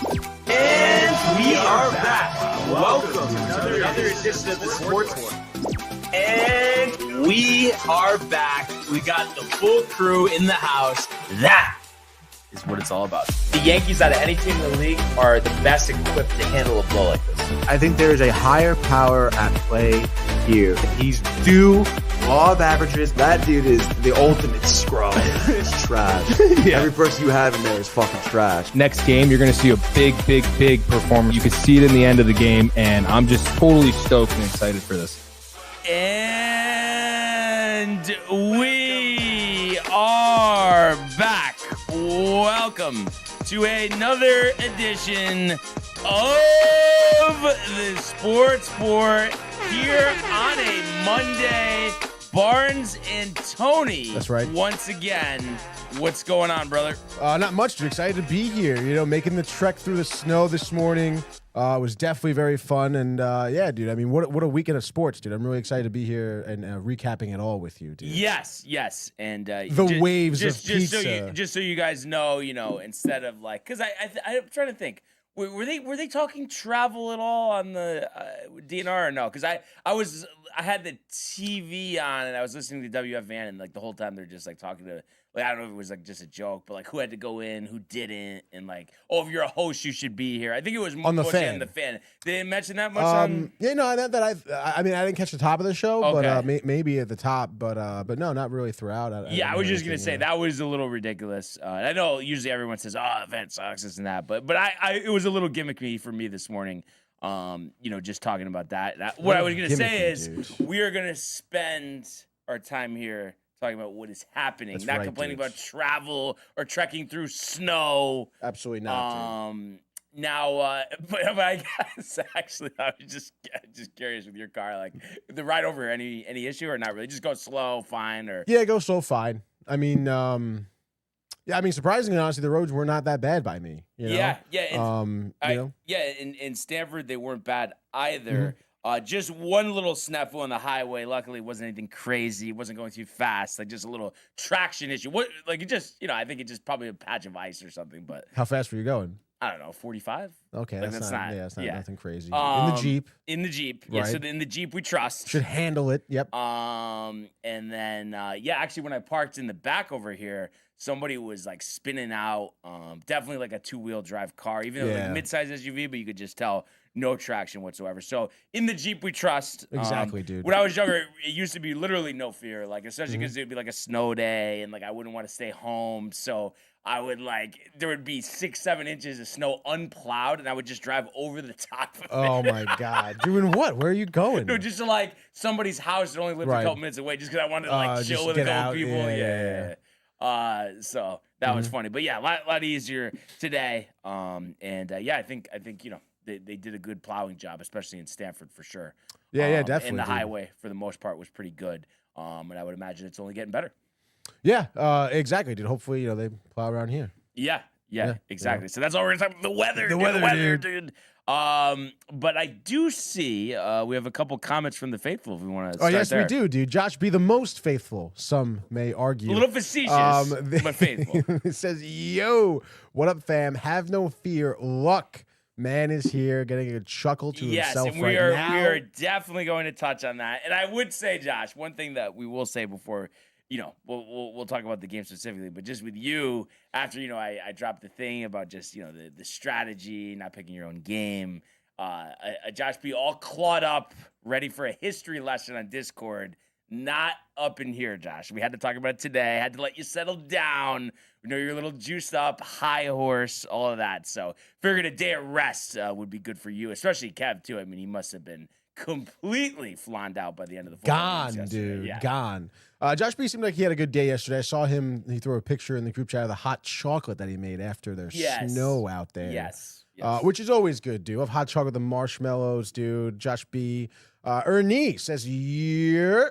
And we are back. Welcome to another edition of the Sports War. And we are back. We got the full crew in the house. That is what it's all about. The Yankees, out of any team in the league, are the best equipped to handle a blow like this. I think there is a higher power at play here. He's due law of averages. That dude is the ultimate scrub. It's trash. Yeah. Every person you have in there is fucking trash. Next game, you're going to see a big performance. You can see it in the end of the game, and I'm just totally stoked and excited for this. And we are back. Welcome to another edition of the Sports Sport here on a Monday. Barnes and Tony. That's right. Once again, what's going on, brother? Not much. Dude. Excited to be here. You know, making the trek through the snow this morning was definitely very fun. And yeah, dude. I mean, what a weekend of sports, dude. I'm really excited to be here and recapping it all with you, dude. Yes. And the waves of pizza. Just so you guys know, instead of like, because I'm trying to think. Were they talking travel at all on the DNR or no? Because I had the TV on and I was listening to WFAN and like the whole time they're just like talking to, like, I don't know if it was like just a joke, but like who had to go in, who didn't, and like, oh, if you're a host, you should be here. I think it was on the fan. They didn't mention that much. I mean, I didn't catch the top of the show, okay. But maybe at the top, but no, not really throughout. I was just gonna say that was a little ridiculous. I know usually everyone says, "Oh, the event sucks," this and that, but it was a little gimmicky for me this morning. Just talking about that. What I was gonna say is we are gonna spend our time here talking about what is happening, That's not right, complaining dude. about travel or trekking through snow. Absolutely not. Now, but I guess actually, I was just curious with your car, like the ride over here, any issue or not really? Just go slow, fine, or Yeah, go so fine. I mean, surprisingly, honestly, the roads were not that bad by me. You know? In Stanford they weren't bad either. Just one little snafu on the highway. Luckily, it wasn't anything crazy. It wasn't going too fast. Like just a little traction issue. I think it just probably a patch of ice or something. But How fast were you going? I don't know, 45. Okay, Like, that's not nothing crazy. In In the Jeep. Yeah, Right. so in the Jeep we trust. Should handle it. Yep. And then actually when I parked in the back over here, somebody was like spinning out. Definitely like a 2-wheel drive car, even though it was like mid-size SUV, but you could just tell no traction whatsoever. So in the Jeep we trust. Exactly, dude. When I was younger, it used to be literally no fear, like especially because it would be like a snow day and like I wouldn't want to stay home. So I would there would be 6-7 inches of snow unplowed, and I would just drive over the top of it. Oh my God. Doing what? Where are you going? No, just to like somebody's house that only lived a couple minutes away, just because I wanted to like chill with a couple people. Yeah. So that was funny, but yeah, a lot easier today. I think they did a good plowing job, especially in Stanford for sure. Yeah, definitely. And the highway for the most part was pretty good. And I would imagine it's only getting better. Yeah, exactly, dude. Hopefully, they plow around here. Yeah, exactly. So that's all we're gonna talk about. The weather, dude. But I do see we have a couple comments from the faithful. If we want to start yes, there. we do, dude. Josh be the most faithful, some may argue. A little facetious, but faithful. It says, "Yo, what up, fam? Have no fear. Luck, man, is here." Getting a chuckle to himself and right now. we are definitely going to touch on that. And I would say, Josh, one thing that we will say before. We'll talk about the game specifically, but just with you, after, I dropped the thing about just, the strategy, not picking your own game, Josh B all clawed up, ready for a history lesson on Discord, not up in here, Josh. We had to talk about it today. I had to let you settle down. We know you're a little juiced up, high horse, all of that. So figured a day of rest would be good for you, especially Kev, too. I mean, he must have been completely flanned out by the end of the gone, dude. Yeah. Gone. Josh B seemed like he had a good day yesterday. I saw him. He threw a picture in the group chat of the hot chocolate that he made after their snow out there. Yes. Which is always good, dude. Of hot chocolate, the marshmallows, dude. Josh B. Ernie says, yeah.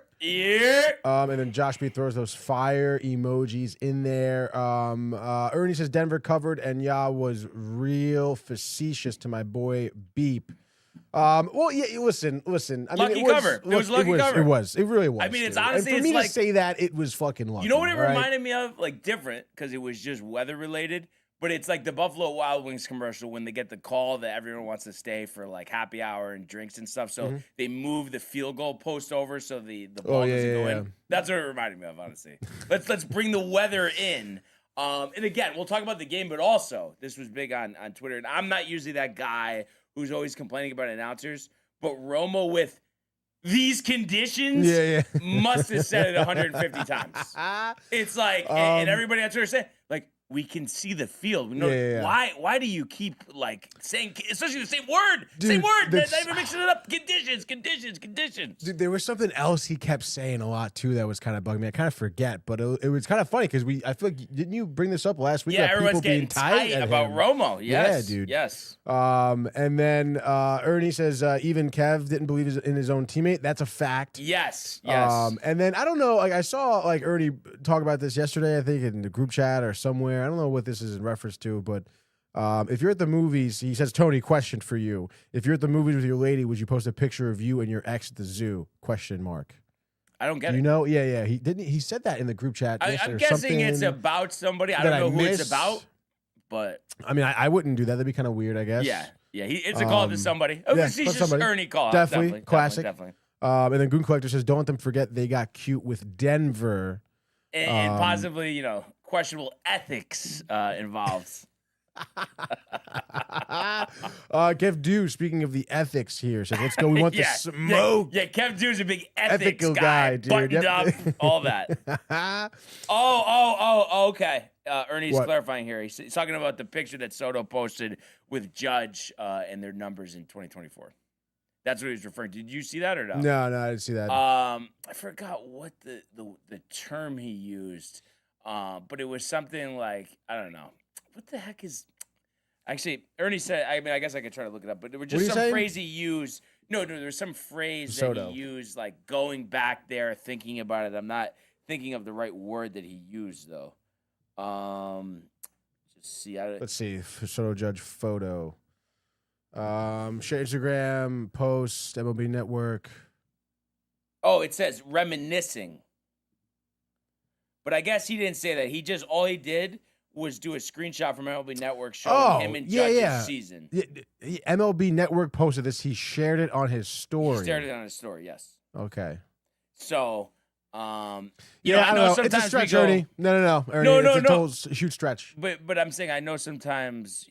And then Josh B throws those fire emojis in there. Ernie says Denver covered, and was real facetious to my boy Beep. Well, yeah. Listen. I lucky mean, it cover. It was lucky cover. It was. It really was. I mean, it's dude. honestly, and for it's me to say that, it was fucking lucky. You know what it right? reminded me of? Like different because it was just weather related. but it's like the Buffalo Wild Wings commercial when they get the call that everyone wants to stay for like happy hour and drinks and stuff. So they move the field goal post over so the ball doesn't go in. That's what it reminded me of, honestly. Let's bring the weather in. And again, we'll talk about the game, but also this was big on Twitter. And I'm not usually that guy who's always complaining about announcers, but Romo with these conditions must have said it 150 times. It's like, and everybody on Twitter said, like, we can see the field. We know why do you keep like saying, especially the same word, not even mixing it up. Conditions. Dude, there was something else he kept saying a lot too that was kind of bugging me. I kind of forget, but it was kind of funny because I feel like, didn't you bring this up last week? Yeah, everyone's getting tight about Romo. Yes, yeah, dude. Yes. And then Ernie says even Kev didn't believe in his own teammate. That's a fact. Yes. And then I don't know, like I saw like Ernie talk about this yesterday, I think in the group chat or somewhere. I don't know what this is in reference to, but if you're at the movies, he says, Tony, question for you. If you're at the movies with your lady, would you post a picture of you and your ex at the zoo? Question mark. I don't get it. You know? Yeah. He said that in the group chat. I'm guessing it's about somebody. I don't know who it's about, but I mean, I wouldn't do that. That'd be kind of weird, I guess. Yeah. It's a call to somebody. It's just Ernie call. Definitely. Classic. Definitely. And then Goon Collector says, don't let them forget they got cute with Denver. And possibly, questionable ethics involved. Kev Dew, speaking of the ethics here, says, let's go. We want the smoke. Yeah, Kev Dew's a big ethical guy, dude. Buttoned up, all that. Okay. Ernie's clarifying here. He's talking about the picture that Soto posted with Judge and their numbers in 2024. That's what he was referring to. Did you see that or no? No, I didn't see that. I forgot what the term he used, but it was something like, I don't know. What the heck is... Actually, Ernie said, I mean, I guess I could try to look it up, but there was just some phrase he used. No, there was some phrase Soto. that he used, like going back there, thinking about it. I'm not thinking of the right word that he used, though. Just see. Let's see. Soto Judge photo. Share Instagram, post, MLB Network. Oh, it says reminiscing. But I guess he didn't say that. All he did was do a screenshot from MLB Network showing him and Judge's season. MLB Network posted this. He shared it on his story. He shared it on his story, yes. Okay. So, I don't know know. sometimes it's a stretch, we go, Ernie. No, Ernie. No. It's a huge stretch. But I'm saying I know sometimes,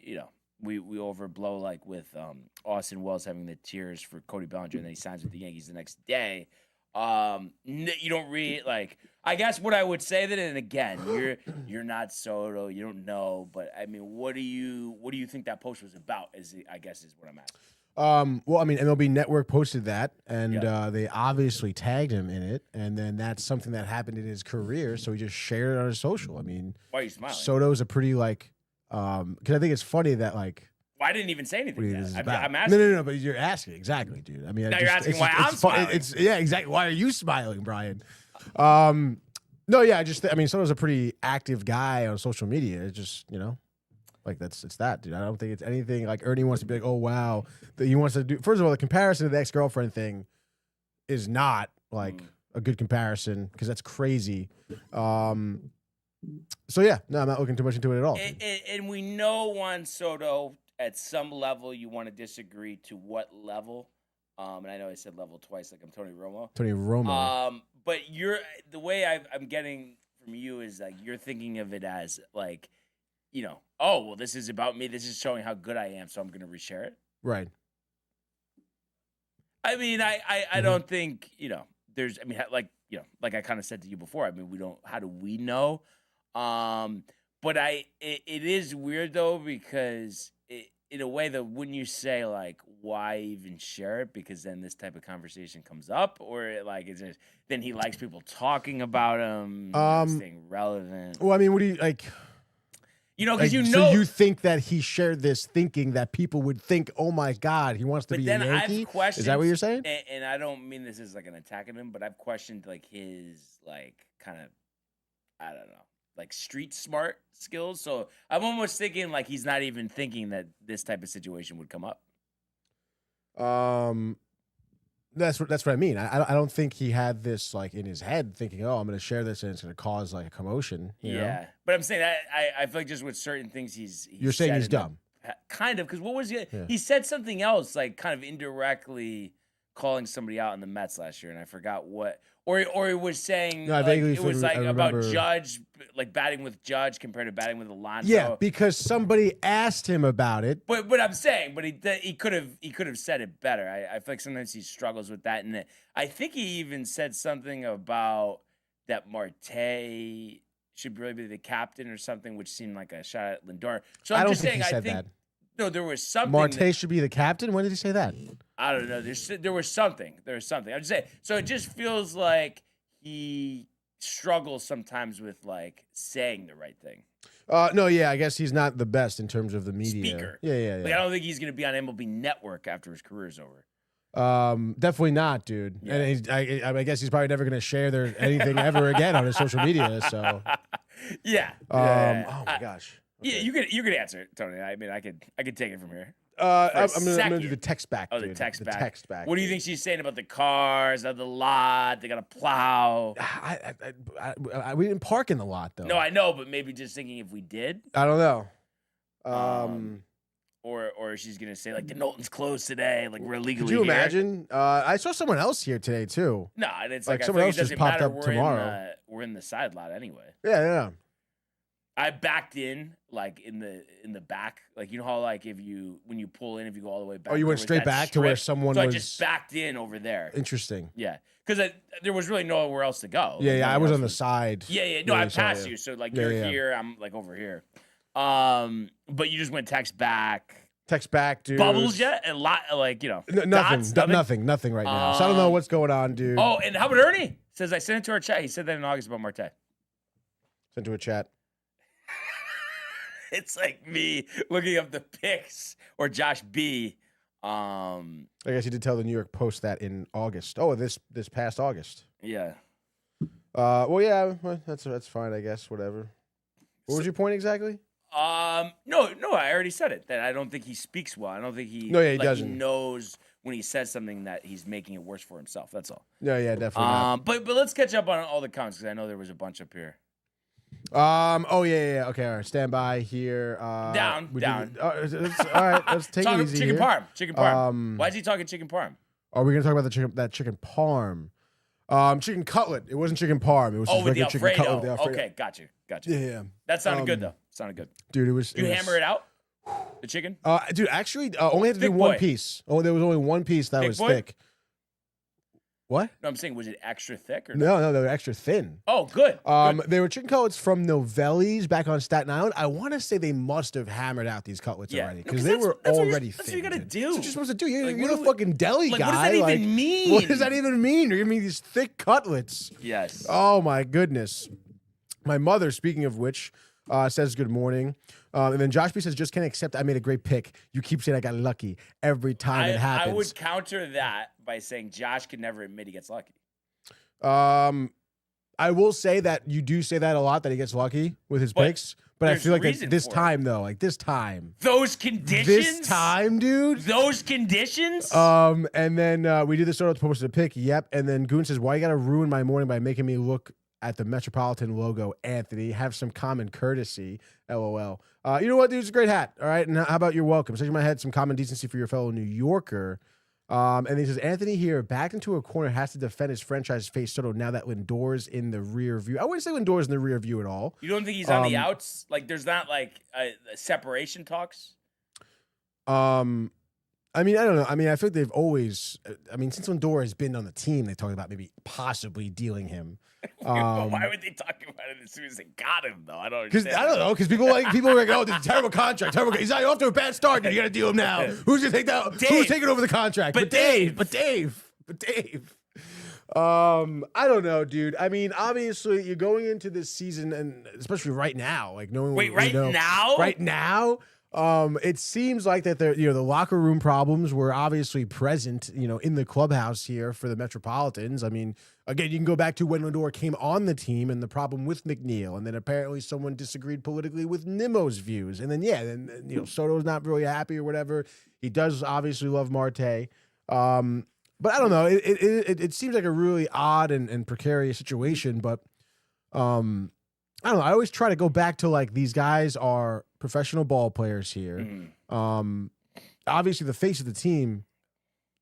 we overblow, like with Austin Wells having the tears for Cody Bellinger, and then he signs with the Yankees the next day. You don't read, like, I guess what I would say that, and again, you're not Soto, you don't know, but I mean, what do you think that post was about? I guess is what I'm asking. Well, I mean, MLB Network posted that, and they obviously tagged him in it, and then that's something that happened in his career, so he just shared it on his social. I mean, why are you smiling? Soto's a pretty, like, because I think it's funny that, like, well, I didn't even say anything. I'm asking. No, but you're asking exactly, dude. I mean, now you're asking why I'm smiling. Exactly. Why are you smiling, Brian? No, yeah, I mean, Soto's a pretty active guy on social media. It's just, like it's that, dude. I don't think it's anything like Ernie wants to be like, oh wow, that he wants to do. First of all, the comparison to the ex-girlfriend thing is not like a good comparison because that's crazy. So yeah, no, I'm not looking too much into it at all. And we know Juan Soto. At some level, you want to disagree to what level. And I know I said level twice, like I'm Tony Romo. But the way I'm getting from you is like you're thinking of it as like, oh, well, this is about me. This is showing how good I am, so I'm going to reshare it. Right. I mean, I don't think, there's, I mean, like I kind of said to you before, I mean, how do we know? But it is weird though, because in a way that wouldn't you say like, why even share it? Because then this type of conversation comes up, or like, is it, then he likes people talking about him, staying relevant. Well, I mean, what do you like? Because so you think that he shared this thinking that people would think, oh my God, he wants to be a Yankee? Is that what you're saying? And I don't mean this as like an attack on him, but I've questioned like his like kind of, I don't know, like street smart skills. So I'm almost thinking like he's not even thinking that this type of situation would come up. That's what I mean. I don't think he had this like in his head, thinking, "Oh, I'm going to share this and it's going to cause like a commotion." You know? But I'm saying that I feel like just with certain things You're saying he's dumb, kind of, because what was he? Yeah. He said something else, like kind of indirectly calling somebody out in the Mets last year, and I forgot what. Or he was saying it was like about Judge, like batting with Judge compared to batting with Alonso. Yeah, because somebody asked him about it. But I'm saying, he could have said it better. I feel like sometimes he struggles with that, and I think he even said something about that Marte should really be the captain or something, which seemed like a shot at Lindor. So I'm just saying, I think no, there was something. Marte should be the captain. When did he say that? I don't know. There was something. I'm just saying. So it just feels like he struggles sometimes with like saying the right thing. No, yeah, I guess he's not the best in terms of the media. Speaker. Yeah. Like, I don't think he's going to be on MLB Network after his career's over. Definitely not, dude. Yeah. And I guess he's probably never going to share anything ever again on his social media. So yeah. Oh my gosh. Okay. Yeah, you could answer it, Tony. I mean, I could take it from here. I'm gonna do the text back. Oh, dude. the text back. back. What do you think she's saying about the cars, the lot? They got to plow. We didn't park in the lot though. No, I know, but maybe just thinking if we did. I don't know. Or she's gonna say like the Knowlton's closed today, like we're illegally. Could you here. imagine? I saw someone else here today too. No, and it's like like someone I else feel just like it popped doesn't up matter. tomorrow. We're in the side lot anyway. Yeah. I backed in like in the back, like you know how like when you pull in, if you go all the way back. Oh, you went straight back to where someone was. I just backed in over there. Interesting. Yeah, because there was really nowhere else to go. Yeah. I was on the side. Yeah. No, I passed you, so like you're here, I'm like over here. But you just went text back. Text back, dude. Bubbles yet? A lot, like nothing right now. So I don't know what's going on, dude. Oh, and how about Ernie? Says I sent it to our chat. He said that in August about Marte. Sent to a chat. It's like me looking up the picks or Josh B. I guess he did tell the New York Post that in August. Oh, this past August. Yeah. Well, yeah, that's fine, I guess. Whatever. What was your point exactly? No, I already said it. That I don't think he speaks well. I don't think he. No, yeah, he doesn't. He knows when he says something that he's making it worse for himself. That's all. Yeah, definitely. Not. But let's catch up on all the comments because I know there was a bunch up here. Oh yeah. Okay, all right. Stand by here. Down. All right, let's take it easy. Chicken here. parm. Why is he talking chicken parm? Are we gonna talk about that chicken parm? Chicken cutlet. It wasn't chicken parm. It was just with the regular chicken Alfredo. cutlet with the Alfredo. Okay, got you. Yeah. That sounded good though. Sounded good. Dude, it was. Did you hammer it out? The chicken? Dude, actually, only had to do one piece. Oh, there was only one piece that was thick. What? No, I'm saying, was it extra thick or no? They were extra thin. Oh, good. They were chicken cutlets from Novelli's back on Staten Island. I want to say they must have hammered out these cutlets already because they were already thin. That's what you gotta do. That's what you're supposed to do. You're the fucking deli guy. What does that even mean? What does that even mean? You're giving me these thick cutlets. Yes. Oh my goodness. My mother, speaking of which, says good morning. And then Josh B says, just can't accept I made a great pick. You keep saying I got lucky every time it happens. I would counter that by saying Josh can never admit he gets lucky. I will say that you do say that a lot, that he gets lucky with his picks. But I feel like this time, though, this time. Those conditions? This time, dude. Those conditions? And then we did the start posted a pick. Yep. And then Goon says, why you got to ruin my morning by making me look at the Metropolitan logo, Anthony? Have some common courtesy. LOL. You know what, dude? It's a great hat. All right. And how about you're welcome? So you might have some common decency for your fellow New Yorker. And he says, Anthony here, backed into a corner, has to defend his franchise face Soto now that Lindor's in the rear view. I wouldn't say Lindor's in the rear view at all. You don't think he's on the outs? Like, there's not, like, separation talks? I mean, I don't know. I mean, I think they've always, since Lindor has been on the team, they talked about maybe possibly dealing him. Why would they talk about it as soon as they got him, though? I don't understand. I don't know, because people are like, oh, this is a terrible contract. He's off to a bad start, and you got to deal him now. Who's going to take that? Dave. Who's taking over the contract? But Dave. I don't know, dude. I mean, obviously, you're going into this season, and especially right now, like knowing. Now? Right now. It seems like that the locker room problems were obviously present, in the clubhouse here for the Metropolitans. I mean, again, you can go back to when Lindor came on the team and the problem with McNeil, and then apparently someone disagreed politically with Nimmo's views, and then Soto's not really happy or whatever. He does obviously love Marte. But I don't know. It seems like a really odd and precarious situation. But I don't know. I always try to go back to like these guys are professional ball players here. Obviously, the face of the team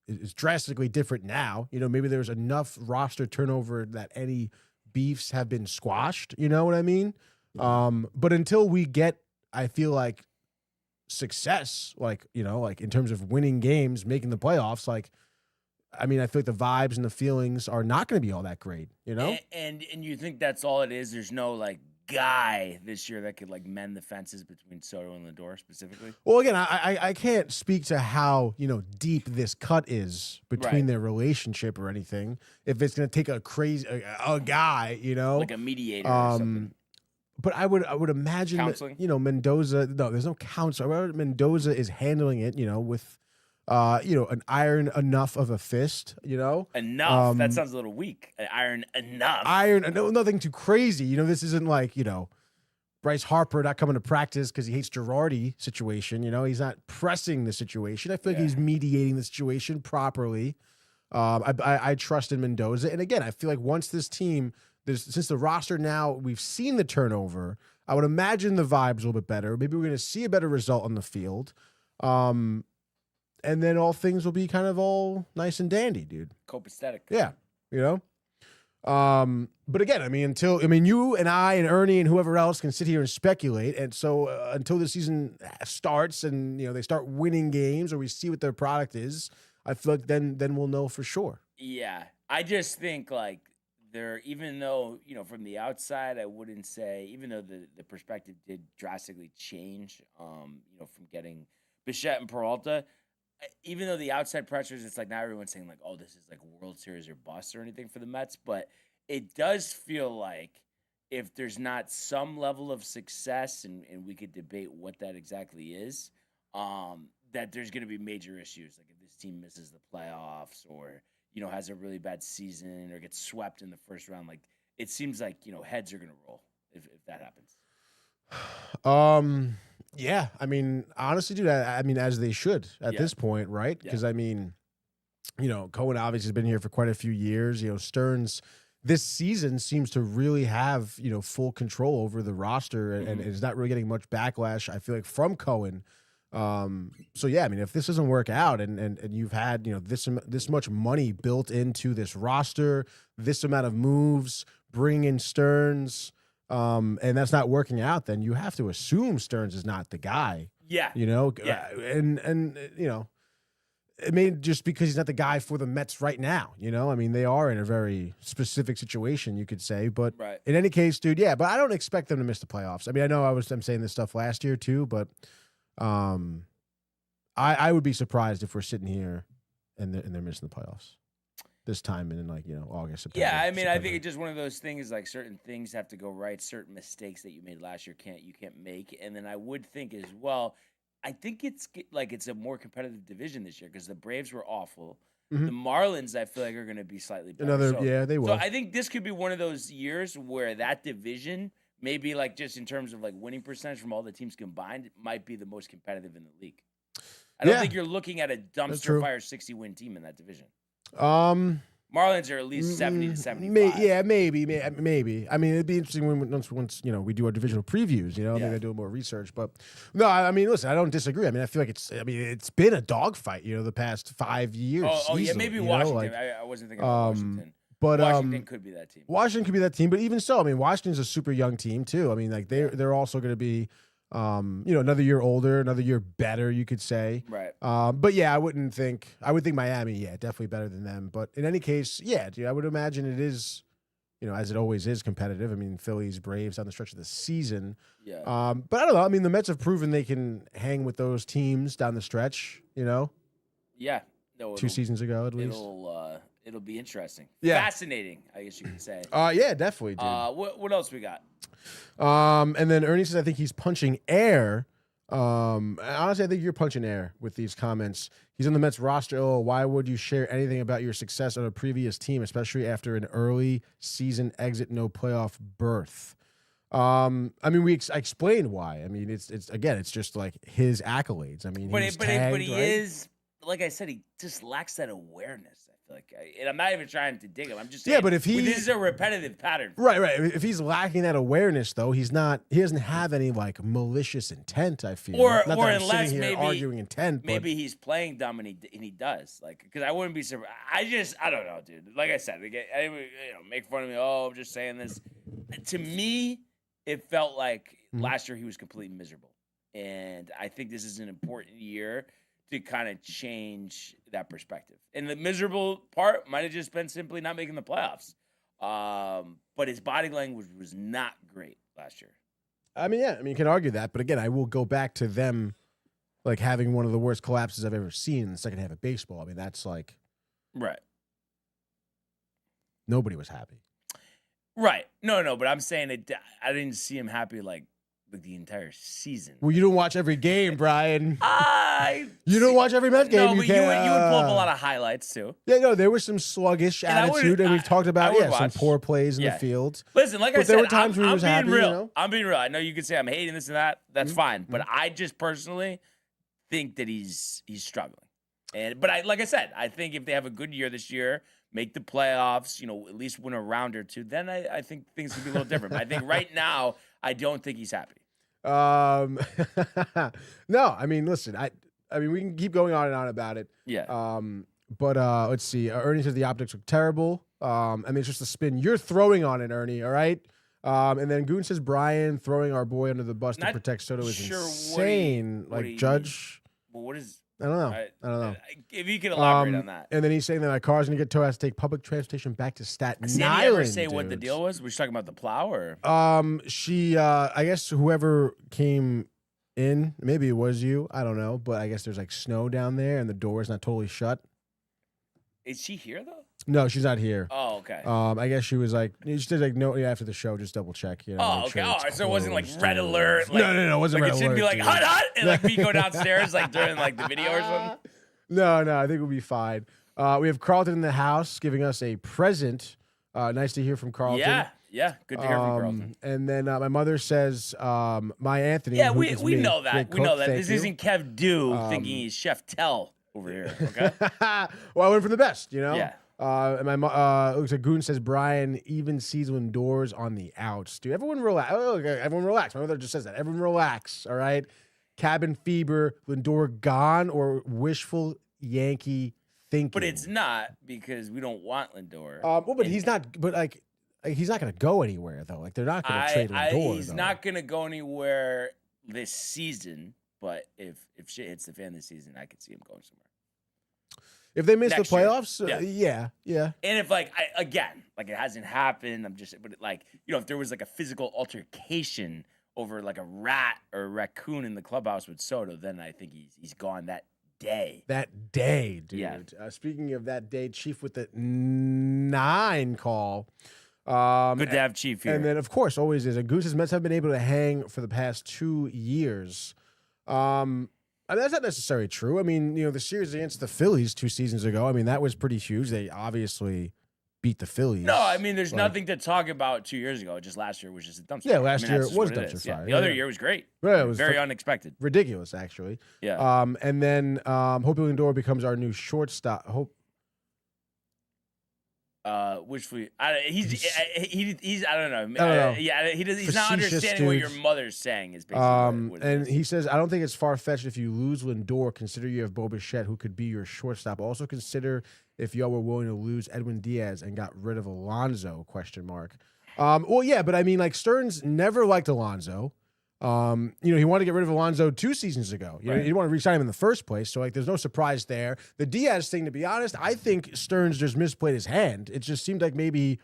is drastically different now. You know, maybe there's enough roster turnover that any beefs have been squashed. You know what I mean? But until we get, I feel like, success, like, you know, like in terms of winning games, making the playoffs, like, I mean, I feel like the vibes and the feelings are not going to be all that great, you know? And you think that's all it is? There's no, like, guy this year that could, like, mend the fences between Soto and Lindor specifically? Well, again, I can't speak to how, you know, deep this cut is between their relationship or anything. If it's going to take a crazy, a guy, you know? Like a mediator or something. But I would imagine that, you know, Mendoza, no, there's no counselor. Mendoza is handling it, you know, with, you know, an iron enough of a fist, you know? Enough? That sounds a little weak. Iron enough. No, nothing too crazy. You know, this isn't like, you know, Bryce Harper not coming to practice because he hates Girardi situation. You know, he's not pressing the situation. I feel like he's mediating the situation properly. I trust in Mendoza. And again, I feel like once this team, since the roster now, we've seen the turnover, I would imagine the vibe's a little bit better. Maybe we're going to see a better result on the field. And then all things will be kind of all nice and dandy, dude. Copacetic. Yeah, you know? But again, I mean, you and I and Ernie and whoever else can sit here and speculate. And so until the season starts and, you know, they start winning games or we see what their product is, I feel like then we'll know for sure. Yeah. I just think, like, even though, you know, from the outside, I wouldn't say, even though the perspective did drastically change, you know, from getting Bichette and Peralta, even though the outside pressures, it's like now everyone's saying like, oh, this is like World Series or bust or anything for the Mets, but it does feel like if there's not some level of success, and we could debate what that exactly is, that there's going to be major issues. Like if this team misses the playoffs or, you know, has a really bad season or gets swept in the first round, like it seems like, you know, heads are going to roll if that happens. Yeah, I mean, honestly, dude, I mean, as they should at this point, right? Because I mean, you know, Cohen obviously has been here for quite a few years. You know, Stearns this season seems to really have, you know, full control over the roster and is not really getting much backlash, I feel like, from Cohen. So yeah, I mean, if this doesn't work out and you've had, you know, this much money built into this roster, this amount of moves, bring in Stearns, and that's not working out, then you have to assume Stearns is not the guy. Yeah. You know, and you know, I mean, just because he's not the guy for the Mets right now, you know, I mean, they are in a very specific situation, you could say, but in any case, dude, yeah, but I don't expect them to miss the playoffs. I mean, I know I'm saying this stuff last year too, but I would be surprised if we're sitting here and they're missing the playoffs this time in, like, you know, August, September. Yeah, I mean, September. I think it's just one of those things, like certain things have to go right, certain mistakes that you made last year you can't make. And then I would think as well, I think it's like it's a more competitive division this year because the Braves were awful. The Marlins, I feel like, are going to be slightly better. They will. So I think this could be one of those years where that division, maybe like just in terms of like winning percentage from all the teams combined, might be the most competitive in the league. I don't think you're looking at a dumpster fire 60-win team in that division. Marlins are at least 70 to 75. Maybe. I mean, it'd be interesting once you know we do our divisional previews. You know, maybe I do more research. But no, I mean, listen, I don't disagree. I mean, I feel like it's been a dogfight. You know, the past 5 years. Yeah, maybe Washington. I wasn't thinking about Washington. But Washington could be that team. Washington could be that team. But even so, I mean, Washington's a super young team too. I mean, like they're also going to be. You know, another year older, another year better, you could say. Right. But yeah, I would think Miami, definitely better than them. But in any case, dude, I would imagine it is, you know, as it always is, competitive. I mean, Phillies, Braves down the stretch of the season. Yeah. But I don't know. I mean, the Mets have proven they can hang with those teams down the stretch, you know? Yeah. No, 2 seasons ago, at least. It'll be interesting. Yeah. Fascinating, I guess you could say. Yeah, definitely, dude. What else we got? And then Ernie says, I think he's punching air. Honestly, I think you're punching air with these comments. He's on the Mets roster. Oh, why would you share anything about your success on a previous team, especially after an early season exit, no playoff berth? I mean, I explained why. I mean, it's just like his accolades. I mean, but he is, like I said, he just lacks that awareness. I Like, and I'm not even trying to dig him. I'm just saying, but if this is a repetitive pattern. Right. If he's lacking that awareness, though, he doesn't have any like malicious intent. I feel, or not or that I'm unless sitting here maybe arguing intent, maybe he's playing dumb and he does, like, because I wouldn't be surprised. I don't know, dude. Like I said, make fun of me. Oh, I'm just saying this. To me, it felt like last year he was completely miserable, and I think this is an important year to kind of change that perspective. And the miserable part might have just been simply not making the playoffs. But his body language was not great last year. I mean, you can argue that, but again, I will go back to them like having one of the worst collapses I've ever seen in the second half of baseball. I mean, that's like right. Nobody was happy. Right. No, but I'm saying I didn't see him happy like the entire season. Well, you don't watch every game, Brian. You don't see, watch every Met game. No, but you would pull up a lot of highlights too. Yeah, no, there was some sluggish attitude, and we've talked about some poor plays in the field. Listen, like I said, there were times where he was happy. Real. You know? I'm being real. I know you could say I'm hating this and that. That's fine, but I just personally think that he's struggling. But like I said, I think if they have a good year this year, make the playoffs, at least win a round or two, then I think things could be a little different. But I think right now, I don't think he's happy. No, I mean, listen, I mean, we can keep going on and on about it. Yeah. But let's see. Ernie says the optics look terrible. I mean, it's just a spin you're throwing on it, Ernie. All right. And then Goon says Brian throwing our boy under the bus to protect Soto is insane. Judge. Well, what is? I don't know. If you could elaborate on that. And then he's saying that my car's going to get towed. I have to take public transportation back to Staten Island. Did he ever say what the deal was? Were you talking about the plow or? I guess whoever came in, maybe it was you. I don't know. But I guess there's like snow down there and the door is not totally shut. Is she here though? No, she's not here. Oh, okay. I guess she was like, she did like, no, after the show, just double check. Oh, okay. So it wasn't like red alert. Like, no, it wasn't red alert. It should be like, hot, and like me go downstairs like during like the video or something. No, I think we'll be fine. We have Carlton in the house giving us a present. Nice to hear from Carlton. Yeah. Good to hear from Carlton. And then my mother says, my Anthony. Yeah, we know that. We know that. This isn't Kev Do thinking he's Chef Tell over here. Okay. Well, I went for the best, Yeah. And looks like Goon says Brian even sees Lindor's on the outs. Dude, everyone relax. Everyone relax. My mother just says that. Everyone relax. All right. Cabin fever, Lindor gone, or wishful Yankee thinking. But it's not because we don't want Lindor. But he's not. But like, he's not going to go anywhere though. Like they're not going to trade Lindor. He's not going to go anywhere this season. But if shit hits the fan this season, I could see him going somewhere. If they miss Next the playoffs, year. yeah. And if it hasn't happened, if there was like a physical altercation over like a rat or a raccoon in the clubhouse with Soto, then I think he's gone that day. That day, dude. Yeah. Speaking of that day, Chief with the 9 call. Good to have Chief here. And then, of course, always is. Goose's Mets have been able to hang for the past 2 years. I mean, that's not necessarily true. I mean, the series against the Phillies 2 seasons ago, I mean, that was pretty huge. They obviously beat the Phillies. No, I mean, there's nothing to talk about 2 years ago. Just last year was just a dumpster. Yeah, last year was dumpster fire. The other year was great. Yeah, it was very unexpected. Ridiculous, actually. Yeah. And then Hope Lindor becomes our new shortstop. He's I don't know. He's not understanding what your mother's saying is basically what it is. He says, I don't think it's far-fetched if you lose Lindor, consider you have Bo Bichette, who could be your shortstop. Also consider if y'all were willing to lose Edwin Diaz and got rid of Alonso, ? Well, yeah, but I mean, like, Stearns never liked Alonso. He wanted to get rid of Alonso 2 seasons ago. He didn't want to re-sign him in the first place, so like, there's no surprise there. The Diaz thing, to be honest, I think Stearns just misplayed his hand. It just seemed like maybe,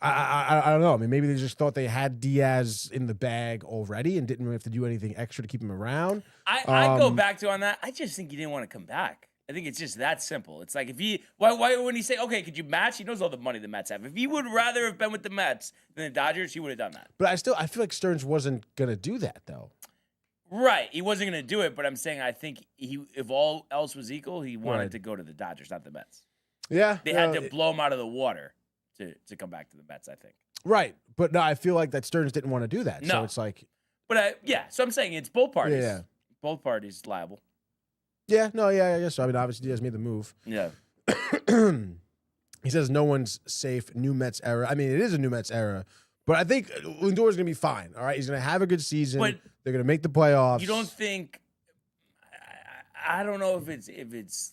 I don't know. I mean, maybe they just thought they had Diaz in the bag already and didn't really have to do anything extra to keep him around. I go back to on that. I just think he didn't want to come back. I think it's just that simple. It's like why when he say, okay, could you match? He knows all the money the Mets have. If he would rather have been with the Mets than the Dodgers, he would have done that. But I feel like Stearns wasn't gonna do that though. Right, he wasn't gonna do it. But I'm saying I think if all else was equal, he wanted to go to the Dodgers, not the Mets. Yeah, they had to blow him out of the water to come back to the Mets. I think. Right, but no, I feel like that Stearns didn't want to do that. No, so it's like. But so I'm saying it's both parties. Yeah, both parties liable. Yeah, I guess so. I mean, obviously Diaz made the move. Yeah. He says no one's safe. New Mets era. I mean, it is a new Mets era, but I think Lindor is going to be fine. All right, he's going to have a good season. But they're going to make the playoffs. You don't think? I don't know if it's.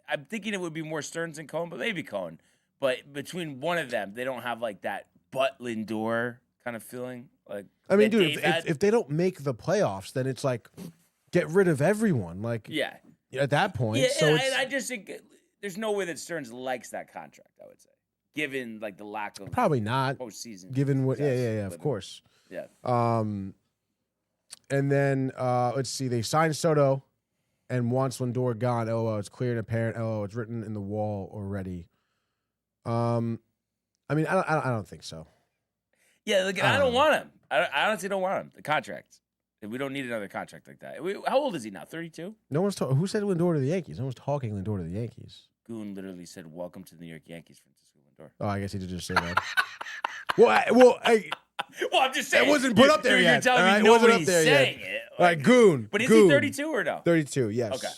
I'm thinking it would be more Stearns and Cohen, but maybe Cohen. But between one of them, they don't have like that but Lindor kind of feeling. Like, I mean, dude, if they don't make the playoffs, then it's like get rid of everyone. Like, yeah, at that point. Yeah, so and I just think there's no way that Stearns likes that contract. I would say, given like the lack of probably not postseason. Given what, yeah, of course. Yeah. And then let's see, they signed Soto, and once Lindor gone, LOL, it's clear and apparent. LOL, it's written in the wall already. I mean, I don't think so. Yeah, look, I don't want him. I honestly don't want him. The contract. We don't need another contract like that. How old is he now? 32? No one's talking. Who said Lindor to the Yankees? No one's talking Lindor to the Yankees. Goon literally said, "Welcome to the New York Yankees, Francisco Lindor." Oh, I guess he did just say that. well, I'm just saying. It wasn't put up there yet. You're telling me nobody's saying it. All right, Goon. But is he 32 or no? 32, yes. Okay.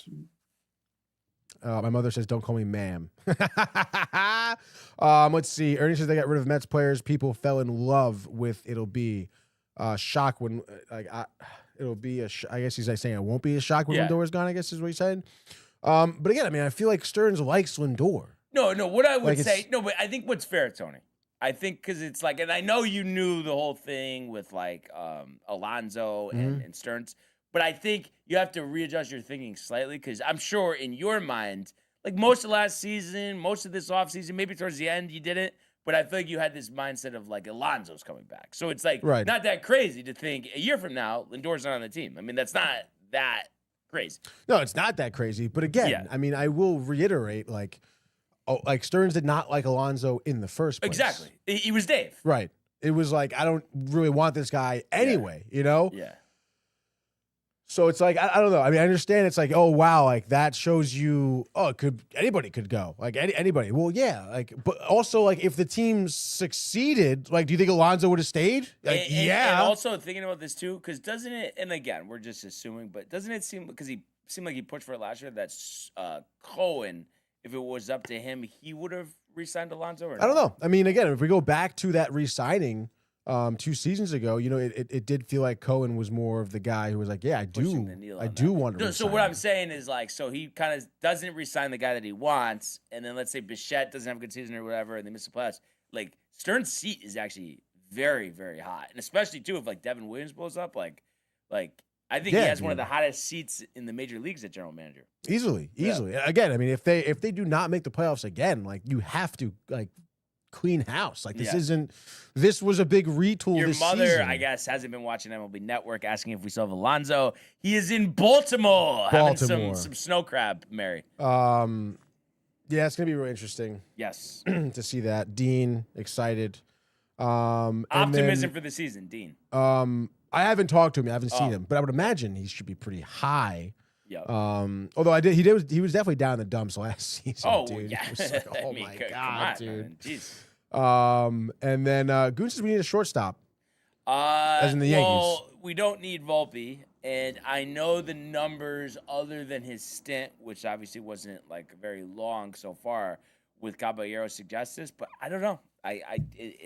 My mother says, "Don't call me ma'am." Let's see. Ernie says they got rid of Mets players. People fell in love with. It'll be shock when it'll be I guess he's like saying it won't be a shock when Lindor is gone. I guess is what he said. But again, I mean, I feel like Stearns likes Lindor. No. What I would say, but I think what's fair, Tony. I think because it's like, and I know you knew the whole thing with like Alonso and Stearns. But I think you have to readjust your thinking slightly because I'm sure in your mind, like most of last season, most of this offseason, maybe towards the end you didn't, but I feel like you had this mindset of like Alonso's coming back. So it's like not that crazy to think a year from now, Lindor's not on the team. I mean, that's not that crazy. No, it's not that crazy. But again, I mean, I will reiterate like Stearns did not like Alonso in the first place. Exactly. He was Dave. Right. It was like, I don't really want this guy anyway, you know? Yeah. So it's like, I don't know. I mean, I understand it's like, oh, wow, like that shows you, anybody could go. Like anybody. Well, yeah. Like, but also like if the team succeeded, like, do you think Alonso would have stayed? Like, yeah. And also thinking about this too, because doesn't it, and again, we're just assuming, but doesn't it seem, because he seemed like he pushed for it last year, that Cohen, if it was up to him, he would have re-signed Alonso or not? I don't know. I mean, again, if we go back to that re-signing 2 seasons ago, you know, it did feel like Cohen was more of the guy who was like, yeah, I do want to. So what I'm saying is like, so he kind of doesn't re-sign the guy that he wants, and then let's say Bichette doesn't have a good season or whatever, and they miss the playoffs. Like Stearns' seat is actually very, very hot, and especially too if like Devin Williams blows up, like I think he has one of the hottest seats in the major leagues at general manager. Easily. Again, I mean, if they do not make the playoffs again, like you have to like clean house. Like this was a big retool. Your mother, season. I guess, hasn't been watching MLB Network, asking if we still have Alonso. He is in Baltimore. Having some snow crab, Mary. Yeah, it's gonna be really interesting. Yes, to see that. Dean excited. Optimism for the season, Dean. I haven't talked to him. I haven't seen him, but I would imagine he should be pretty high. Yeah. Although he was definitely down in the dumps last season. Dude. Yeah. Like, oh my god, dude. Man. Jeez. And then Goon says we need a shortstop. As in the Yankees. Well, we don't need Volpe, and I know the numbers other than his stint, which obviously wasn't like very long so far, with Caballero suggest this, but I don't know.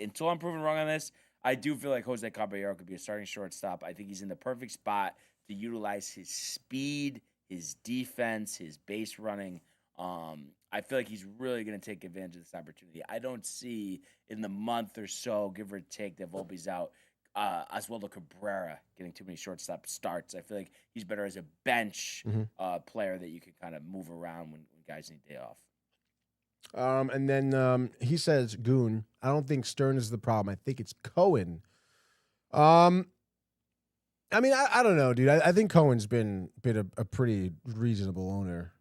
Until I'm proven wrong on this, I do feel like Jose Caballero could be a starting shortstop. I think he's in the perfect spot to utilize his speed, his defense, his base running. I feel like he's really going to take advantage of this opportunity. I don't see in the month or so, give or take, that Volpe's out, Oswaldo Cabrera getting too many shortstop starts. I feel like he's better as a bench player that you can kind of move around when guys need day off. And then he says, Goon, I don't think Stearns is the problem. I think it's Cohen. I mean, I don't know, dude. I think Cohen's been a pretty reasonable owner.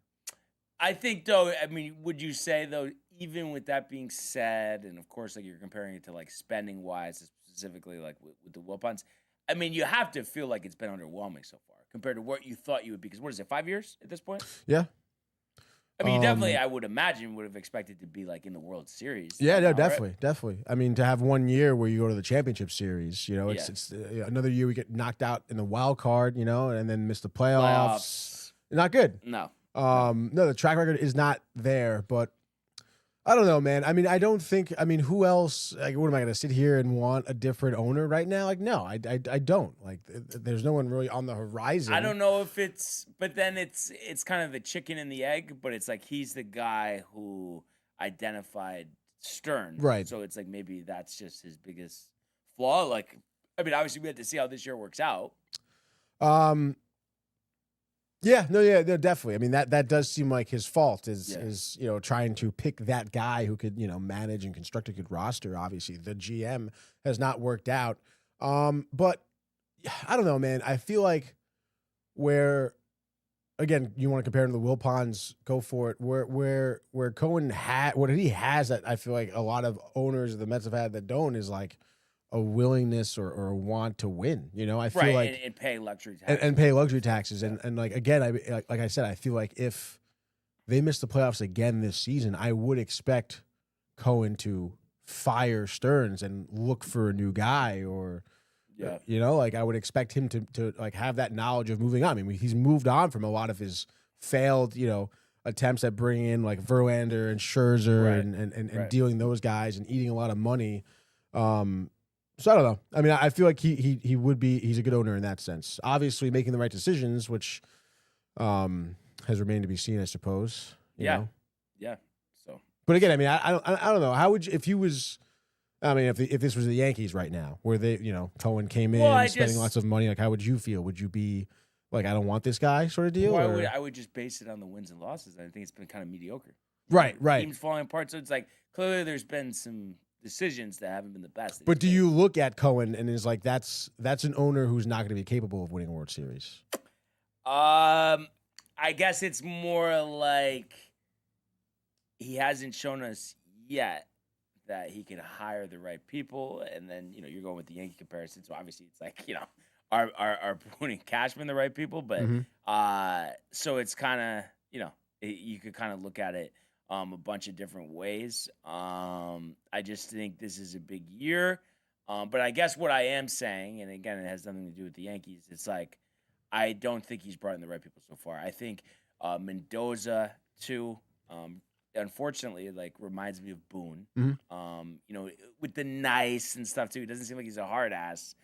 I think, though, I mean, would you say, though, even with that being said, and of course, like you're comparing it to like spending wise, specifically like with the Wilpons, I mean, you have to feel like it's been underwhelming so far compared to what you thought you would be. Because what is it, 5 years at this point? Yeah. I mean, definitely, I would imagine, would have expected to be like in the World Series. Yeah, no, definitely. I mean, to have 1 year where you go to the championship series, you know, it's another year we get knocked out in the wild card, you know, and then miss the playoffs. Not good. No. No, the track record is not there, but I don't know, man. I mean, who else? Like, what am I going to sit here and want a different owner right now? Like, no, I don't. Like, there's no one really on the horizon. I don't know if but then it's kind of the chicken and the egg, but it's like he's the guy who identified Stern. Right. So it's like maybe that's just his biggest flaw. Like, I mean, obviously we have to see how this year works out. Yeah, no, definitely. I mean, that does seem like his fault is trying to pick that guy who could, manage and construct a good roster. Obviously, the GM has not worked out. But I don't know, man. I feel like again, you want to compare him to the Wilpons, go for it. Where Cohen what he has that I feel like a lot of owners of the Mets have had that don't is like a willingness or a want to win. I feel like and pay luxury taxes. And pay luxury taxes. And like, again, like I said, I feel like if they miss the playoffs again this season, I would expect Cohen to fire Stearns and look for a new guy or, like I would expect him to like have that knowledge of moving on. I mean, he's moved on from a lot of his failed, attempts at bringing in like Verlander and Scherzer and dealing those guys and eating a lot of money. So I don't know. I mean, I feel like he's a good owner in that sense. Obviously making the right decisions, which has remained to be seen, I suppose. You know? Yeah. So, but again, I mean, I don't know. How would you, if this was the Yankees right now, where they, Cohen came in spending lots of money, like how would you feel? Would you be like, I don't want this guy sort of deal? Well, I would just base it on the wins and losses. I think it's been kind of mediocre. Right. Teams falling apart. So it's like clearly there's been some decisions that haven't been the best. But do you look at Cohen and is like that's an owner who's not going to be capable of winning a World Series? I guess it's more like he hasn't shown us yet that he can hire the right people, and then you're going with the Yankee comparison. So obviously it's like are putting Cashman the right people, but so it's kind of you could kind of look at it a bunch of different ways. I just think this is a big year. But I guess what I am saying, and again, it has nothing to do with the Yankees, it's like I don't think he's brought in the right people so far. I think Mendoza, too, unfortunately, like reminds me of Boone. With the nice and stuff, too. He doesn't seem like he's a hard ass.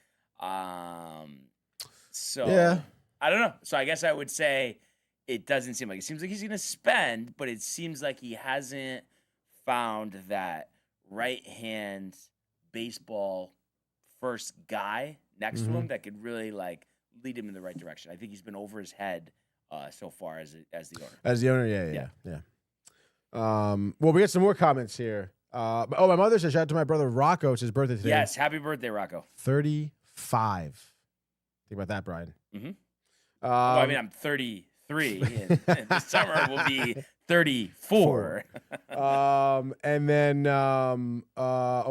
So, yeah. I don't know. So I guess I would say it doesn't seem like it seems like he's going to spend, but it seems like he hasn't found that right hand baseball first guy next to him that could really like lead him in the right direction. I think he's been over his head so far as the owner. As the owner, yeah. Well, we got some more comments here. My mother says shout out to my brother Rocco. It's his birthday today. Yes, happy birthday, Rocco. 35. Think about that, Brian. Well, I mean, I'm 33. And this summer will be 34. And then,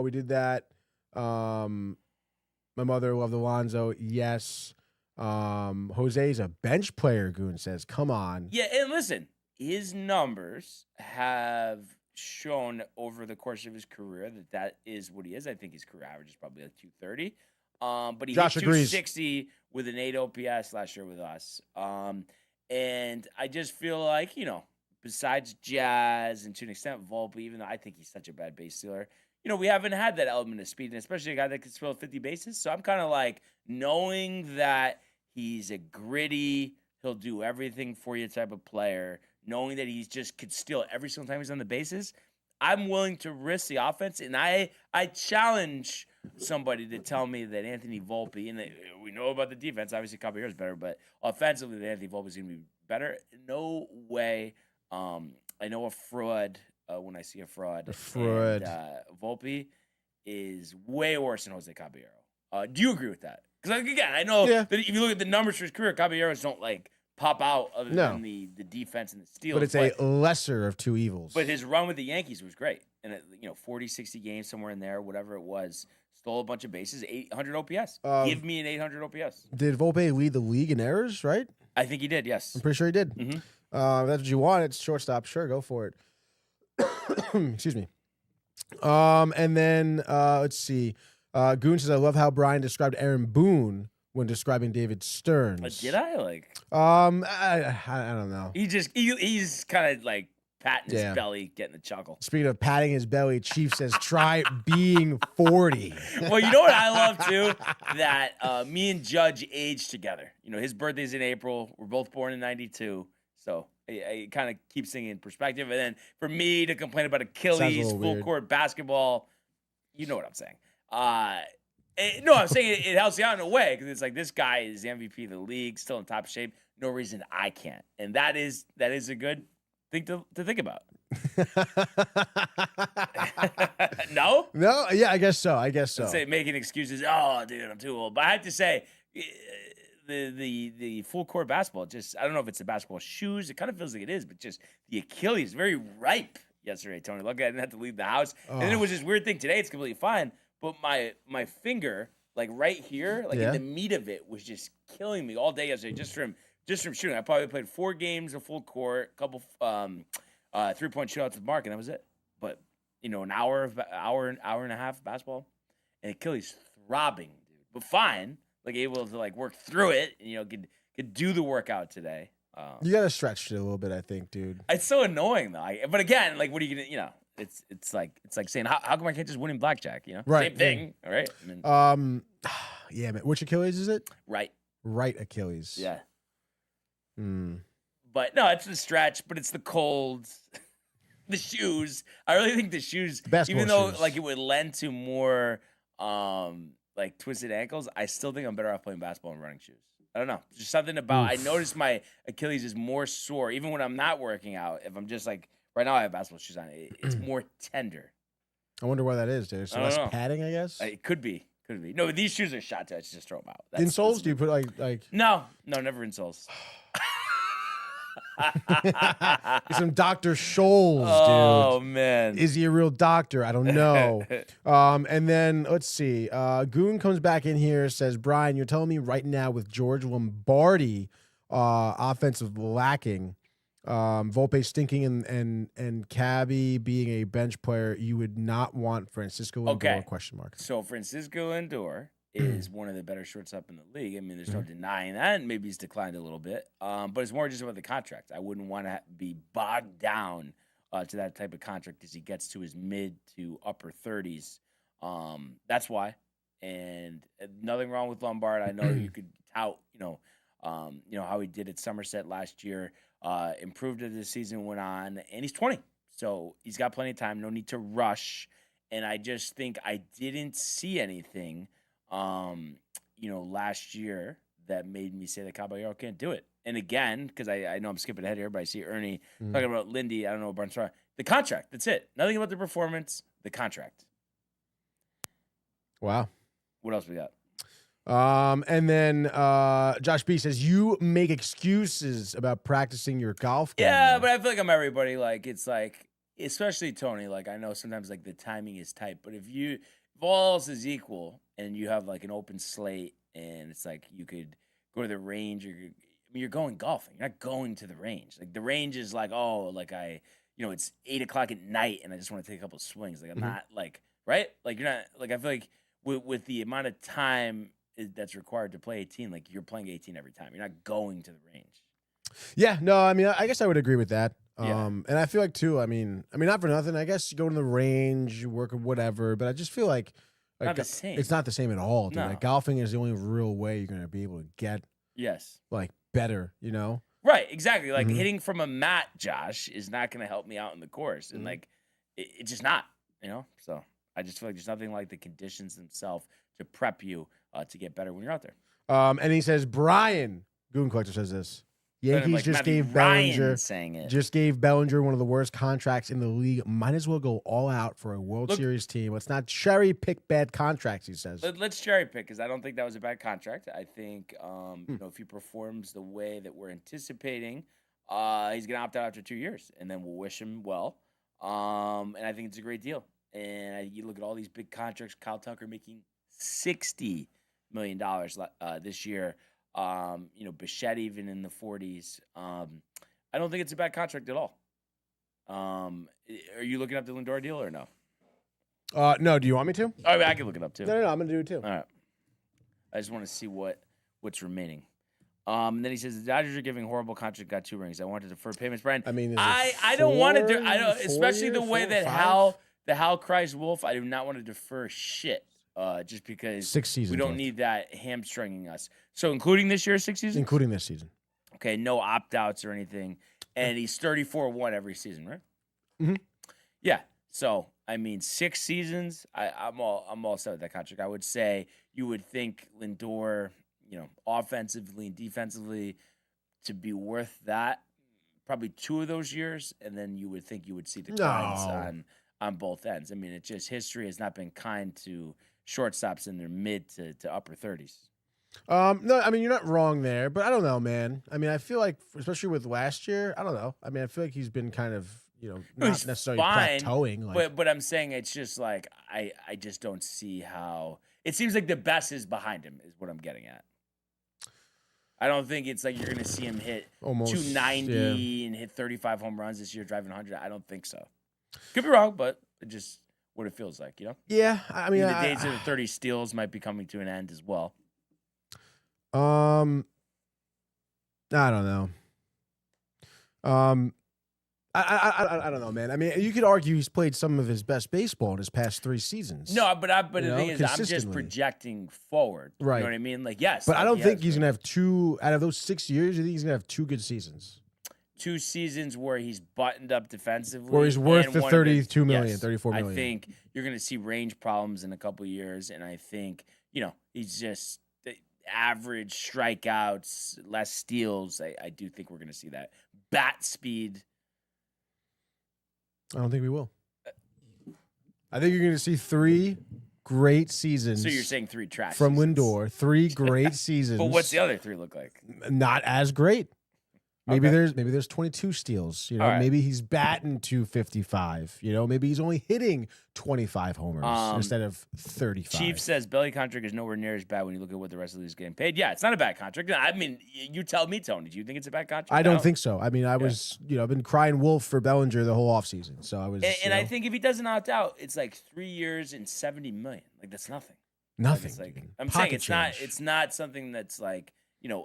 we did that. My mother loved Alonso. Yes. Jose's a bench player, Goon says. Come on. Yeah, and listen, his numbers have shown over the course of his career that is what he is. I think his career average is probably like 230. But he Josh hit agrees. 260 with an 8 OPS last year with us. And I just feel like, besides Jazz and to an extent Volpe, even though I think he's such a bad base stealer, we haven't had that element of speed, and especially a guy that can steal 50 bases. So I'm kind of like knowing that he's a gritty, he'll do everything for you type of player, knowing that he's just could steal every single time he's on the bases. I'm willing to risk the offense, and I challenge somebody to tell me that Anthony Volpe, and we know about the defense, obviously Caballero is better, but offensively that Anthony Volpe is going to be better. No way. I know a fraud when I see a fraud. A fraud. And, Volpe is way worse than Jose Caballero. Do you agree with that? Because, again, I know that if you look at the numbers for his career, Caballeros don't, pop out other than the defense and the steals. But it's a lesser of two evils. But his run with the Yankees was great. And, 40, 60 games, somewhere in there, whatever it was, stole a bunch of bases, 800 OPS. Give me an 800 OPS. Did Volpe lead the league in errors, right? I think he did, yes. I'm pretty sure he did. Mm-hmm. That's what you want. It's shortstop. Sure, go for it. Excuse me. And then, let's see. Goon says, I love how Brian described Aaron Boone when describing David Stearns. Did I I don't know. He's kind of like patting his Yeah. belly, getting the chuckle. Speaking of patting his belly, Chief says, try being 40. Well, you know what I love too? That me and Judge aged together. You know, his birthday's in April. We're both born in '92, so it kind of keeps things in perspective. And then for me to complain about Achilles, full court basketball, you know what I'm saying? No, I'm saying it helps you out in a way because it's like this guy is the MVP of the league, still in top shape. No reason I can't, and that is a good thing to think about. No, yeah, I guess so. Let's say making excuses. Oh, dude, I'm too old. But I have to say, the full court basketball. Just I don't know if it's the basketball shoes. It kind of feels like it is, but just the Achilles very ripe yesterday. Tony, look, I didn't have to leave the house, and then it was this weird thing today. It's completely fine, but my finger, like right here, like in the meat of it, was just killing me all day yesterday, just from shooting. I probably played 4 games of full court, a couple 3-point shootouts with Mark, and that was it. But an hour and a half of basketball, and Achilles throbbing, dude. But fine, like able to like work through it, and could do the workout today. You gotta stretch it a little bit, I think, dude. It's so annoying though. But again, like, what are you gonna? It's like saying how come I can't just win in blackjack? Right? Same thing, all right? Yeah, man. Which Achilles is it? Right Achilles. Yeah. But no, it's the stretch, but it's the cold, the shoes. I really think the shoes, even though like it would lend to more like twisted ankles, I still think I'm better off playing basketball and running shoes. I don't know. There's something about I noticed my Achilles is more sore, even when I'm not working out. If I'm just like right now, I have basketball shoes on. It's more tender. I wonder why that is, dude. So less padding, I guess. It could be. No, these shoes are shot touch. Just throw them out. Insoles? Do you put like? No, never insoles. Some Dr. Scholl's, dude. Oh man, is he a real doctor? I don't know. And then let's see. Goon comes back in here, says, Brian, you're telling me right now with George Lombardi, offensive lacking, Volpe stinking, and Cabby being a bench player, you would not want Francisco Lindor? Question mark. So Francisco Lindor is one of the better shortstop in the league. I mean, there's no denying that. And maybe he's declined a little bit. But it's more just about the contract. I wouldn't want to be bogged down to that type of contract as he gets to his mid to upper 30s. That's why. And nothing wrong with Lombard. I know you could tout, how he did at Somerset last year. Improved as the season went on. And he's 20. So he's got plenty of time. No need to rush. And I just think I didn't see anything last year that made me say that Caballero can't do it. And again, because I know I'm skipping ahead here, but I see Ernie talking about Lindy. I don't know what Barnes. The contract. That's it. Nothing about the performance. The contract. Wow. What else we got? And then Josh B says you make excuses about practicing your golf game. Yeah, but I feel like I'm everybody. Like it's like, especially Tony. Like I know sometimes like the timing is tight, but if all else is equal and you have like an open slate and it's like you could go to the range or you're going golfing. You're not going to the range. Like the range is like, it's 8:00 at night and I just want to take a couple of swings. Like I'm not like, right? Like you're not like, I feel like with the amount of time that's required to play 18, like you're playing 18 every time. You're not going to the range. Yeah, no, I mean, I guess I would agree with that. Yeah. And I feel like too, I mean, not for nothing. I guess you go to the range, you work or whatever, but I just feel like not the same. It's not the same at all. Dude. No. Like golfing is the only real way you're going to be able to get like better, Right, exactly. Like hitting from a mat, Josh, is not going to help me out in the course. And like, it's just not, So I just feel like there's nothing like the conditions themselves to prep you to get better when you're out there. And he says, Brian, Goon Collector says this. Yankees just gave Bellinger one of the worst contracts in the league. Might as well go all out for a World Series team. Let's not cherry pick bad contracts, he says. Let's cherry pick because I don't think that was a bad contract. I think if he performs the way that we're anticipating, he's gonna opt out after 2 years, and then we'll wish him well. And I think it's a great deal. And you look at all these big contracts. Kyle Tucker making $60 million this year. Bichette even in the 40s. I don't think it's a bad contract at all. Are you looking up the Lindor deal or no? No. Do you want me to? I can look it up too. No. I'm gonna do it too. All right. I just want to see what what's remaining. And then he says the Dodgers are giving horrible contract. Got 2 rings. I want to defer payments, Brian. I mean, I don't want to do. I don't, especially the way that Hal Hal cries wolf. I do not want to defer shit. Just because 6 seasons we don't need that hamstringing us. So including this year, 6 seasons? Including this season. Okay, no opt-outs or anything. And he's 34-1 every season, right? Mm-hmm. Yeah. So, I mean, 6 seasons, I'm all set with that contract. I would say you would think Lindor, offensively and defensively to be worth that, probably 2 of those years, and then you would think you would see declines on both ends. I mean, it's just history has not been kind to shortstops in their mid to upper 30s. No, I mean, you're not wrong there, but I don't know, man. I mean, I feel like, especially with last year, I don't know. I mean, I feel like he's been kind of, not necessarily plateauing. But I'm saying it's just like, I just don't see how. It seems like the best is behind him is what I'm getting at. I don't think it's like you're going to see him hit almost 290 and hit 35 home runs this year, driving 100. I don't think so. Could be wrong, but it just what it feels like, Yeah, I mean, the days of the 30 steals might be coming to an end as well. I don't know. I don't know, man. I mean, you could argue he's played some of his best baseball in his past 3 seasons. No, but the thing is, I'm just projecting forward. Right. You know what I mean? Like, yes. But I don't think he's going to have 2 out of those 6 years. I think he's going to have 2 good seasons. 2 seasons where he's buttoned up defensively. Where he's worth the 32 million, yes, 34 million. I think you're going to see range problems in a couple of years, and I think, he's just average strikeouts, less steals. I do think we're going to see that. Bat speed. I don't think we will. I think you're going to see 3 great seasons. So you're saying 3 trash from seasons. Lindor, 3 great seasons. But what's the other 3 look like? Not as great. Maybe Okay. there's 22 steals. right. Maybe he's batting 255. Maybe he's only hitting 25 homers instead of 35. Chief says Belly contract is nowhere near as bad when you look at what the rest of the league is getting paid. Yeah, it's not a bad contract. I mean, you tell me, Tony. Do you think it's a bad contract? I don't think so. I mean, I've been crying wolf for Bellinger the whole offseason. So I was. And I think if he doesn't opt out, it's like 3 years and $70 million. Like that's nothing. Nothing. I'm saying it's not something that's like.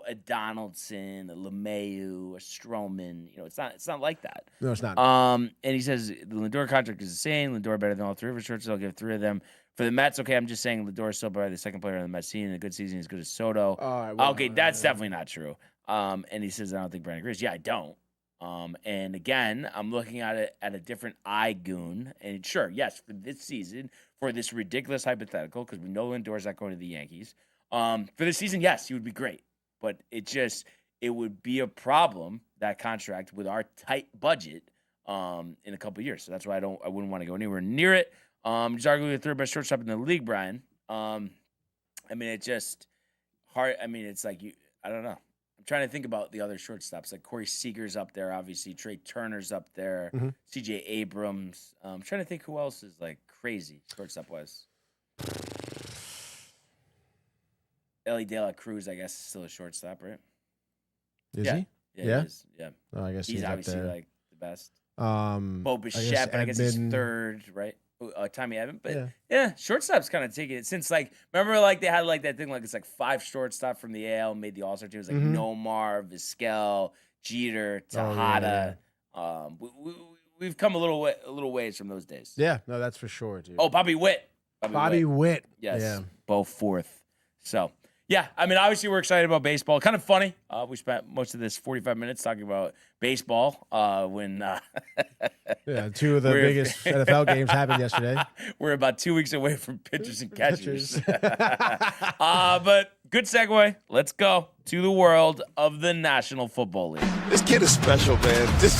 A Donaldson, a LeMahieu, a Stroman. It's not like that. No, it's not. And he says the Lindor contract is insane. Lindor better than all 3 of his shorts. I'll give 3 of them. For the Mets, okay, I'm just saying Lindor is still probably the second player on the Mets team. In a good season, as good as Soto. All right, well, okay, that's definitely not true. And he says I don't think Brandon agrees. Yeah, I don't. And again, I'm looking at it at a different eye goon. And sure, yes, for this season, for this ridiculous hypothetical, because we know Lindor's not going to the Yankees. For this season, yes, he would be great. But it would be a problem, that contract, with our tight budget in a couple of years. So that's why I wouldn't want to go anywhere near it. He's arguably the 3rd best shortstop in the league, Brian. I mean, it's just hard. I mean, it's like I don't know. I'm trying to think about the other shortstops. Like Corey Seager's up there, obviously. Trey Turner's up there. Mm-hmm. C.J. Abrams. I'm trying to think who else is like crazy shortstop-wise. Ellie De La Cruz, I guess, is still a shortstop, right? Is he? Yeah. He is. Yeah. Oh, I guess he's up obviously there. like the best. Bo Bichette, I guess he's 3rd, right? Tommy Edman, but shortstop's kind of taking it since remember they had that thing it's 5 shortstop from the AL made the All-Star team. It was Nomar, Vizquel, Jeter, Tejada. We've come a little ways from those days. Yeah, no, that's for sure, dude. Oh, Bobby Witt. Bobby Witt. Yes. Yeah. Bo 4th. So. Yeah, I mean, obviously we're excited about baseball. Kind of funny. We spent most of this 45 minutes talking about baseball when 2 of the biggest NFL games happened yesterday. We're about 2 weeks away from pitchers and catchers. But good segue. Let's go to the world of the National Football League. This kid is special, man. Think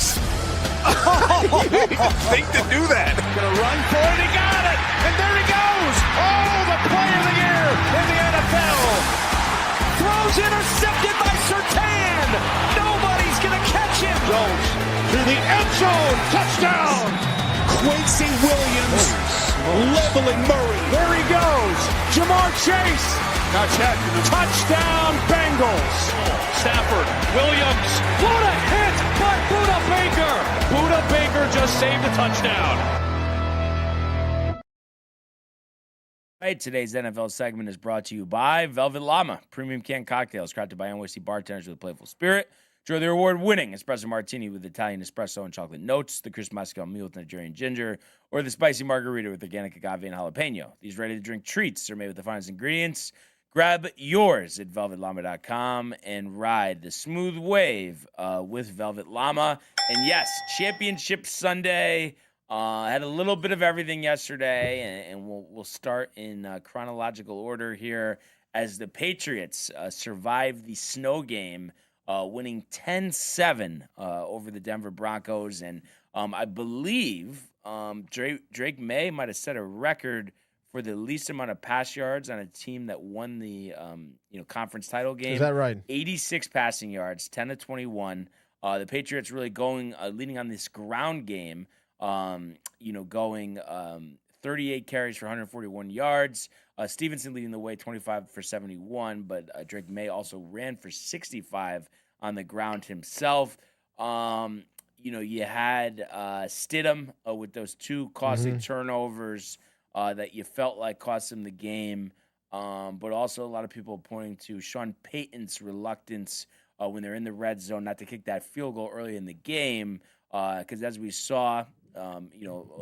to do that. Gonna run for it. He got it. And there he goes. Oh, the play of the year in the NFL. Throws intercepted by Surtain. Nobody's going to catch him. Jones to the end zone. Touchdown. Quincy Williams leveling Murray. There he goes. Jamar Chase. Not yet. Touchdown Bengals. Stafford. Williams. What a hit by Budda Baker. Budda Baker just saved a touchdown. right, today's NFL segment is brought to you by Velvet Llama, premium canned cocktails crafted by NYC bartenders with a playful spirit. Enjoy the award-winning espresso martini with Italian espresso and chocolate notes, the crisp Moscow Mule with Nigerian ginger, or the spicy margarita with organic agave and jalapeno. These ready-to-drink treats are made with the finest ingredients. Grab yours at velvetllama.com and ride the smooth wave with Velvet Llama. And yes, Championship Sunday. Had a little bit of everything yesterday, and we'll start in chronological order here as the Patriots survived the snow game, winning 10-7 over the Denver Broncos. And I believe Drake May might have set a record for the least amount of pass yards on a team that won the conference title game. Is that right? 86 passing yards, 10-21. The Patriots really leading on this ground game. Going 38 carries for 141 yards. Stevenson leading the way, 25 for 71, but Drake May also ran for 65 on the ground himself. You had Stidham with those two costly turnovers that you felt like cost him the game, but also a lot of people pointing to Sean Payton's reluctance when they're in the red zone not to kick that field goal early in the game, because as we saw, a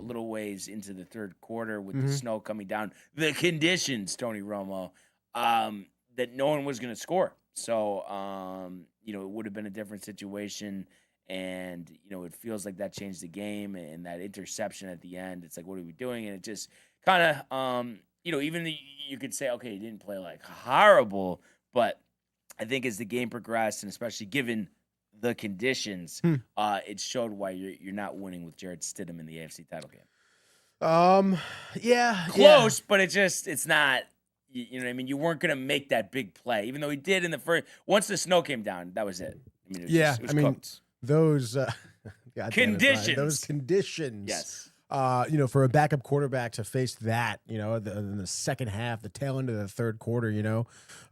little ways into the third quarter with the snow coming down, the conditions, Tony Romo, that no one was going to score. So, it would have been a different situation. And, it feels like that changed the game, and that interception at the end, it's like, what are we doing? And it just kind of, you could say, okay, he didn't play like horrible, but I think as the game progressed, and especially given the conditions, it showed why you're not winning with Jarrett Stidham in the AFC title game. Close, but it's not. You know what I mean? You weren't gonna make that big play, even though he did in the first. Once the snow came down, that was it. It was cooked. Those conditions. Those conditions. Yes. For a backup quarterback to face that, in the second half, the tail end of the third quarter, in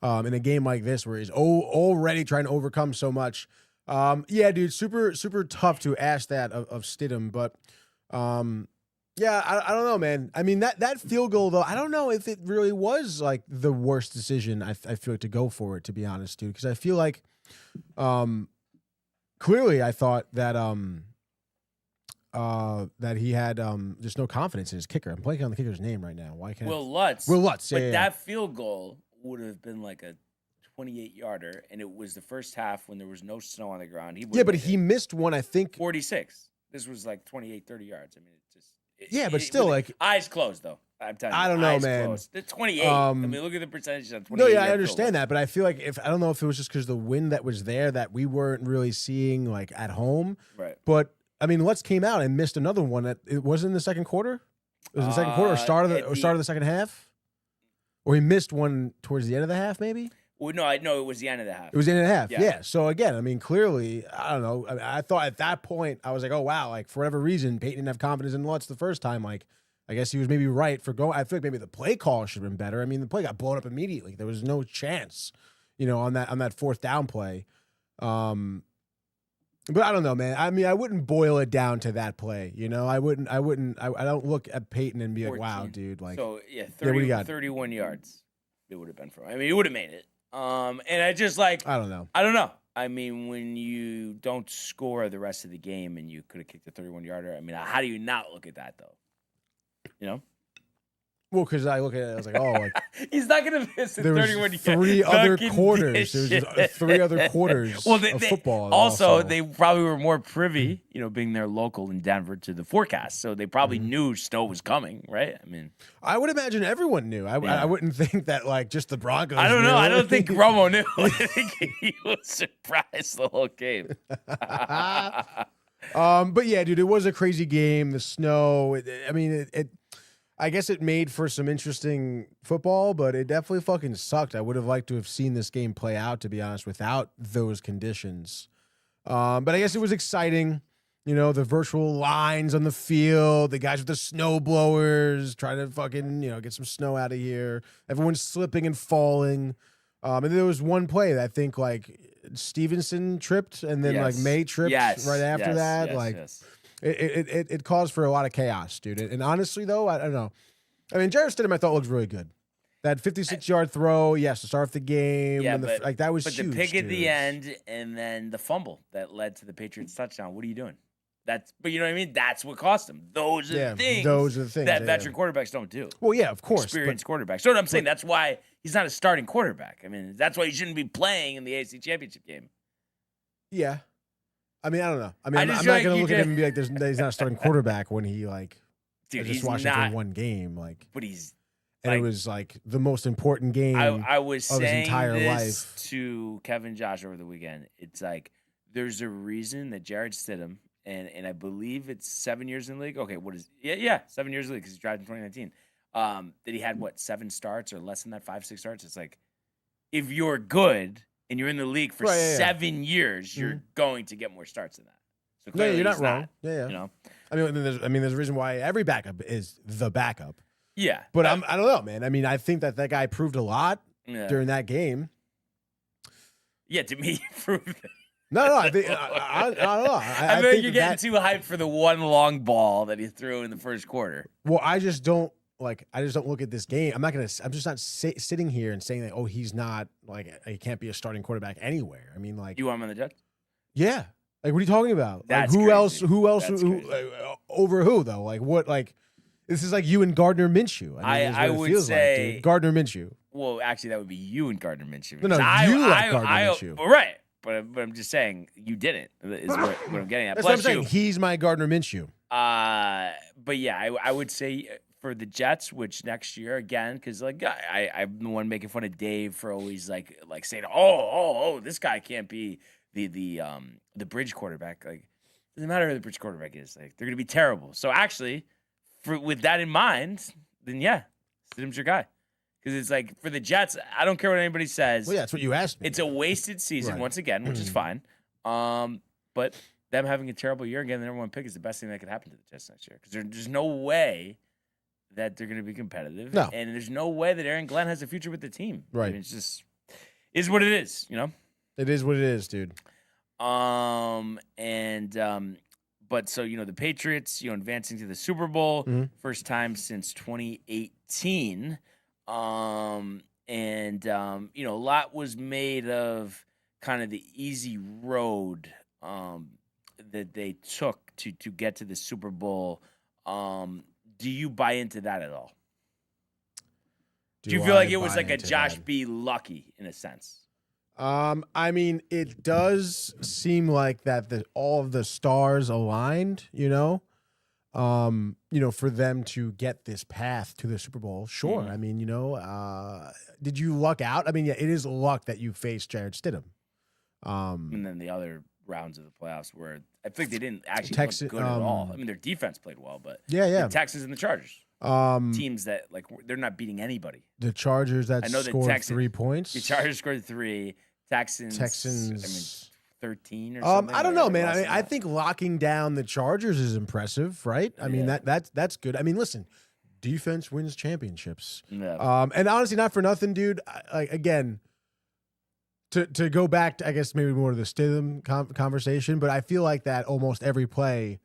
a game like this where he's already trying to overcome so much. Dude, super, super tough to ask that of Stidham, but I don't know, man. I mean, that field goal, though, I don't know if it really was like the worst decision I feel like to go for it, to be honest, dude, because I feel like clearly I thought that that he had just no confidence in his kicker. I'm blanking on the kicker's name right now. Why can't Will Lutz? Yeah, that field goal would have been like a 28-yarder, and it was the first half when there was no snow on the ground. He missed one, I think. 46. This was like 28, 30 yards. I mean, eyes closed, though. I'm telling you. I don't know, man. Closed. The 28. I mean, look at the percentage on 28. No, yeah, I understand that, but I feel like I don't know if it was just because the wind that was there that we weren't really seeing like at home. Right. But I mean, Lutz came out and missed another one it wasn't in the second quarter. It was in the second quarter or start of the second half, or he missed one towards the end of the half, maybe. Well, no, it was the end of the half. It was the end of the half, yeah. So again, I mean, clearly, I don't know. I thought at that point, I was like, oh wow, like for whatever reason, Peyton didn't have confidence in Lutz the first time. Like, I guess he was maybe right for going. I feel like maybe the play call should have been better. I mean, the play got blown up immediately. There was no chance, on that fourth down play. But I don't know, man. I mean, I wouldn't boil it down to that play. I don't look at Peyton and be 14. Like, wow, dude. Like, so 31 yards. It would have been from. I mean, he would have made it. And I just like, I don't know. I mean, when you don't score the rest of the game and you could have kicked a 31-yarder, I mean, how do you not look at that though? Well, because I look at it, I was like, oh, like he's not going to miss a 31 yards. Three other quarters. There was just 3 other quarters of football. Also, they probably were more privy, being there local in Denver to the forecast. So they probably knew snow was coming, right? I mean, I would imagine everyone knew. I wouldn't think that like just the Broncos. I don't know. Knew. I don't think Romo knew. I think he was surprised the whole game. But yeah, dude, it was a crazy game. The snow. I guess it made for some interesting football, but it definitely fucking sucked. I would have liked to have seen this game play out, to be honest, without those conditions. But I guess it was exciting. The virtual lines on the field, the guys with the snow blowers trying to fucking, get some snow out of here. Everyone's slipping and falling. And there was one play that I think like Stevenson tripped and then like May tripped right after that. It caused for a lot of chaos, dude. And honestly, though, I don't know. I mean, Jarrett Stidham I thought looked really good. That 56-yard throw, yes, to start off the game. Yeah, and but that was but huge. the pick at dude. the end and then the fumble that led to the Patriots touchdown. What are you doing? But you know what I mean? That's what cost them. Those are the things that veteran quarterbacks don't do. Well, yeah, of course. Experienced quarterbacks. So what I'm saying, that's why he's not a starting quarterback. I mean, that's why he shouldn't be playing in the AFC Championship game. Yeah. I mean, I don't know. I mean, I'm just not feel going to like look at him and be like, he's not a starting quarterback when he, like, Dude, I just he's watched not. him for one game. Like, But he's. And it was, like, the most important game I was of his saying entire this life. to Kevin Josh over the weekend. It's like, there's a reason that Jared Stidham, and I believe it's 7 years in the league. Okay, what is 7 years in the league because he drafted in 2019. That he had 7 starts or less than that, 5-6 starts. It's like, if you're good and you're in the league for 7 years, you're going to get more starts than that. So clearly you're not he's wrong. Yeah. You know, I mean, there's a reason why every backup is the backup. Yeah, but I don't know, man. I mean, I think that guy proved a lot during that game. Yeah, to me, he proved it. No, I think I don't know. I think you're getting too hyped for the one long ball that he threw in the first quarter. Well, I just don't look at this game. I'm just not sitting here and saying that, oh, he's not, like, he can't be a starting quarterback anywhere. I mean, like, you want him on the Jets? Yeah. Like, what are you talking about? That's like, who crazy. else? Over who though? Like, what? Like, this is like you and Gardner Minshew. I would say like, Gardner Minshew. Well, actually, that would be you and Gardner Minshew. No, you like Gardner Minshew. Right. But I'm just saying you didn't. Is what I'm getting at. That's what I'm saying. He's my Gardner Minshew. But yeah, I would say for the Jets, which next year again, because like I'm the one making fun of Dave for always like saying, oh, this guy can't be the bridge quarterback. Like, doesn't matter who the bridge quarterback is. Like, they're gonna be terrible. So actually, with that in mind, then yeah, Stidham's your guy. Because it's like, for the Jets, I don't care what anybody says. Well, yeah, that's what you asked me. It's a wasted season once again, which is fine. But them having a terrible year again, the number one pick is the best thing that could happen to the Jets next year. Because there's no way that they're going to be competitive. No. And there's no way that Aaron Glenn has a future with the team. Right. I mean, it's just is what it is, you know? It is what it is, dude. But so, you know, the Patriots, advancing to the Super Bowl, first time since 2018. A lot was made of kind of the easy road that they took to get to the Super Bowl. Do you buy into that at all? Do you feel like it was like a Josh B. Lucky in a sense? I mean, it does seem like that all of the stars aligned, for them to get this path to the Super Bowl. Sure. I mean, did you luck out? I mean, yeah, it is luck that you faced Jared Stidham. And then the other rounds of the playoffs where I think they didn't actually look good at all. I mean, their defense played well, but the Texans and the Chargers, teams that like they're not beating anybody. The Chargers scored 3 points. The Chargers scored 3. Texans. I mean, 13 or something. I don't know, man. I mean, I think locking down the Chargers is impressive, right? I mean, that's good. I mean, listen, defense wins championships. Yeah. And honestly, not for nothing, dude. Again, to go back to, I guess, maybe more to the Stidham conversation, but I feel like that almost every play,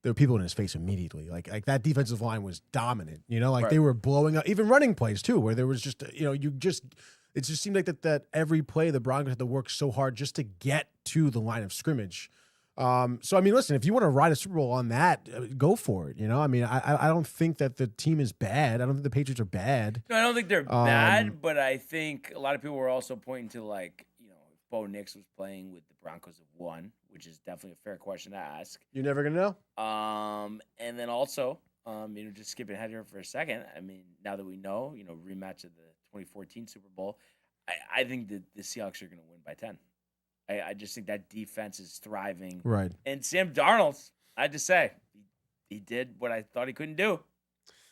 there were people in his face immediately. Like that defensive line was dominant, they were blowing up, even running plays too, where there was just, it just seemed like that every play the Broncos had to work so hard just to get to the line of scrimmage. So, I mean, listen, if you want to ride a Super Bowl on that, go for it. I mean, I don't think that the team is bad. I don't think the Patriots are bad. No, I don't think they're bad, but I think a lot of people were also pointing to, like, if Bo Nix was playing with the Broncos have won, which is definitely a fair question to ask. You're never going to know. And then also, just skipping ahead here for a second, I mean, now that we know, rematch of the 2014 Super Bowl, I think that the Seahawks are going to win by 10. I just think that defense is thriving. Right. And Sam Darnold, I just say, he did what I thought he couldn't do.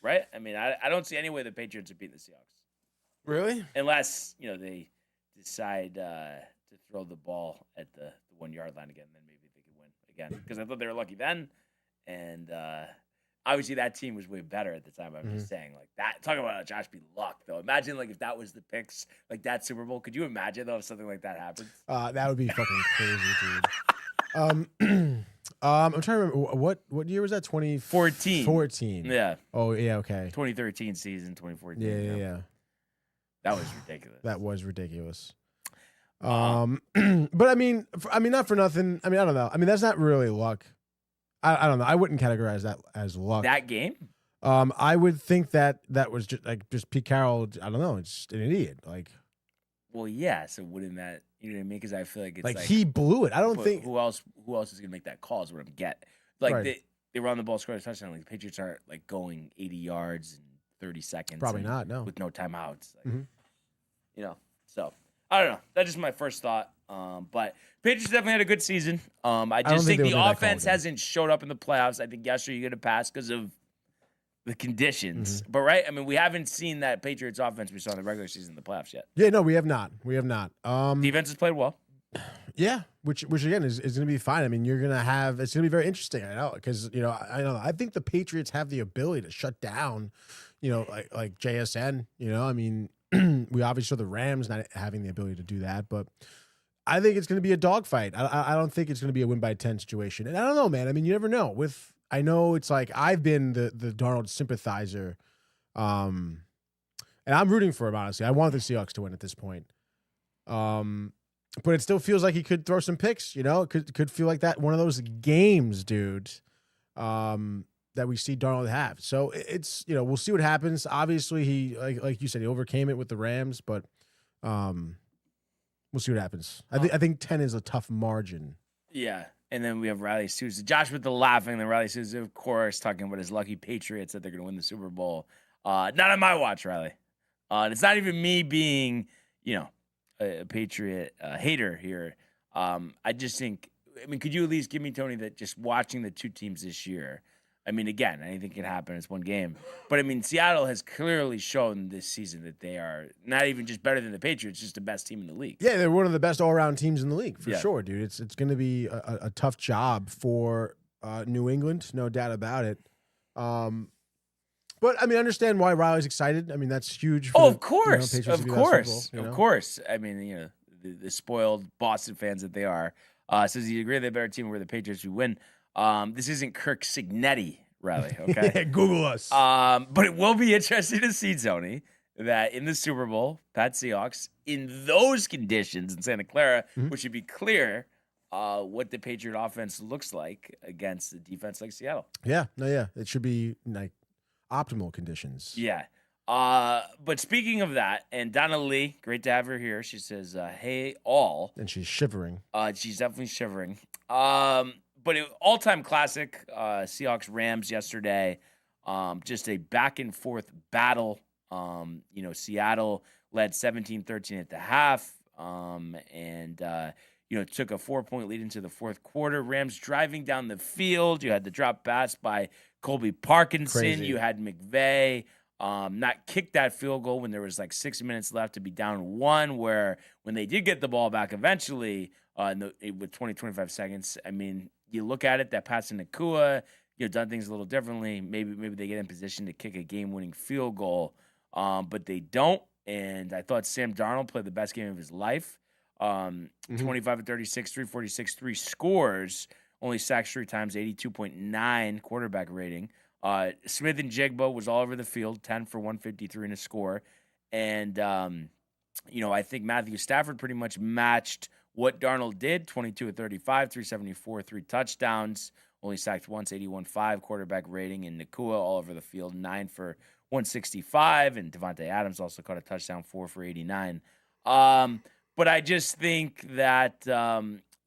Right? I mean, I don't see any way the Patriots are beating the Seahawks. Really? Unless, they decide to throw the ball at the 1 yard line again, then maybe they could win again. Because I thought they were lucky then. And obviously that team was way better at the time. I'm just saying, like, that. Talk about Josh B. Luck, though. Imagine, like, if that was the picks, like that Super Bowl. Could you imagine, though, if something like that happens? That would be fucking crazy, dude. I'm trying to remember what year was that? 2014. 14. Yeah. Oh yeah. Okay. 2013 season, 2014. Yeah. That was ridiculous. That was ridiculous. But I mean, not for nothing. I mean, I don't know. I mean, that's not really luck. I don't know. I wouldn't categorize that as luck. That game? I would think that was just Pete Carroll. I don't know. It's an idiot. Like, well, yeah. So wouldn't that, you know what I mean? Because I feel like it's like he blew it. I don't think who else is gonna make that call is what I'm getting. Like Right. they run the ball, scored a touchdown. Like the Patriots aren't like going 80 yards in 30 seconds. Probably not. No. With no timeouts. Like, Mhm. You know. So I don't know. That's just my first thought. But Patriots definitely had a good season. I just think the offense hasn't showed up in the playoffs. I think yesterday you get a pass because of the conditions. Mm-hmm. But right, I mean, we haven't seen that Patriots offense we saw in the regular season in the playoffs yet. Yeah, no, we have not. Defense has played well. Yeah, which again is going to be fine. I mean, it's going to be very interesting. I know because I think the Patriots have the ability to shut down, like JSN. I mean, we obviously saw the Rams not having the ability to do that, but I think it's going to be a dogfight. I don't think it's going to be a win by 10 situation. And I don't know, man. I mean, you never know. I know it's like I've been the Darnold sympathizer, and I'm rooting for him. Honestly, I want the Seahawks to win at this point. But it still feels like he could throw some picks. It could feel like that one of those games, dude, that we see Darnold have. So it's we'll see what happens. Obviously, he like you said, he overcame it with the Rams, but we'll see what happens. I think 10 is a tough margin. Yeah. And then we have Riley Sousa. Josh with the laughing. And then Riley Sousa, of course, talking about his lucky Patriots that they're going to win the Super Bowl. Not on my watch, Riley. And it's not even me being, a Patriot hater here. I just think, could you at least give me, Tony, that just watching the two teams this year, again, anything can happen. It's one game. But, Seattle has clearly shown this season that they are not even just better than the Patriots, just the best team in the league. Yeah, they're one of the best all-around teams in the league, for sure, dude. It's going to be a tough job for New England, no doubt about it. But, I understand why Riley's excited. That's huge. For of course. Patriots Of to be course. Bowl, Of course. The spoiled Boston fans that they are. Says he agree they're a better team where the Patriots would win. This isn't Kirk Signetti, Riley, okay? Yeah, Google us. But it will be interesting to see, Tony, that in the Super Bowl, Pat Seahawks, in those conditions in Santa Clara, which should be clear what the Patriot offense looks like against the defense like Seattle. Yeah. No, yeah. It should be like optimal conditions. Yeah. But speaking of that, and Donna Lee, great to have her here. She says, hey, all. And she's shivering. She's definitely shivering. But all-time classic, Seahawks Rams yesterday. Just a back-and-forth battle. Seattle led 17-13 at the half. Took a 4-point lead into the fourth quarter. Rams driving down the field. You had the drop pass by Colby Parkinson. Crazy. You had McVay not kick that field goal when there was like 6 minutes left to be down one, where when they did get the ball back eventually with 20-25 seconds, you look at it, that pass in Nakua, done things a little differently. Maybe they get in position to kick a game-winning field goal, but they don't. And I thought Sam Darnold played the best game of his life. 25 of 36, 346, 3 scores, only sacks 3 times, 82.9 quarterback rating. Smith and Jigba was all over the field, 10 for 153 in a score. And, I think Matthew Stafford pretty much matched what Darnold did, 22 of 35, 374, 3 touchdowns, only sacked once, 81.5 quarterback rating. And Nakua all over the field, 9 for 165. And Devontae Adams also caught a touchdown, 4 for 89. But I just think that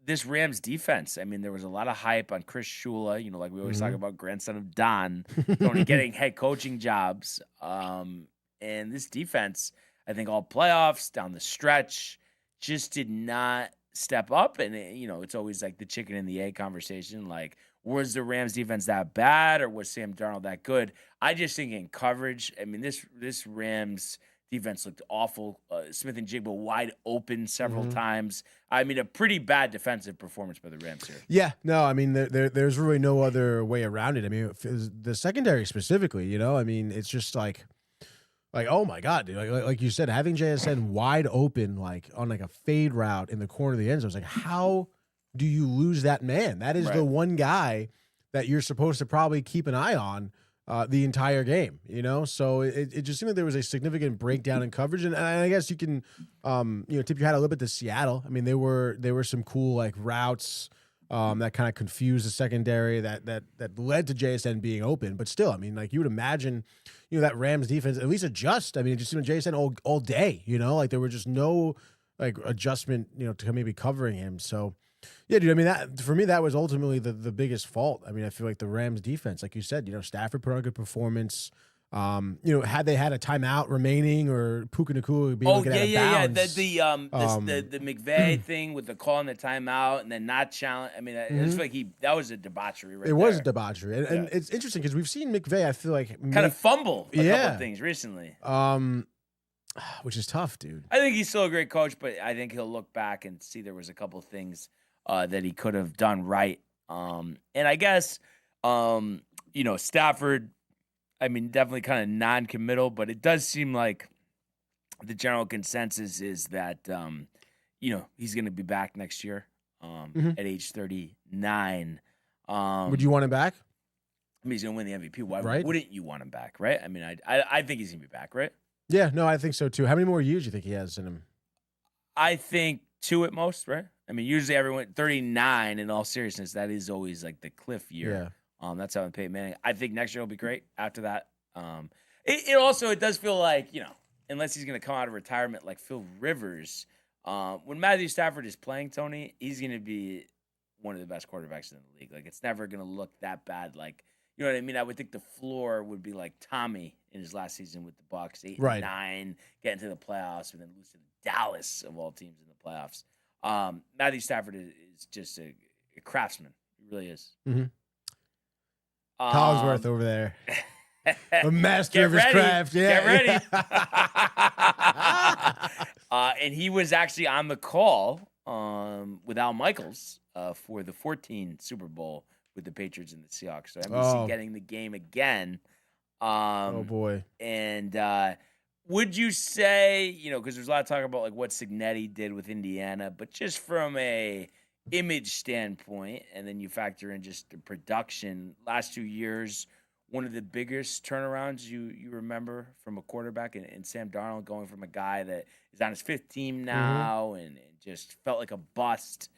this Rams defense, there was a lot of hype on Chris Shula, like we always talk about, grandson of Don, only getting head coaching jobs. And this defense, I think all playoffs down the stretch, just did not step up. And, it's always like the chicken and the egg conversation. Like, was the Rams defense that bad or was Sam Darnold that good? I just think in coverage, this Rams defense looked awful. Smith and Jigba wide open several times. A pretty bad defensive performance by the Rams here. Yeah, no, there's really no other way around it. The secondary specifically, it's just like oh my God, dude. Like you said, having JSN wide open, like on like a fade route in the corner of the end zone, I was like, how do you lose that man? That is the one guy that you're supposed to probably keep an eye on. the entire game, So it just seemed like there was a significant breakdown in coverage, and I guess you can, tip your hat a little bit to Seattle. I mean, there were some cool like routes that kind of confused the secondary that led to JSN being open, but still, I mean, like you would imagine, that Rams defense at least adjust. I mean, it just seemed JSN all day, like there were just no like adjustment, to maybe covering him. So. Yeah, dude. I mean, that for me, that was ultimately the biggest fault. I mean, I feel like the Rams defense, like you said, Stafford put on a good performance. Had they had a timeout remaining or Puka Nacua being able to get out of bounds. The McVay thing with the call and the timeout and then not challenge. I mean, it's like that was a debauchery. Right, it was a debauchery, and it's interesting because we've seen McVay. I feel like kind of fumble a couple of things recently. Which is tough, dude. I think he's still a great coach, but I think he'll look back and see there was a couple of things that he could have done right. And I guess, Stafford, I mean, definitely kind of non-committal, but it does seem like the general consensus is that, he's going to be back next year at age 39. Would you want him back? I mean, he's going to win the MVP. Why wouldn't you want him back, right? I mean, I think he's going to be back, right? Yeah, no, I think so too. How many more years do you think he has in him? I think 2 at most, right? I mean, usually everyone 39. In all seriousness, that is always like the cliff year. Yeah. That's how I'm Peyton Manning. I think next year will be great. After that, it does feel like unless he's going to come out of retirement like Phil Rivers, when Matthew Stafford is playing, Tony, he's going to be one of the best quarterbacks in the league. Like it's never going to look that bad. Like you know what I mean? I would think the floor would be like Tommy in his last season with the Bucs, 8-9, getting to the playoffs, and then losing to Dallas of all teams in the playoffs. Matthew Stafford is just a craftsman. He really is. Mm-hmm. Collinsworth over there. A master of his craft. Yeah. Get ready. And he was actually on the call with Al Michaels for the 14 Super Bowl with the Patriots and the Seahawks. So NBC getting the game again. Oh, boy. And would you say, because there's a lot of talk about like what Cignetti did with Indiana, but just from a image standpoint, and then you factor in just the production, last 2 years, one of the biggest turnarounds you remember from a quarterback and Sam Darnold going from a guy that is on his 5th team now and just felt like a bust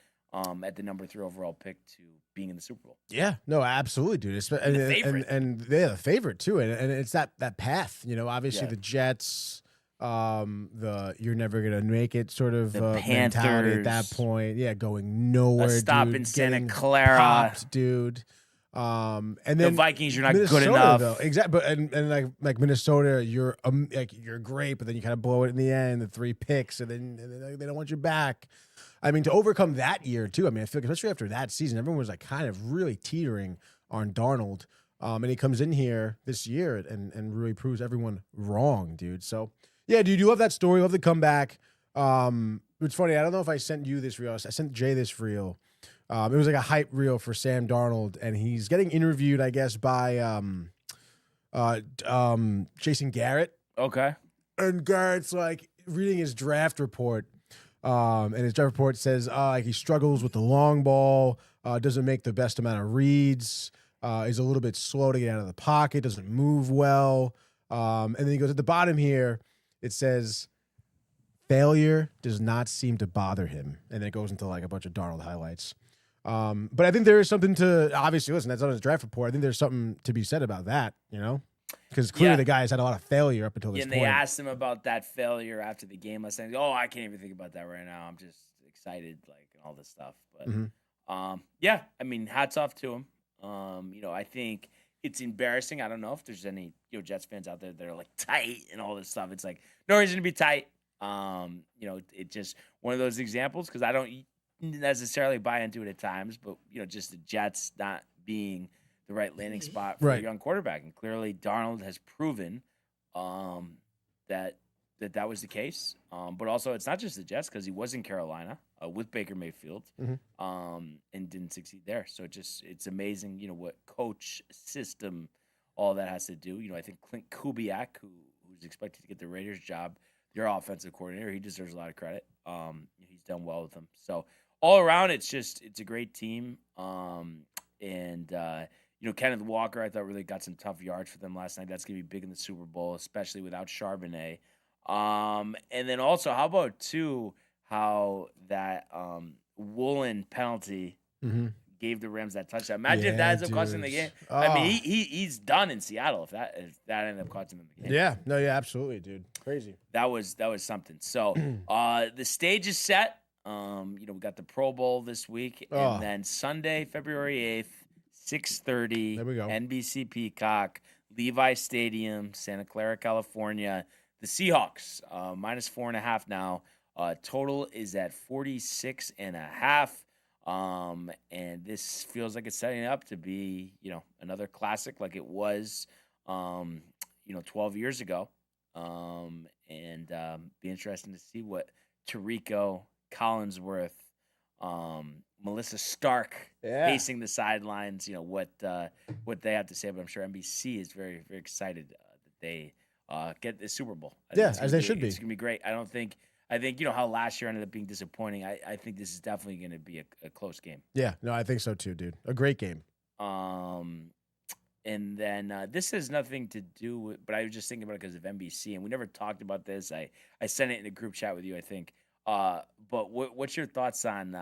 at the number 3 overall pick to being in the Super Bowl. Yeah, no, absolutely, dude. And the favorite. And they're the favorite too. And it's that path, obviously the Jets, the you're never going to make it sort of mentality at that point. Yeah, going nowhere, stop dude. In Santa Clara. Popped, dude. And then the Vikings, you're not Minnesota, good enough. Though. Exactly. But and like Minnesota, you're great, but then you kind of blow it in the end, the 3 picks, and then they don't want you back. I mean, to overcome that year too. I mean, I feel like especially after that season, everyone was like kind of really teetering on Darnold. And he comes in here this year and really proves everyone wrong, dude. So yeah, dude, you love that story, love the comeback. It's funny, I don't know if I sent you this reel. I sent Jay this reel. It was like a hype reel for Sam Darnold, and he's getting interviewed, I guess, by Jason Garrett. Okay. And Garrett's like reading his draft report. And his draft report says he struggles with the long ball, doesn't make the best amount of reads, is a little bit slow to get out of the pocket, doesn't move well. And then he goes at the bottom here, it says, failure does not seem to bother him. And then it goes into like a bunch of Darnold highlights. But I think there is something to, obviously, listen, that's on his draft report. I think there's something to be said about that, Because clearly the guy has had a lot of failure up until this point. And they asked him about that failure after the game last night. I can't even think about that right now. I'm just excited, like, and all this stuff. But, I mean, hats off to him. I think it's embarrassing. I don't know if there's any, Jets fans out there that are, like, tight and all this stuff. It's like, no reason to be tight. It's just one of those examples because I don't necessarily buy into it at times. But, just the Jets not being – the right landing spot for a young quarterback. And clearly Darnold has proven that was the case. But also it's not just the Jets because he was in Carolina with Baker Mayfield and didn't succeed there. So it's amazing, what coach, system, all that has to do. I think Clint Kubiak, who's expected to get the Raiders job, their offensive coordinator, he deserves a lot of credit. He's done well with them. So all around, it's a great team. Kenneth Walker, I thought really got some tough yards for them last night. That's going to be big in the Super Bowl, especially without Charbonnet. And then also, how about, too, how that Woolen penalty gave the Rams that touchdown. Imagine if that ends up costing the game. Oh. I mean, he's done in Seattle if that ended up costing him the game. Yeah. No, yeah, absolutely, dude. Crazy. That was something. So the stage is set. We got the Pro Bowl this week. And then Sunday, February 8th, 6:30, there we go. NBC Peacock, Levi Stadium, Santa Clara, California. The Seahawks, -4.5 now. Total is at 46.5. And this feels like it's setting up to be, another classic like it was, 12 years ago. And be interesting to see what Tirico, Collinsworth, Melissa Stark pacing the sidelines, what they have to say. But I'm sure NBC is very, very excited that they get the Super Bowl. As they should be. It's going to be great. I think, how last year ended up being disappointing. I think this is definitely going to be a close game. Yeah, no, I think so too, dude. A great game. And then this has nothing to do with, but I was just thinking about it because of NBC, and we never talked about this. I sent it in a group chat with you, I think. But what's your thoughts on,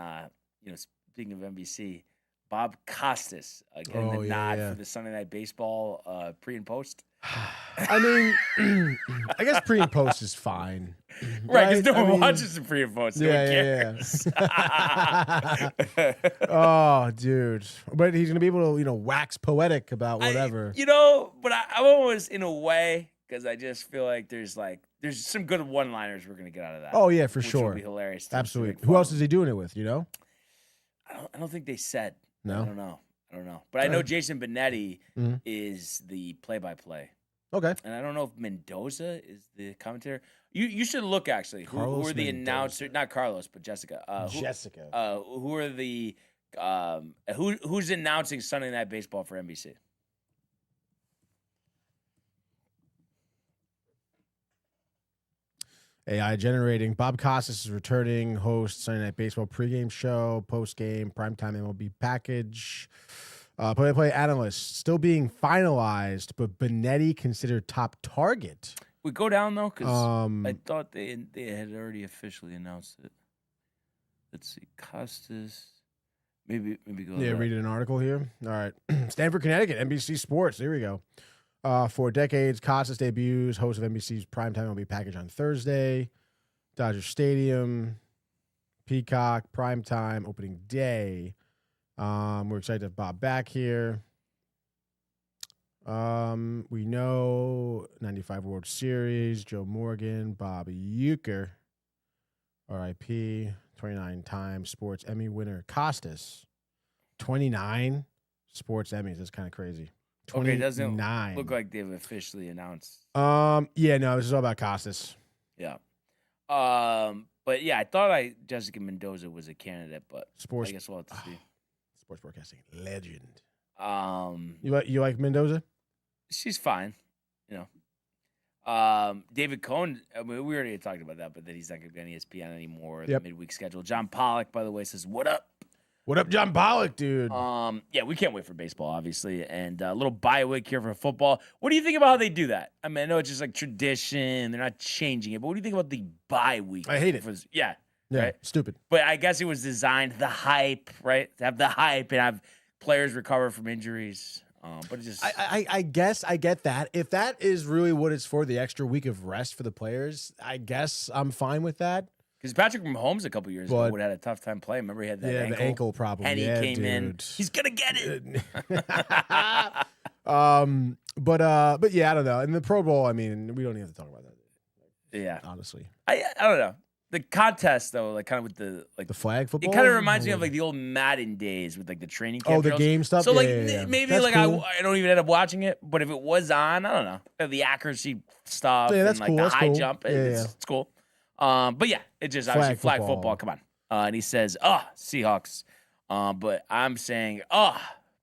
speaking of NBC, Bob Costas getting the nod for the Sunday Night Baseball pre and post? I mean, I guess pre and post is fine. Right, because no one watches the pre and post. No one cares. Oh, dude. But he's going to be able to, wax poetic about whatever. But I'm almost in a way, because I just feel like there's some good one-liners we're going to get out of that. Oh, yeah, for which sure. Would be hilarious. Absolutely. Who else is he doing it with, I don't think they said. No? I don't know. But I know Jason Benetti is the play-by-play. Okay. And I don't know if Mendoza is the commentator. You should look, actually. Who are the announcer? Not Carlos, but Jessica. Jessica. Who are the who's announcing Sunday Night Baseball for NBC? AI generating. Bob Costas is returning host Sunday Night Baseball pregame show, postgame, primetime MLB package. Play-by-play analyst still being finalized, but Benetti considered top target. We go down though, because I thought they had already officially announced it. Let's see, Costas. Maybe go. Yeah, read an article here. All right, Stanford, Connecticut, NBC Sports. There we go. For decades, Costas debuts host of NBC's primetime MLB package on Thursday. Dodger Stadium, Peacock, primetime, opening day. We're excited to have Bob back here. We know 95 World Series, Joe Morgan, Bob Uecker, RIP, 29-time Sports Emmy winner. Costas, 29 Sports Emmys. That's kind of crazy. 29. Okay, it doesn't look like they've officially announced. Yeah, no, this is all about Costas. Yeah. But yeah, I thought Jessica Mendoza was a candidate, but I guess we'll have to see. Sports broadcasting legend. You like Mendoza? She's fine, David Cohn. I mean, we already talked about that, but that he's not going to be on ESPN anymore. Yep. The midweek schedule. John Pollock, by the way, says, "What up? What up, John Pollock, dude?" Yeah, we can't wait for baseball, obviously, and a little bye week here for football. What do you think about how they do that? I mean, I know it's just like tradition; they're not changing it. But what do you think about the bye week? I hate it. Yeah. Yeah, right? stupid. But I guess it was designed, the hype, right? To have the hype and have players recover from injuries. But it just... I guess I get that. If that is really what it's for, the extra week of rest for the players, I guess I'm fine with that. Because Patrick Mahomes a couple years ago would have had a tough time playing. Remember he had that the ankle problem. And he came in. He's going to get it. But yeah, I don't know. In the Pro Bowl, I mean, we don't even have to talk about that. Yeah. Honestly. I don't know. The contest, though, like kind of with the flag football, it kind of reminds me of like the old Madden days with like the training camp. The game stuff. So That's maybe like cool. I don't even end up watching it, but if it was on, I don't know, the accuracy stuff that's and like cool. the That's high cool. jump, it's cool. But yeah, it just obviously flag football. Come on, and he says, Seahawks, but I'm saying,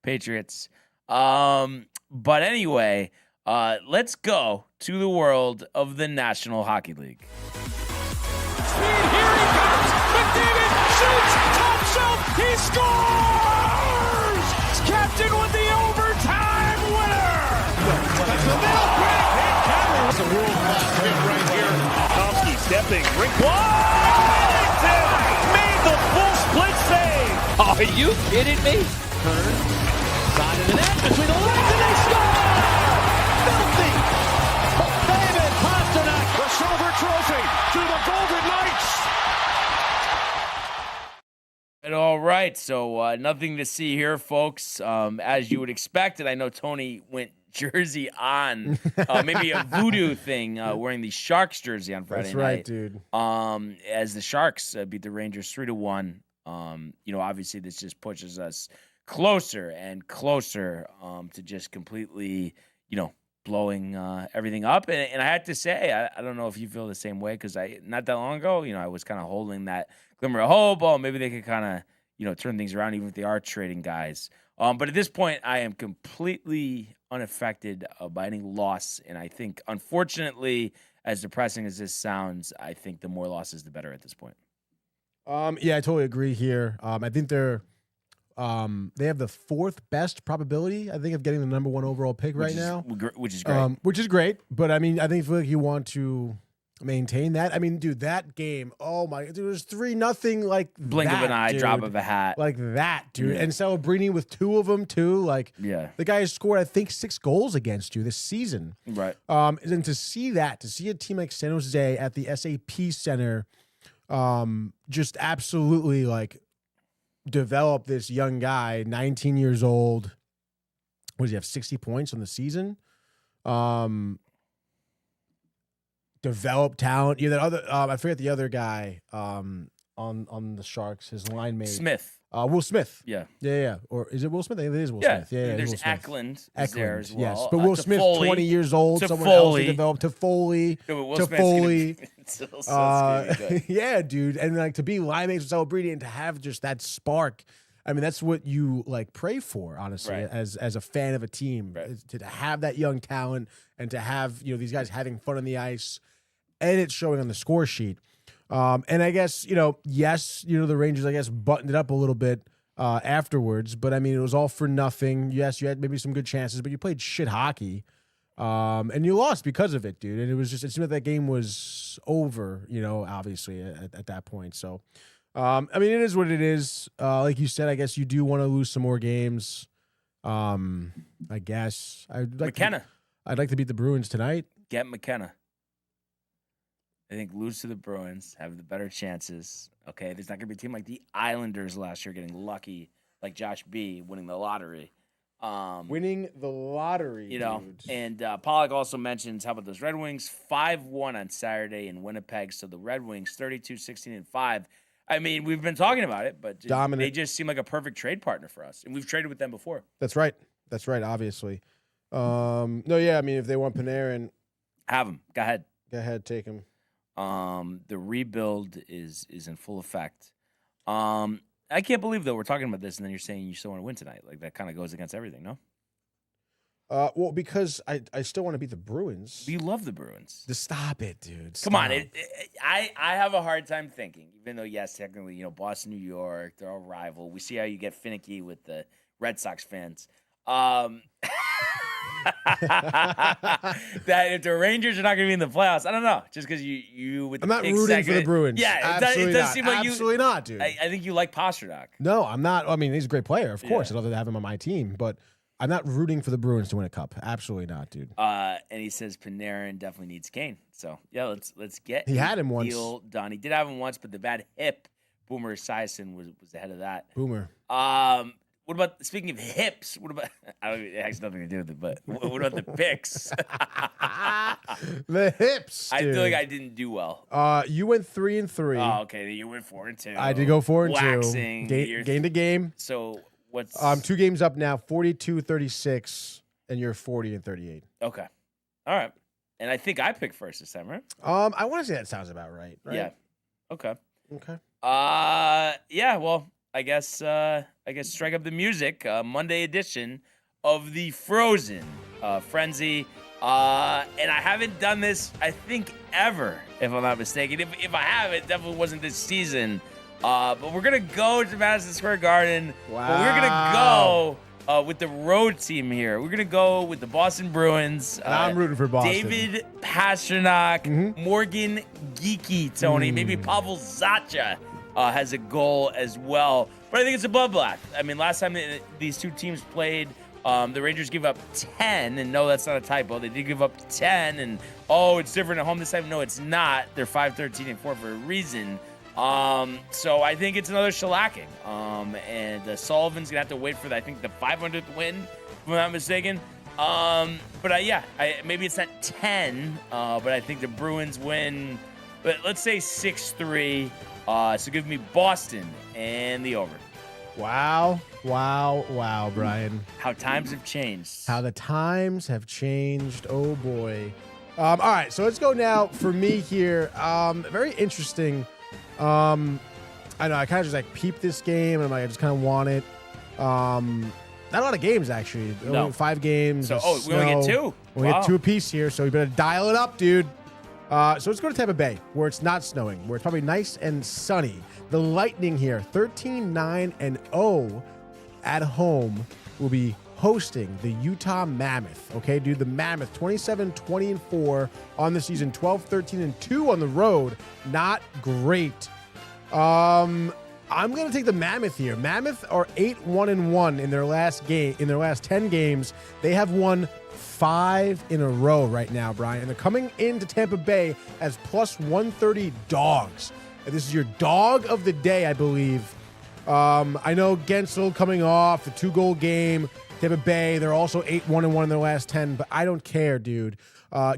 Patriots. But anyway, let's go to the world of the National Hockey League. Here he comes. McDavid shoots. Top shelf. He scores. Captain with the overtime world-class hit right here. Tomsky stepping, rink wide, made the full split save. Are you kidding me? Turn, side of the net, between the legs, and they score! Filthy! David Pastrnak, the silver trophy to the Golden Knights. All right, so nothing to see here, folks. As you would expect, and I know Tony went jersey on, maybe a voodoo thing, wearing the Sharks jersey on Friday That's night. right, dude. As the Sharks beat the Rangers 3-1. Obviously this just pushes us closer and closer to just completely, blowing everything up. And I had to say, I don't know if you feel the same way, because not that long ago, I was kind of holding that glimmer of hope. Oh, maybe they could kind of, turn things around, even if they are trading guys. But at this point, I am completely unaffected by any loss. And I think, unfortunately, as depressing as this sounds, I think the more losses, the better at this point. Yeah, I totally agree here. I think they have the fourth best probability, I think, of getting the number 1 overall pick right now. Which is great. Which is great. But, I mean, I think if you want to maintain that. I mean, dude, that game, oh my, dude, it was 3-0, like blink of an eye, dude. drop of a hat, like that, dude. Yeah. And Celebrini with 2 of them too. Like, yeah, the guy has scored, I think, 6 goals against you this season. Right. And to see a team like San Jose at the SAP Center, just absolutely like develop this young guy, 19 years old. What does he have? 60 points on the season. Develop talent. Yeah, that other I forget the other guy on the Sharks, his line mate. Smith. Will Smith. Yeah. Yeah. Or is it Will Smith? I think it is Will Smith. Yeah, There's Will Smith. Eklund is there as well. Yes, but Will Smith, Toffoli. 20 years old. To Someone else Foley. to develop. To Foley. No, but Will to Smith's Foley. gonna be good. Yeah, dude. And like to be line mates with Celebrini and to have just that spark. I mean, that's what you like pray for, honestly, Right. as a fan of a team, Right. is to have that young talent and to have these guys having fun on the ice, and it's showing on the score sheet. And I guess yes, the Rangers, I guess, buttoned it up a little bit afterwards, but I mean, it was all for nothing. Yes, you had maybe some good chances, but you played shit hockey, and you lost because of it, dude. And it seemed like that game was over, obviously at that point. So. I mean, it is what it is. Like you said, I guess you do want to lose some more games. I guess McKenna. I'd like to beat the Bruins tonight. Get McKenna. I think lose to the Bruins, have the better chances. Okay, there's not going to be a team like the Islanders last year getting lucky, like Josh B. winning the lottery. Winning the lottery, dude. And Pollock also mentions, how about those Red Wings? 5-1 on Saturday in Winnipeg. So the Red Wings, 32-16-5. I mean, we've been talking about it, but Dominant. They just seem like a perfect trade partner for us. And we've traded with them before. That's right, obviously. No, yeah, I mean, if they want Panarin, Have them. Go ahead. take him. The rebuild is in full effect. I can't believe, though, we're talking about this, and then you're saying you still want to win tonight. Like, that kind of goes against everything, no? Well, because I still want to beat the Bruins. You love the Bruins. Just stop it, dude. Come on. Stop. I have a hard time thinking, even though, yes, technically, Boston, New York, they're all rival. We see how you get finicky with the Red Sox fans. That if the Rangers are not going to be in the playoffs, I don't know. Just because you with the I'm not big rooting for the segment- Bruins. Yeah, Absolutely it does not. seem like you. Absolutely not, dude. I think you like Pastrnak. No, I'm not. I mean, he's a great player, of course. Yeah. I'd love to have him on my team, but I'm not rooting for the Bruins to win a cup. Absolutely not, dude. And he says Panarin definitely needs Kane. So yeah, let's get. He had him once. Deal done. He did have him once, but the bad hip, Boomer Esiason was ahead of that. Boomer. What about, speaking of hips? What about? It has nothing to do with it, but what about the picks? The hips. I dude. feel like I didn't do well. You went 3-3. Oh, okay. You went 4-2. I did go 4-2. Waxing. Game to game. So what's? 2 games up now, 42-36, and you're 40-38. Okay. All right. And I think I picked first this time, right? I want to say that sounds about right. Yeah. Okay. Okay. Yeah. Well, I guess strike up the music. Monday edition of the Frozen Frenzy. And I haven't done this, I think, ever, if I'm not mistaken. If I have, it definitely wasn't this season. But we're gonna go to Madison Square Garden. Wow. But we're gonna go with the road team here. We're going to go with the Boston Bruins. I'm rooting for Boston. David Pastrnak, Morgan Geeky, Tony. Maybe Pavel Zacha has a goal as well. But I think it's a bloodbath. I mean, last time these two teams played, the Rangers gave up 10, and no, that's not a typo. They did give up 10, and it's different at home this time. No, it's not. They're 5-13-4 for a reason. So I think it's another shellacking. And Sullivan's gonna have to wait for the 500th win, if I'm not mistaken. Maybe it's not 10, but I think the Bruins win. But let's say 6-3. So give me Boston and the over. Wow, Brian. How times have changed. How the times have changed. Oh, boy. All right, so let's go now for me here. Very interesting. I know I kind of just peeped this game, and I just kind of want it. Not a lot of games, actually. No. Only 5 games. So, we only get 2? We get 2 apiece here, so we better dial it up, dude. So let's go to Tampa Bay, where it's not snowing, where it's probably nice and sunny. The Lightning here, 13-9-0 at home, will be hosting the Utah Mammoth. Okay, dude, the Mammoth, 27-20-4 on the season, 12-13-2 on the road. Not great. I'm gonna take the Mammoth here. Mammoth are 8-1-1 in their last game. In their last 10 games, they have won 5 in a row right now, Brian. And they're coming into Tampa Bay as plus 130 dogs. And this is your dog of the day, I believe. I know Gensel coming off the 2-goal game. Tampa Bay, they're also 8-1-1 in their last 10, but I don't care, dude.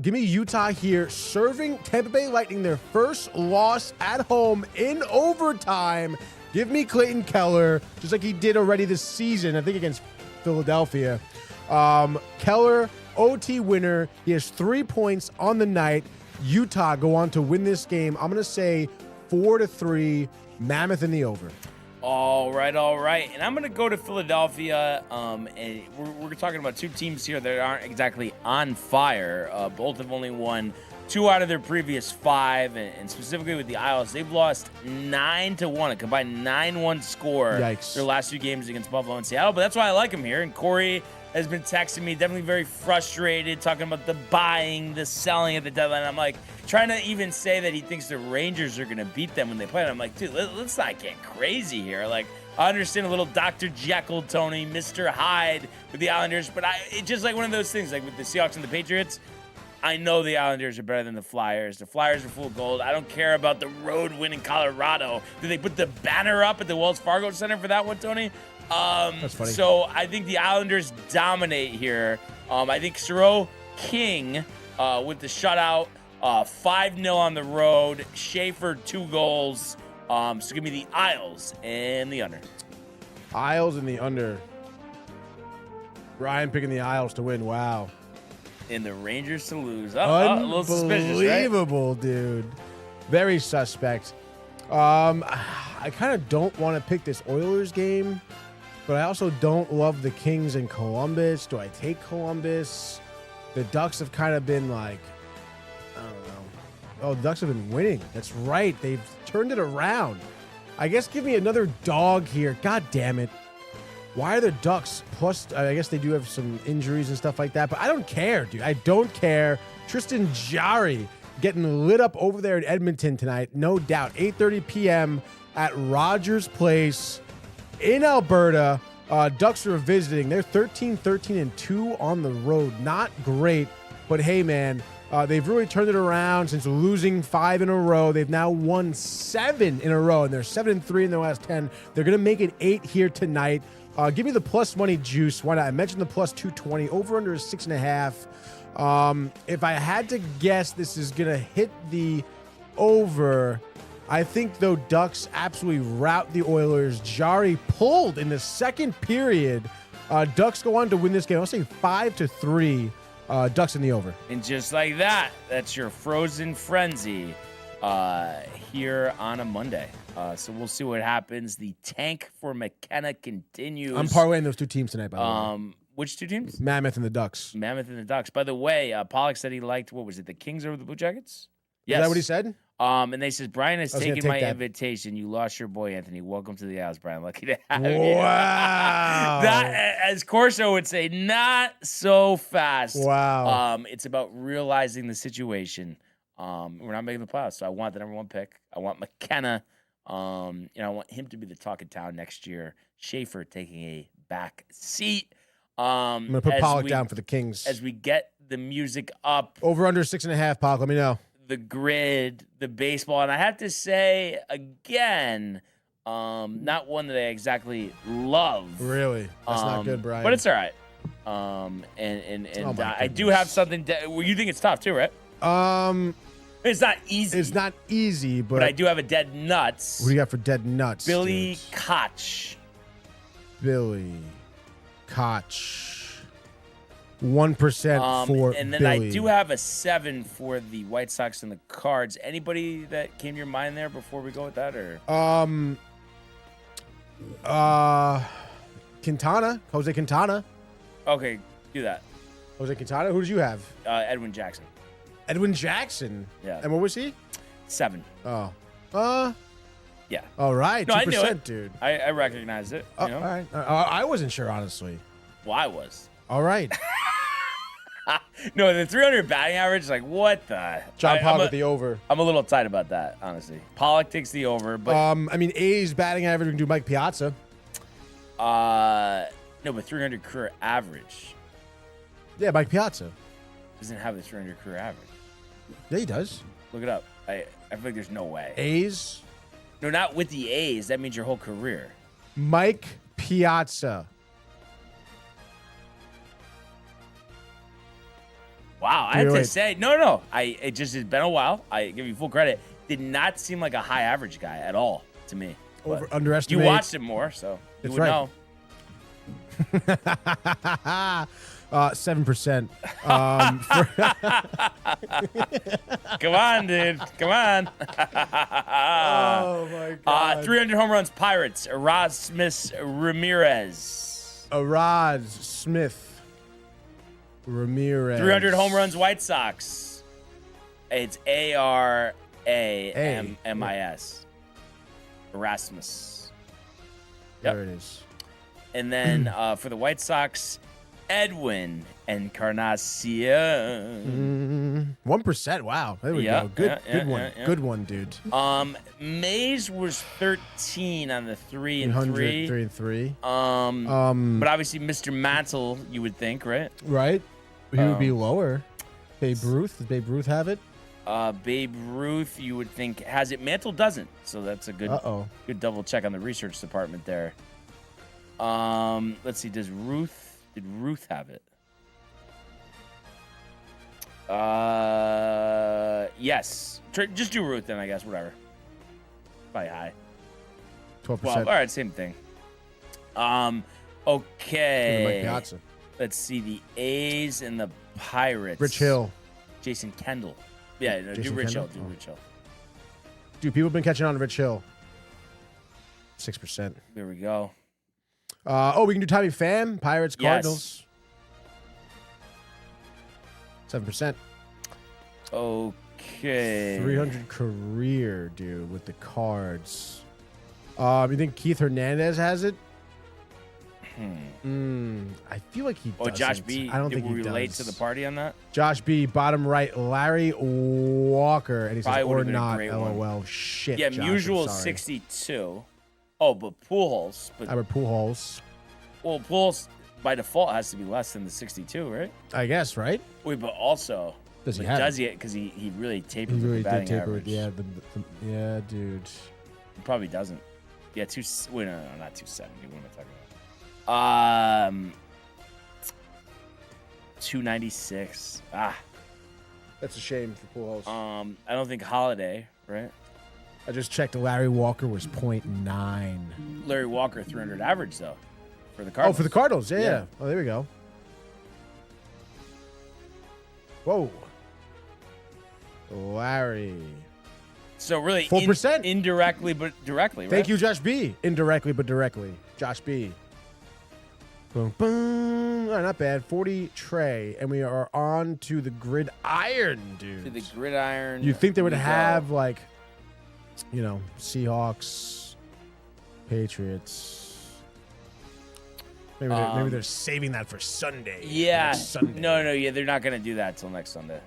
Give me Utah here, serving Tampa Bay Lightning their first loss at home in overtime. Give me Clayton Keller, just like he did already this season, I think against Philadelphia. Keller, OT winner. He has 3 points on the night. Utah go on to win this game. I'm going to say 4-3, Mammoth in the over. All right. And I'm going to go to Philadelphia. And we're talking about 2 teams here that aren't exactly on fire. Both have only won 2 out of their previous 5. And specifically with the Isles, they've lost 9-1, a combined 9-1 score. Yikes. Their last 2 games against Buffalo and Seattle. But that's why I like them here. And Corey has been texting me, definitely very frustrated, talking about the buying, the selling at the deadline. I'm like, trying to even say that he thinks the Rangers are going to beat them when they play. I'm like, dude, let's not get crazy here. Like, I understand a little Dr. Jekyll, Tony, Mr. Hyde with the Islanders, but it's just like one of those things, like with the Seahawks and the Patriots. I know the Islanders are better than the Flyers. The Flyers are full of gold. I don't care about the road win in Colorado. Did they put the banner up at the Wells Fargo Center for that one, Tony? That's funny. So I think the Islanders dominate here. I think Soro King with the shutout, 5-0 on the road. Schaefer 2 goals. So give me the Isles and the under. Isles and the under. Brian picking the Isles to win. Wow. And the Rangers to lose. A little suspicious, right? Unbelievable, dude. Very suspect. I kind of don't want to pick this Oilers game, but I also don't love the Kings in Columbus. Do I take Columbus? The Ducks have kind of been like, I don't know. Oh, the Ducks have been winning. That's right. They've turned it around. I guess give me another dog here. God damn it. Why are the Ducks plus? I guess they do have some injuries and stuff like that, but I don't care, dude. I don't care. Tristan Jarry getting lit up over there in Edmonton tonight, no doubt. 8:30 p.m. at Rogers Place in Alberta. Ducks are visiting. They're 13-13-2 on the road. Not great, but hey, man, they've really turned it around since losing 5 in a row. They've now won 7 in a row, and they're 7-3 in their last 10. They're going to make it 8 here tonight. Give me the plus money juice. Why not? I mentioned the plus 220. Over under is 6.5. If I had to guess, this is going to hit the over. I think, though, Ducks absolutely rout the Oilers. Jarry pulled in the second period. Ducks go on to win this game. I'll say 5-3. Ducks in the over. And just like that, that's your Frozen Frenzy here on a Monday. So we'll see what happens. The tank for McKenna continues. I'm parlaying those 2 teams tonight, by the way. Which 2 teams? Mammoth and the Ducks. Mammoth and the Ducks. By the way, Pollock said he liked, what was it, the Kings over the Blue Jackets? Yes. Is that what he said? And they says, Brian has taken my invitation. You lost your boy, Anthony. Welcome to the house, Brian. Lucky to have you. Wow. That, as Corso would say, not so fast. Wow. It's about realizing the situation. We're not making the playoffs, so I want the number 1 pick. I want McKenna. I want him to be the talk of town next year. Schaefer taking a back seat. I'm going to put Pollock down for the Kings. As we get the music up. Over under 6.5, Pollock. Let me know. The grid, the baseball, and I have to say again, not one that I exactly love. Really, that's not good, Brian. But it's all right. I do have something. Well, you think it's tough too, right? It's not easy. It's not easy, but I do have a dead nuts. What do you got for dead nuts? Billy Koch. Billy Koch. 1% for and then Billy. I do have a 7 for the White Sox and the Cards. Anybody that came to your mind there before we go with that, or Quintana, Jose Quintana. Okay, do that. Jose Quintana. Who did you have? Edwin Jackson. Edwin Jackson. Yeah. And what was he? 7. Oh. Yeah. All right. No, 2%, I knew it, dude. I recognized it. All right. I wasn't sure, honestly. Well, I was. All right. No, the 300 batting average is like, what the? John Pollock with the over. I'm a little tight about that, honestly. Pollock takes the over, but A's batting average, we can do Mike Piazza. no, but 300 career average. Yeah, Mike Piazza. Doesn't have the 300 career average. Yeah, he does. Look it up. I feel like there's no way. A's? No, not with the A's. That means your whole career. Mike Piazza. Wow, I have to say, no. It just has been a while. I give you full credit. Did not seem like a high average guy at all to me. Underestimate. You watched him more, so you would know. 7%. Come on, dude. Come on. Oh, my God. 300 home runs, Pirates. Erasmus Ramirez. Ramirez. 300 home runs, White Sox. It's Aramis. Erasmus. Yep. There it is. And then for the White Sox, Edwin Encarnacion. 1%. Wow. There we go. Good one. Good one, dude. Mays was 13 on the 3 and 3. 3 and 3. But obviously Mr. Mantle, you would think, right? Right. He would be lower. Babe Ruth. Does Babe Ruth have it? Babe Ruth, you would think, has it. Mantle doesn't. So that's a good good double check on the research department there. Let's see. Did Ruth have it? Yes. Just do Ruth then, I guess. Whatever. Probably high. 12%. Well, all right, same thing. Okay. Mike Piazza. Let's see the A's and the Pirates. Rich Hill. Jason Kendall. Yeah, no, do Rich Hill. Dude, people have been catching on to Rich Hill. 6%. There we go. We can do Tommy Pham, Pirates, Cardinals. Yes. 7%. Okay. 300 career, dude, with the Cards. You think Keith Hernandez has it? I feel like he doesn't. Oh, Josh B. I don't think he we does. late to the party on that? Josh B. Bottom right, Larry Walker, and he says Probably or not. LOL. One. Shit. Yeah, Josh, Musial is 62. Oh, but Pujols. Albert Pujols. Well, Pujols by default has to be less than the 62, right? I guess, right? Wait, but also does he have? Because he really tapered. He really the did taper. average. Yeah, yeah, dude. He probably doesn't. Yeah, no, not 270. What am I talking about? 296. That's a shame for Pujols. I don't think Holiday, right? I just checked. Larry Walker was 0.9. Larry Walker 300 average though, for the Cardinals. Oh, for the Cardinals, yeah. Oh, there we go. Whoa, Larry. So really, 4%, indirectly but directly. Right? Thank you, Josh B. Indirectly but directly, Josh B. Boom, boom. All right, not bad. 40 Trey, and we are on to the gridiron, dude. To the gridiron. You think they would we have go. like, Seahawks, Patriots. Maybe they're saving that for Sunday. Yeah. Next Sunday. No, yeah, they're not gonna do that till next Sunday.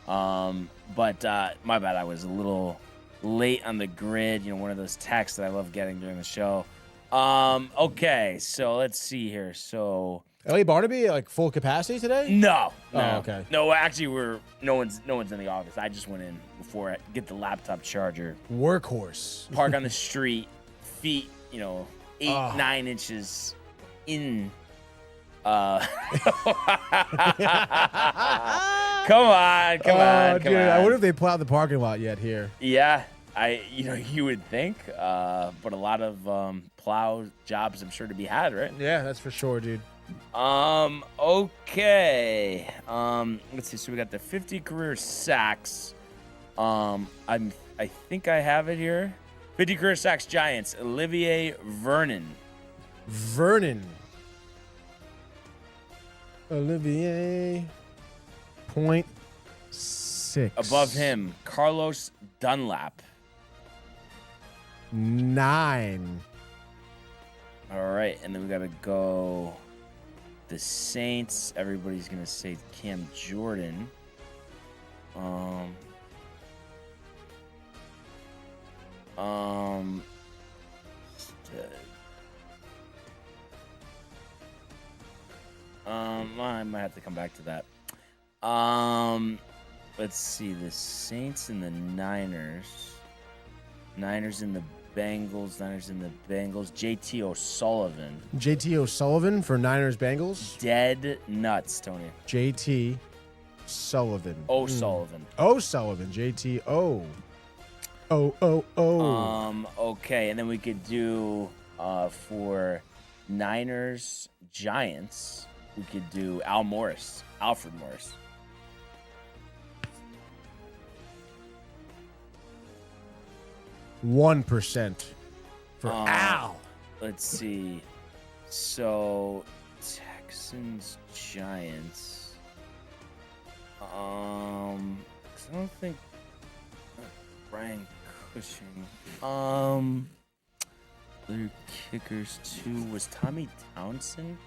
But my bad, I was a little late on the grid. One of those texts that I love getting during the show. Okay, so let's see here. So LA Barnaby like full capacity today? no. Oh, okay. No, actually, no one's in the office. I just went in before I get the laptop charger, Workhorse. park on the street, feet, 8-9 inches in. Come on. Dude, I wonder if they plowed the parking lot yet here. Yeah, you would think, but a lot of plow jobs, I'm sure, to be had, right? Yeah, that's for sure, dude. Okay. Let's see. So we got the 50 career sacks. I think I have it here. 50 career sacks Giants. Olivier Vernon. Olivier. 0.6. Above him, Carlos Dunlap. 9. All right, and then we gotta go. The Saints. Everybody's gonna say Cam Jordan. I might have to come back to that. Let's see. The Saints and the Niners. Niners and the Bengals. JT O'Sullivan. JT O'Sullivan for Niners Bengals. Dead nuts, Tony. JT Sullivan. O'Sullivan. O'Sullivan. JT O. Okay, and then we could do for Niners Giants. We could do Alfred Morris. %1 for Al. Let's see. So Texans Giants. 'Cause I don't think Brian Cushing. Other kickers too. Was Tommy Townsend?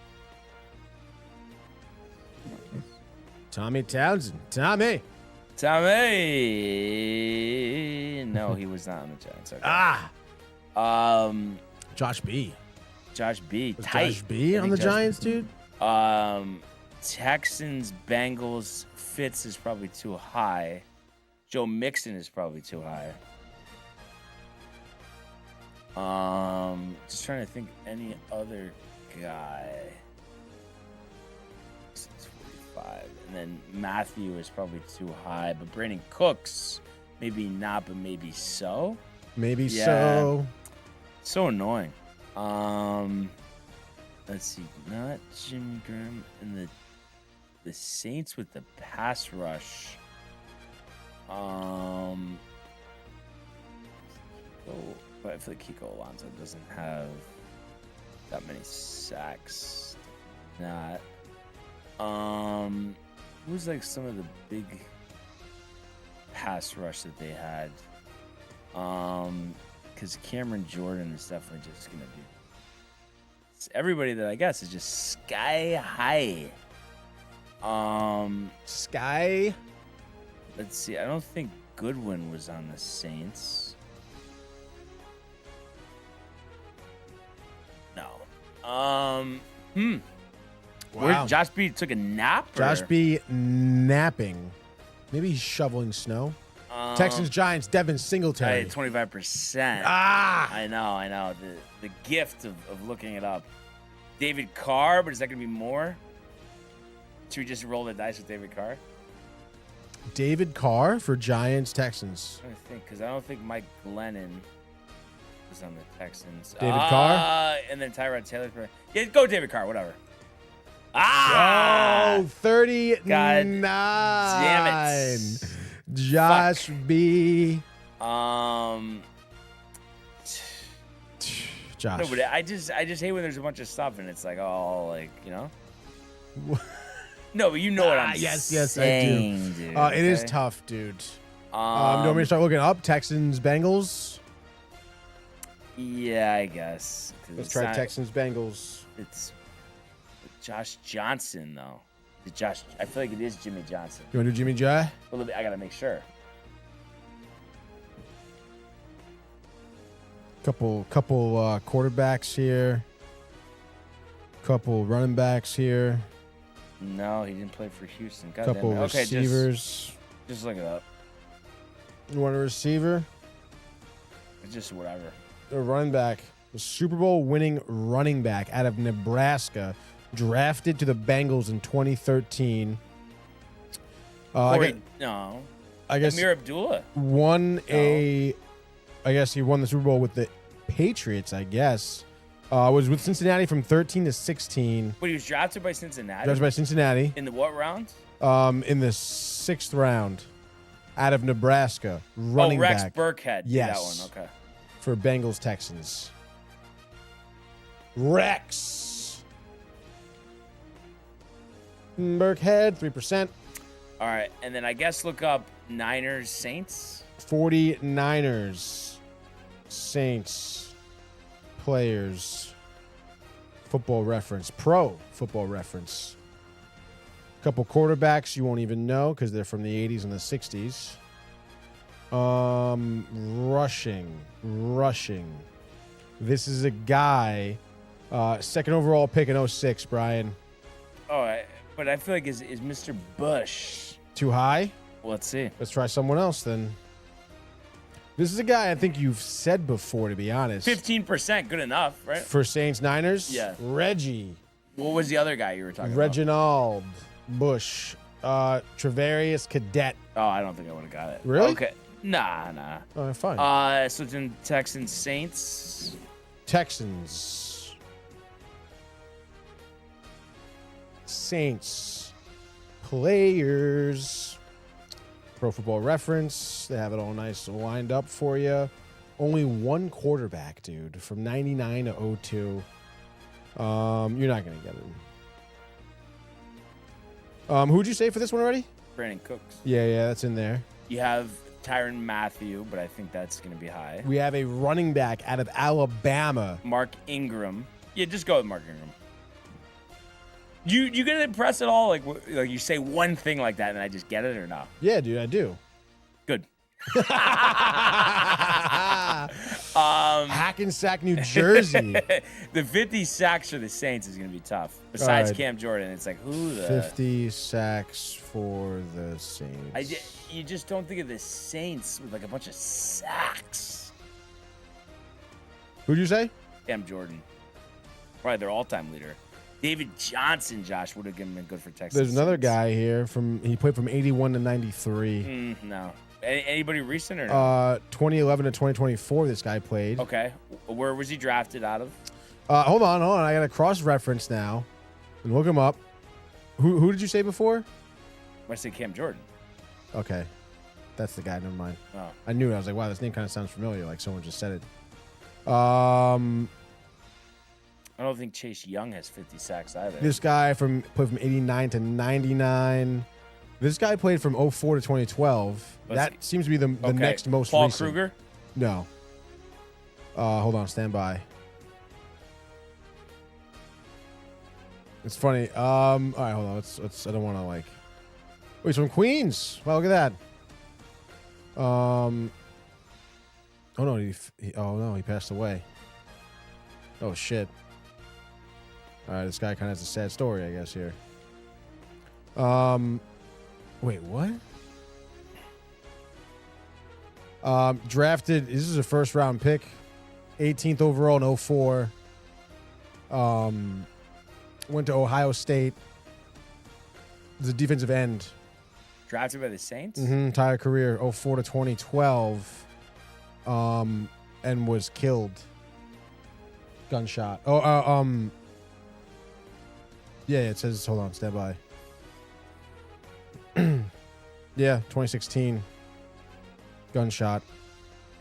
Tommy Townsend. Tommy. No, he was not on the Giants. Okay. Josh B. Josh B. Was Tight. Josh B on the Giants, dude? Texans, Bengals, Fitz is probably too high. Joe Mixon is probably too high. Just trying to think any other guy. 645. And then Matthew is probably too high, but Brandon Cooks, maybe not, but maybe so. Maybe so. So annoying. Let's see, not Jimmy Graham and the Saints with the pass rush. I feel like Kiko Alonso doesn't have that many sacks. Not. Who's like some of the big pass rush that they had? Because Cameron Jordan is definitely just gonna be. Everybody that I guess is just sky high. Sky. Let's see. I don't think Goodwin was on the Saints. No. Wow. Josh B took a nap? Josh B napping. Maybe he's shoveling snow. Texans Giants, Devin Singletary. 25%. I know. The gift of looking it up. David Carr, but is that going to be more? Should we just roll the dice with David Carr? David Carr for Giants Texans. I'm trying to think, because I don't think Mike Glennon was on the Texans. David Carr? And then Tyrod Taylor. Yeah, go David Carr, whatever. Oh, 39. God damn it. Josh B. Josh Josh. No, but I just hate when there's a bunch of stuff and it's like, oh, like, you know? No, but you know what I'm saying, I do. Dude, It is tough, dude. Do you want me to start looking up Texans Bengals? Yeah, I guess. Let's try Texans Bengals. It's Josh Johnson, though. I feel like it is Jimmy Johnson. You want to do Jimmy J? Well, I got to make sure. Couple quarterbacks here. Couple running backs here. No, he didn't play for Houston. God Couple damn it. Okay, receivers. Just look it up. You want a receiver? It's just whatever. A running back. The Super Bowl winning running back out of Nebraska. Drafted to the Bengals in 2013. No. I guess Amir Abdullah. I guess he won the Super Bowl with the Patriots, I guess. Was with Cincinnati from 13 to 16. But he was drafted by Cincinnati? Drafted by Cincinnati. In the what round? In the 6th round. Out of Nebraska. Running Rex back. Burkhead. Yes. That one, okay. For Bengals Texans. Rex. Burkhead, 3%. All right, and then I guess look up Niners Saints. 49ers Saints players. Football Reference. Pro Football Reference. Couple quarterbacks you won't even know because they're from the 80s and the 60s. Rushing. This is a guy, 2nd overall pick in 06, Brian. Oh, but I feel like is Mr. Bush Too high? Well, let's see. Let's try someone else then. This is a guy I think you've said before, to be honest. 15%, good enough, right? For Saints Niners? Yeah. Reggie. What was the other guy you were talking Reginald Bush. Travarius Cadet. about? Oh, I don't think I would have got it. Really? Okay. Nah. Oh, fine. So it's in Texans Saints. Texans. Saints. Players. Pro Football Reference. They have it all nice lined up for you. Only one quarterback, dude, from 99 to 02. You're not going to get him. Who'd you say for this one already? Brandon Cooks. Yeah, that's in there. You have Tyrann Mathieu, but I think that's going to be high. We have a running back out of Alabama. Mark Ingram. Yeah, just go with Mark Ingram. You get impressed at all? Like you say one thing like that and I just get it or not? Yeah, dude, I do. Good. Hackensack, New Jersey. The 50 sacks for the Saints is going to be tough. Besides right. Cam Jordan, it's like, who the... 50 sacks for the Saints. You just don't think of the Saints with like a bunch of sacks. Who'd you say? Cam Jordan. Probably their all-time leader. David Johnson, Josh, would have been good for Texas. There's another Saints. guy here he played from 81 to 93. No. Anybody recent or no? 2011 to 2024, this guy played. Okay. Where was he drafted out of? Hold on. I got to cross-reference now and look him up. Who did you say before? I say Cam Jordan. Okay. That's the guy. Never mind. Oh. I knew it. I was like, wow, this name kind of sounds familiar. Like someone just said it. I don't think Chase Young has 50 sacks either. This guy played from 89 to 99. This guy played from 04 to 2012. That seems to be the next most Paul recent. Kruger? No. Hold on. Stand by. It's funny. All right, hold on. Let's I don't want to like... Oh, he's from Queens. Wow, look at that. Oh, no. He passed away. Oh, shit. All right, this guy kind of has a sad story, I guess, here. Wait, what? Drafted, this is a first-round pick. 18th overall in 04. Went to Ohio State. He's a defensive end. Drafted by the Saints? Entire career, 04 to 2012. And was killed. Gunshot. Yeah, it says, hold on, stand by. Yeah, 2016. Gunshot.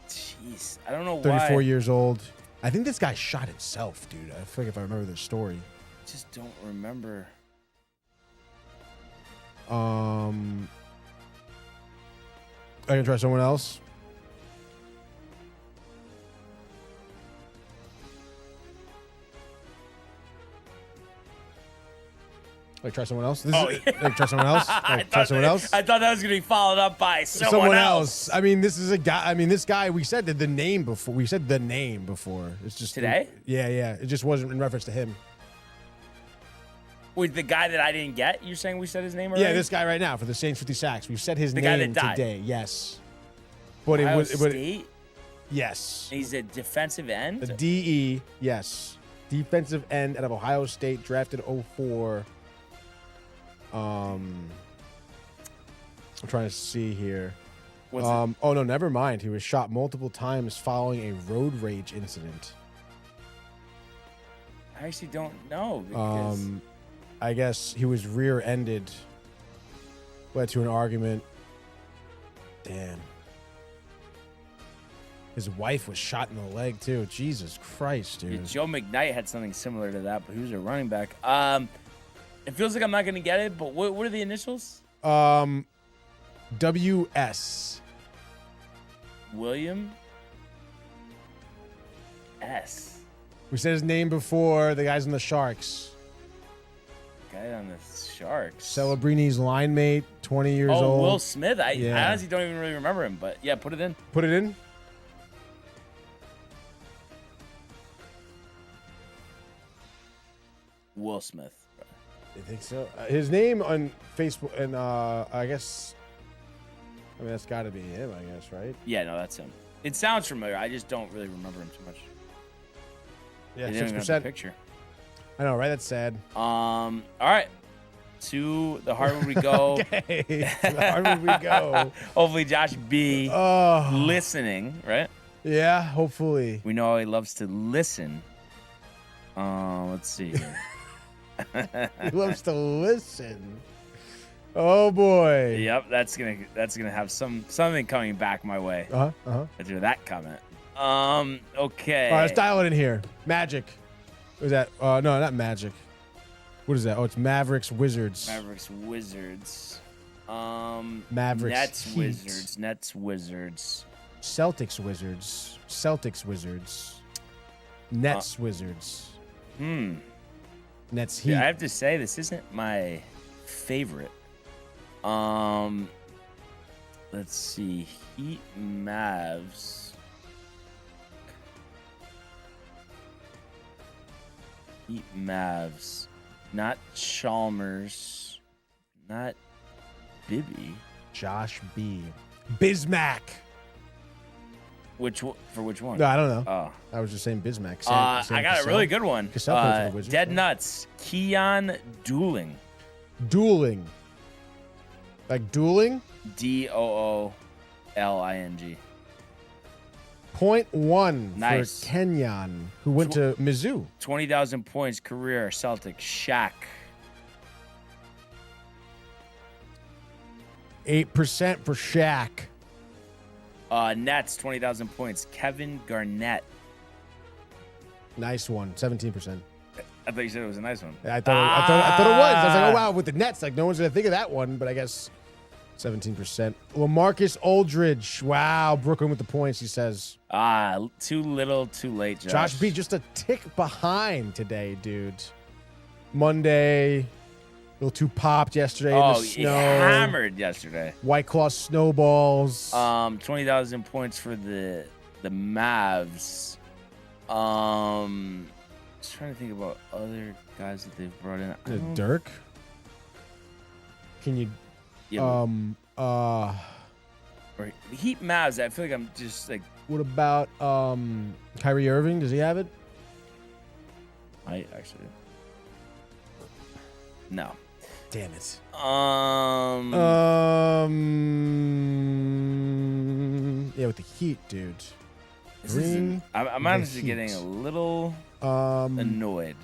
Jeez, I don't know why. 34 years old. I think this guy shot himself, dude. I feel like if I remember the story. Just don't remember. I can try someone else. Like try someone else. Like try someone else. Like try someone else. I thought that was gonna be followed up by someone else. I mean, this is a guy. I mean, this guy. We said the name before. We said the name before. It's just today. Yeah. It just wasn't in reference to him. Wait, the guy that I didn't get? You're saying we said his name already? Yeah, this guy right now for the Saints 50 sacks. We've said his The guy name that died. today. Yes. But Ohio it was. State? Yes. He's a defensive end. The DE. Yes. Defensive end out of Ohio State, drafted 04. I'm trying to see here. Oh no, never mind. He was shot multiple times following a road rage incident. I actually don't know. Because I guess he was rear-ended. Led to an argument. Damn. His wife was shot in the leg too. Jesus Christ, dude. Yeah, Joe McKnight had something similar to that, but he was a running back. It feels like I'm not going to get it, but what are the initials? WS. William S. We said his name before. The guy's in the Sharks. Guy on the Sharks. Celebrini's line mate, 20 years old. Will Smith. I Yeah. honestly don't even really remember him, but yeah, put it in. Put it in. Will Smith. You think so? His name on Facebook, and I guess, I mean, that's got to be him, I guess, right? Yeah, no, that's him. It sounds familiar. I just don't really remember him too much. Yeah, They didn't even have the 6%. picture. I know, right? That's sad. All right. To the Harvard we go. Okay, to the Harvard we go. Hopefully Josh B Oh, listening, right? yeah, hopefully. We know he loves to listen. Let's see here. He loves to listen. Oh boy. Yep, that's gonna have something coming back my way. After that comment. Okay. All right, let's dial it in here. Magic. What is that? No, not Magic. What is that? Oh, it's Mavericks Wizards. Mavericks Wizards. Mavericks Nets Heat. Wizards. Nets Wizards. Celtics Wizards. Celtics Wizards. Nets Wizards. Nets Heat. Yeah, I have to say this isn't my favorite. Let's see. Heat Mavs. Heat Mavs. Not Chalmers. Not Bibby. Josh B. Bismack. Which one? No, I don't know. Oh. I was just saying Bismack. I got a really good one. Cassell played for the Wizards, Dead right? Nuts. Keon Dooling. Dueling. Like dueling? Dooling. 0.1 Nice. for Kenyon, who went to Mizzou. 20,000 points career Celtic. Shaq. 8% for Shaq. Nets, 20,000 points. Kevin Garnett. Nice one. 17%. I thought you said it was a nice one. I thought it was. I was like, oh wow, with the Nets, like no one's gonna think of that one, but I guess 17%. LaMarcus Aldridge. Wow, Brooklyn with the points, he says. Too little, too late, Josh. Josh B just a tick behind today, dude. Monday, a little too popped yesterday in the he snow. hammered yesterday. White Claw snowballs. 20,000 points for the Mavs. Just trying to think about other guys that they've brought in. I don't- Dirk. Can you? Yeah, or the Heat Mavs. I feel like I'm just like What about Kyrie Irving? Does he have it? I actually no. Damn it. Yeah, with the Heat, dude. I'm honestly getting a little annoyed.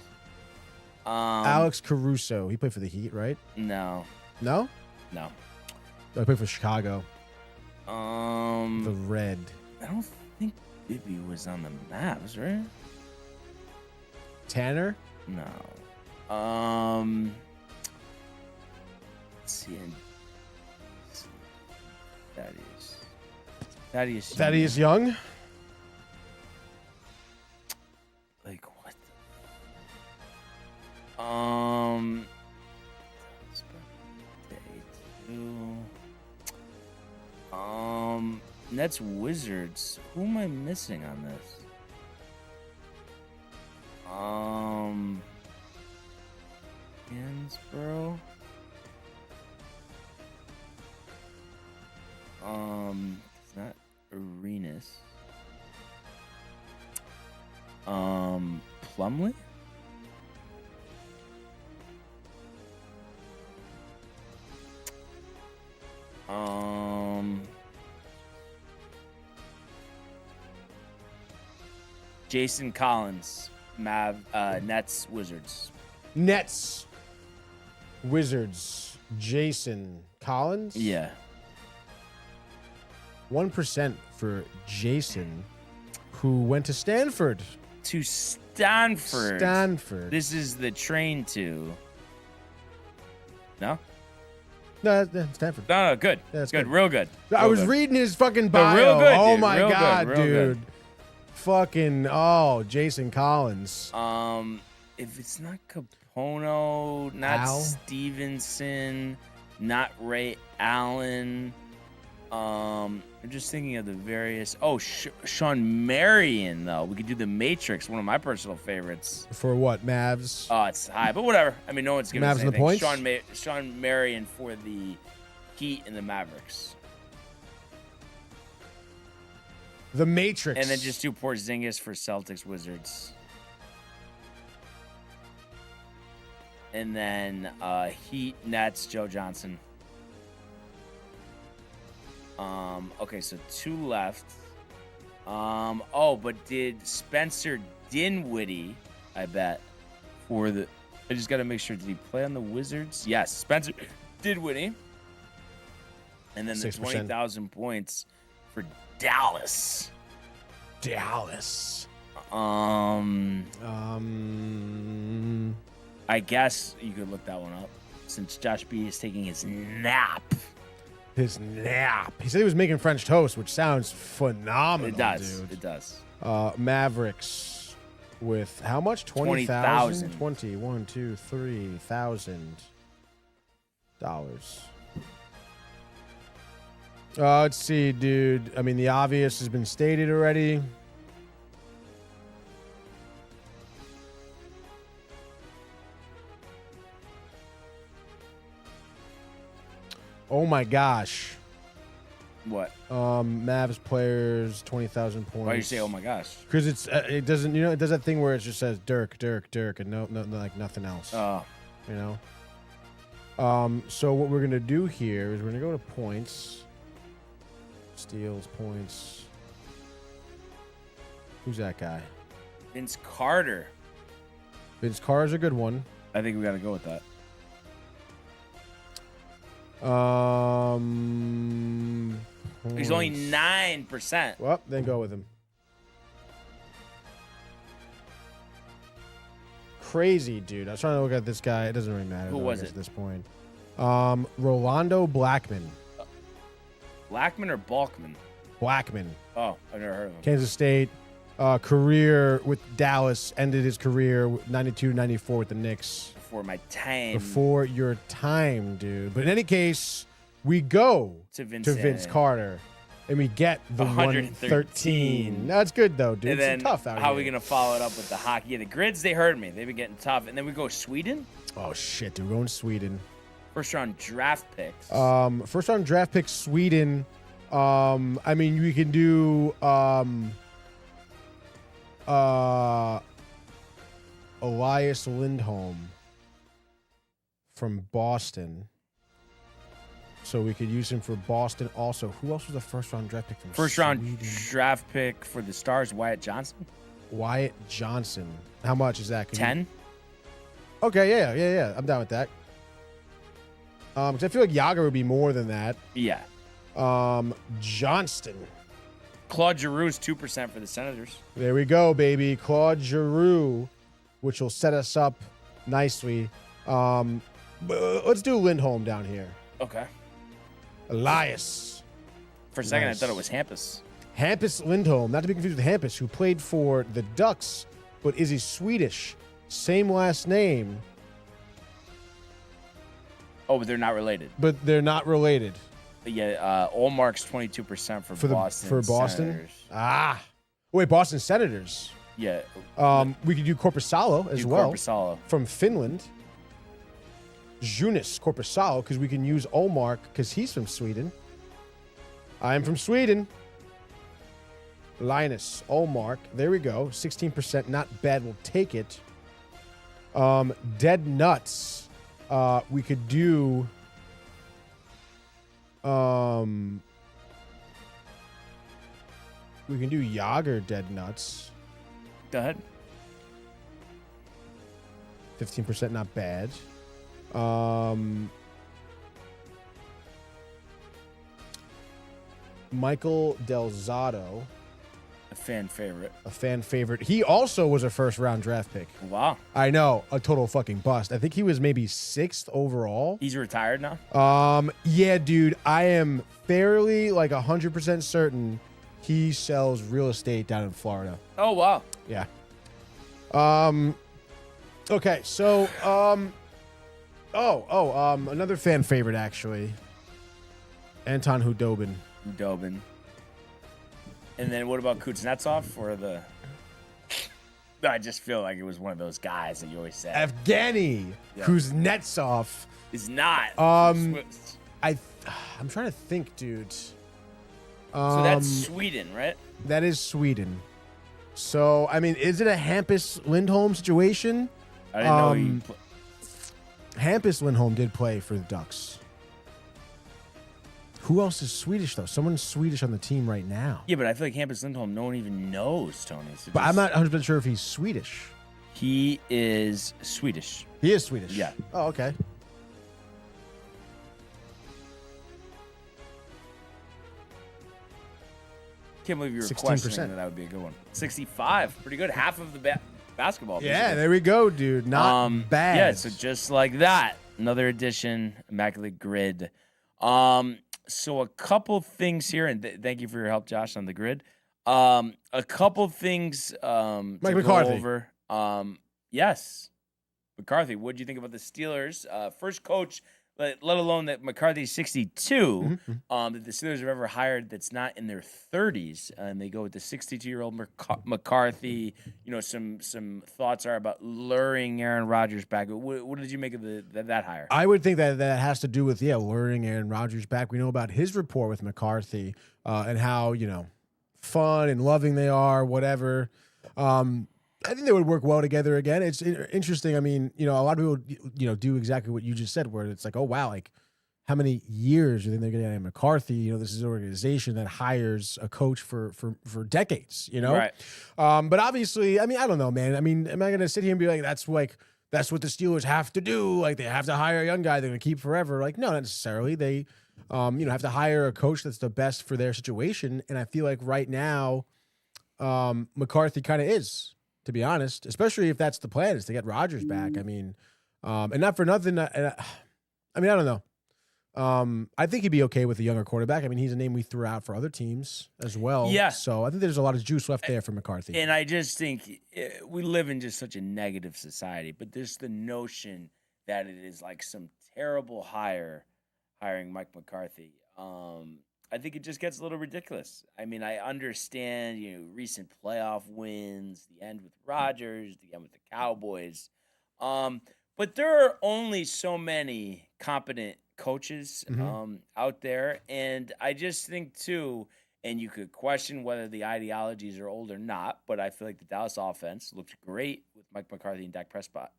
Alex Caruso. He played for the Heat, right? No, No? no. I played for Chicago. The I Red. don't think Bibby was on the Mavs, right? Tanner? No. Let's see. Thaddeus Young? Like what? Nets Wizards. Who am I missing on this? Hansborough. It's not Arenas. Plumlee? Jason Collins, Nets Wizards. Nets Wizards. Jason Collins? Yeah. 1% for Jason, who went to Stanford. To Stanford. Stanford. This is the train to. No? No, that's Stanford. No, good. Yeah, that's good. good. Real good. I was reading his fucking bio. real good, oh dude. my Real God, good. Real dude. good. Fucking, Jason Collins. If it's not Capono, not Al? Stevenson, not Ray Allen. I'm just thinking of the various. Oh, Sean Marion, though. We could do the Matrix, one of my personal favorites. For what, Mavs? Oh, it's high, but whatever. I mean, no one's giving us Mavs and the anything. points? Sean Marion for the Heat and the Mavericks. The Matrix. And then just do Porzingis for Celtics Wizards. And then Heat Nets Joe Johnson. Okay, so 2 left. But did Spencer Dinwiddie, I bet, for the... I just got to make sure, did he play on the Wizards? Yes, Spencer Dinwiddie. And then the 6%. 20,000 points for Dallas. Dallas. I guess you could look that one up since Josh B is taking his nap. His nap. He said he was making French toast, which sounds phenomenal. It does. Dude. It does. Mavericks with how much? 20,000. 21, 2, 3,000 dollars. Let's see, dude. I mean, the obvious has been stated already. Oh my gosh. What? Mavs players, 20,000 points. Why do you say, oh my gosh? Because it doesn't, it does that thing where it just says Dirk, and no, like nothing else. Oh. So what we're gonna do here is we're gonna go to points, steals, points. Who's that guy? Vince Carter. Vince Carter's a good one. I think we got to go with that. He's only 9%. Well, then go with him. Crazy, dude. I was trying to look at this guy. It doesn't really matter. Who was it? at this point? Rolando Blackman. Blackman or Balkman? Blackman. Oh, I've never heard of him. Kansas State. Career with Dallas. Ended his career 92-94 with the Knicks. Before my time. Before your time, dude. But in any case, we go to Vince Carter. And we get the 113. That's good, though, dude. And then it's tough out how here. are we going to follow it up with the hockey? Yeah, the Grids, they heard me. They've been getting tough. And then we go Sweden. Oh, shit, dude. We're going to Sweden. First round draft picks. First round draft pick, Sweden. I mean, we can do Elias Lindholm from Boston. So we could use him for Boston also. Who else was the first round draft pick from First Sweden? round draft pick for the Stars, Wyatt Johnson. Wyatt Johnson. How much is that? 10? Okay, yeah. I'm down with that. Because I feel like Yager would be more than that. Yeah. Johnston. Claude Giroux's 2% for the Senators. There we go, baby. Claude Giroux which will set us up nicely. Let's do Lindholm down here. Okay. Elias. For a second, Nice. I thought it was Hampus. Hampus Lindholm, not to be confused with Hampus, who played for the Ducks, but is he Swedish? Same last name, Oh, but they're not related. but they're not related. But yeah, Olmark's 22% for Boston. For Boston. Senators. Wait, Boston Senators. Yeah. We could do Korpisalo as well Korpisalo. from Finland. Junis Korpisalo, because we can use Olmark because he's from Sweden. I am from Sweden. Linus Olmark. There we go. 16%. Not bad. We'll take it. Dead Nuts. We could do. We can do Yager Dead Nuts. Go ahead. 15%. Not bad. Michael Del Zotto, A fan favorite. a fan favorite. He also was a first-round draft pick. Wow. I know, a total fucking bust. I think he was maybe 6th overall. He's retired now? Yeah, dude, I am fairly like 100% certain he sells real estate down in Florida. Oh, wow. Yeah. Okay, so another fan favorite actually. Anton Hudobin. Dobin. And then what about Kuznetsov or the... I just feel like it was one of those guys that you always said. Evgeny Kuznetsov. Is not. I'm trying to think, dude. So that's Sweden, right? That is Sweden. So, I mean, is it a Hampus Lindholm situation? I didn't know he... Hampus Lindholm did play for the Ducks. Who else is Swedish, though? Someone's Swedish on the team right now. Yeah, but I feel like Hampus Lindholm, no one even knows, Tony. So But I'm not 100% sure if he's Swedish. He is Swedish. He is Swedish. Yeah. Oh, okay. Can't believe you were 16%. questioning that would be a good one. 65. Pretty good. Half of the basketball. Yeah, basically. there we go, dude. Not bad. Yeah, so just like that. Another edition, Immaculate Grid. So a couple things here, and thank you for your help, Josh, on the grid. A couple things Mike to McCarthy. go over. Yes. McCarthy, what did you think about the Steelers? First coach, let alone that McCarthy's 62, that the Steelers have ever hired that's not in their 30s. And they go with the 62-year-old McCarthy. You know, some thoughts are about luring Aaron Rodgers back. What did you make of that hire? I would think that has to do with, luring Aaron Rodgers back. We know about his rapport with McCarthy and how, fun and loving they are, whatever. I think they would work well together again. It's interesting. I mean, a lot of people, do exactly what you just said, where it's like, oh, wow, like how many years do you think they're going to have McCarthy? This is an organization that hires a coach for decades, Right. But obviously, I mean, I don't know, man. I mean, am I going to sit here and be like, that's what the Steelers have to do? Like they have to hire a young guy they're going to keep forever. Like, no, not necessarily. They, have to hire a coach that's the best for their situation. And I feel like right now, McCarthy kind of is, to be honest, especially if that's the plan, is to get Rodgers back. I mean, and not for nothing. I don't know. I think he'd be okay with a younger quarterback. I mean, he's a name we threw out for other teams as well. Yeah. So I think there's a lot of juice left there for McCarthy. And I just think we live in just such a negative society, but there's the notion that it is like some terrible hiring Mike McCarthy. I think it just gets a little ridiculous. I mean, I understand, recent playoff wins, the end with Rodgers, the end with the Cowboys. But there are only so many competent coaches out there. And I just think, too, and you could question whether the ideologies are old or not, but I feel like the Dallas offense looked great with Mike McCarthy and Dak Prescott.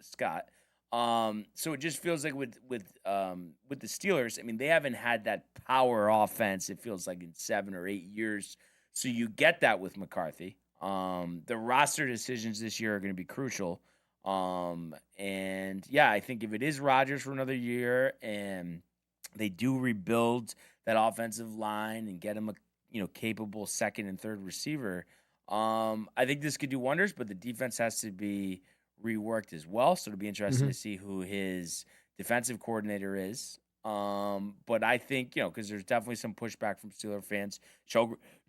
So it just feels like with the Steelers, I mean, they haven't had that power offense, it feels like, in 7 or 8 years. So you get that with McCarthy. The roster decisions this year are going to be crucial. And yeah, I think if it is Rodgers for another year and they do rebuild that offensive line and get him a capable second and third receiver, I think this could do wonders, but the defense has to be reworked as well. So it'll be interesting to see who his defensive coordinator is. But I think, because there's definitely some pushback from Steeler fans.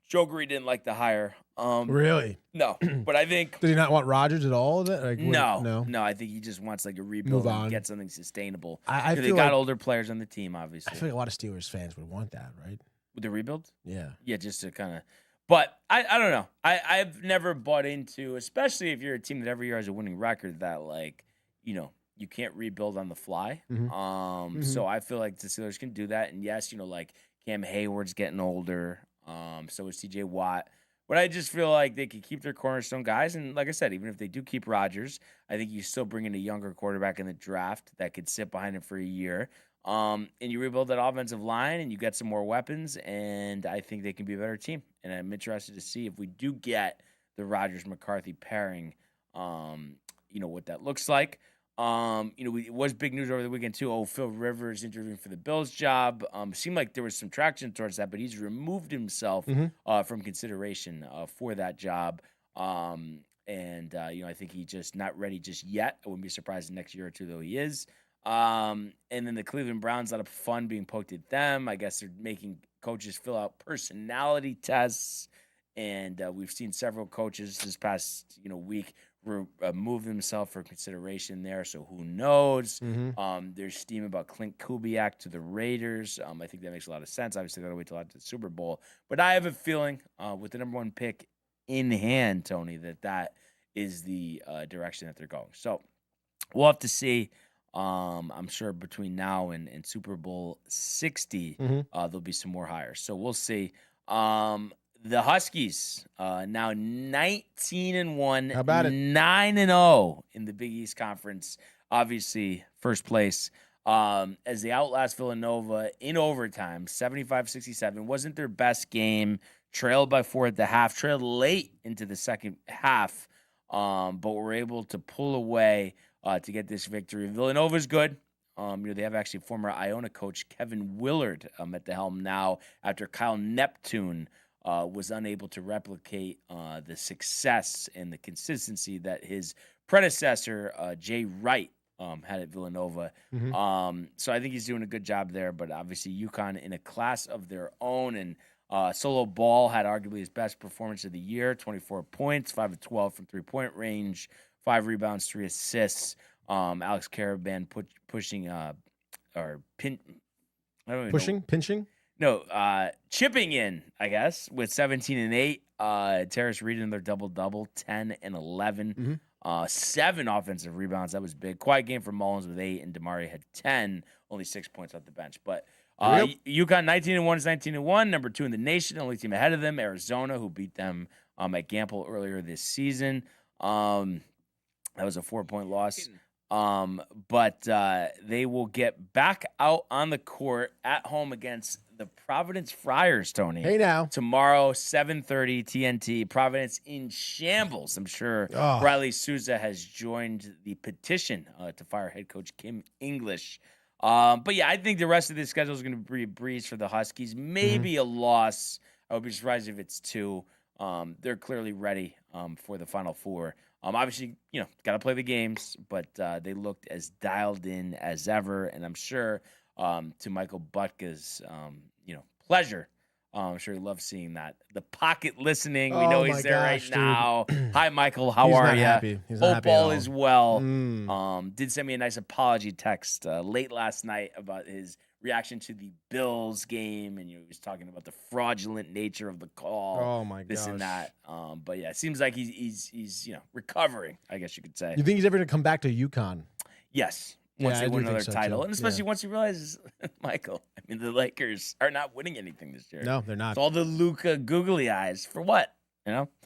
Joe Green didn't like the hire. Really? No, but I think Did he not want Rodgers at all? No. I think he just wants like a rebuild Move on. and get something sustainable. I they feel got like, older players on the team, obviously. I feel like a lot of Steelers fans would want that, right? With the rebuild? Yeah. Yeah, just to kind of. But I don't know. I've never bought into, especially if you're a team that every year has a winning record, that you can't rebuild on the fly. So I feel like the Steelers can do that. And yes, like Cam Hayward's getting older. So is TJ Watt. But I just feel like they could keep their cornerstone guys. And like I said, even if they do keep Rodgers, I think you still bring in a younger quarterback in the draft that could sit behind him for a year. And you rebuild that offensive line and you get some more weapons. And I think they can be a better team. And I'm interested to see if we do get the Rodgers-McCarthy pairing, what that looks like. It was big news over the weekend too. Phil Rivers interviewing for the Bills job. Seemed like there was some traction towards that, but he's removed himself from consideration for that job. I think he's just not ready just yet. I wouldn't be surprised next year or two, though he is. And then the Cleveland Browns, a lot of fun being poked at them. I guess they're making coaches fill out personality tests, and we've seen several coaches this past week remove themselves for consideration there. So who knows? There's steam about Clint Kubiak to the Raiders. I think that makes a lot of sense. Obviously, got to wait till after the Super Bowl. But I have a feeling with the number one pick in hand, Tony, that is the direction that they're going. So we'll have to see. I'm sure between now and Super Bowl 60, there'll be some more hires. So we'll see. The Huskies now 19-1. How about it? 9-0 in the Big East Conference. Obviously, first place. As they outlast Villanova in overtime, 75-67. Wasn't their best game. Trailed by 4 at the half. Trailed late into the second half, but were able to pull away to get this victory. Villanova's good. They have actually former Iona coach Kevin Willard at the helm now after Kyle Neptune was unable to replicate the success and the consistency that his predecessor, Jay Wright, had at Villanova. So I think he's doing a good job there, but obviously UConn in a class of their own. And Solo Ball had arguably his best performance of the year, 24 points, 5 of 12 from three-point range, 5 rebounds, 3 assists. Alex Caravan pushing or pin. I don't even know. Pinching? No, chipping in, I guess, with 17 and 8. Terrace Reed in their double-double, 10 and 11. 7 offensive rebounds. That was big. Quiet game for Mullins with 8, and Damari had 10, only 6 points off the bench. But UConn 19-1 is 19-1, number 2 in the nation, only team ahead of them. Arizona, who beat them at Gamble earlier this season. That was a 4-point loss. But they will get back out on the court at home against the Providence Friars, Tony. Hey now. Tomorrow, 7:30 TNT. Providence in shambles. I'm sure Riley Souza has joined the petition to fire head coach Kim English. But yeah, I think the rest of the schedule is going to be a breeze for the Huskies. Maybe a loss. I would be surprised if it's 2. They're clearly ready for the Final Four. Obviously, got to play the games, but they looked as dialed in as ever. And I'm sure to Michael Butka's, pleasure, I'm sure he loves seeing that. The pocket listening. We know he's there right now. Hi, Michael. How are you? Hope all is well. Did send me a nice apology text late last night about his reaction to the Bills game, and he was talking about the fraudulent nature of the call. Oh my this gosh. and that. But yeah, it seems like he's recovering, I guess you could say. You think he's ever going to come back to UConn? Yes. Once they win another title. Too. And especially once he realizes, Michael, the Lakers are not winning anything this year. No, they're not. It's all the Luka googly eyes for what?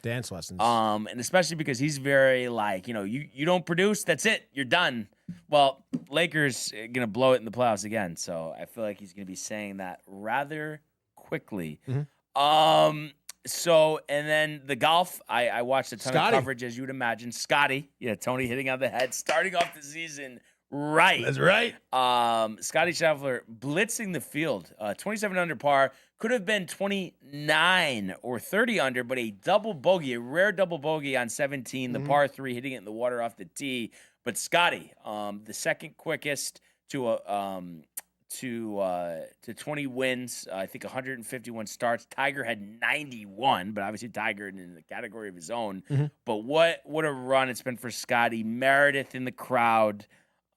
Dance lessons. And especially because he's very you don't produce, that's it, you're done. Well, Lakers are gonna blow it in the playoffs again, so I feel like he's gonna be saying that rather quickly. So and then the golf, I watched a ton of coverage, as you would imagine. Scottie, Tony hitting on the head, starting off the season right. That's right. Scottie Scheffler blitzing the field. 27 under par. Could have been 29 or 30 under, but a double bogey, a rare double bogey on 17, the par 3, hitting it in the water off the tee. But Scottie, the second quickest to 20 wins. I think 151 starts. Tiger had 91, but obviously Tiger in the category of his own. But what a run it's been for Scottie. Meredith in the crowd.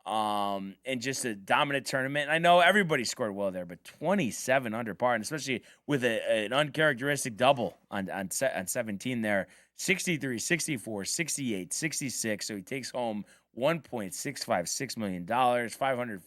And just a dominant tournament. And I know everybody scored well there, but 27 under par, and especially with an uncharacteristic double on 17 there, 63, 64, 68, 66. So he takes home $1.656 million, 500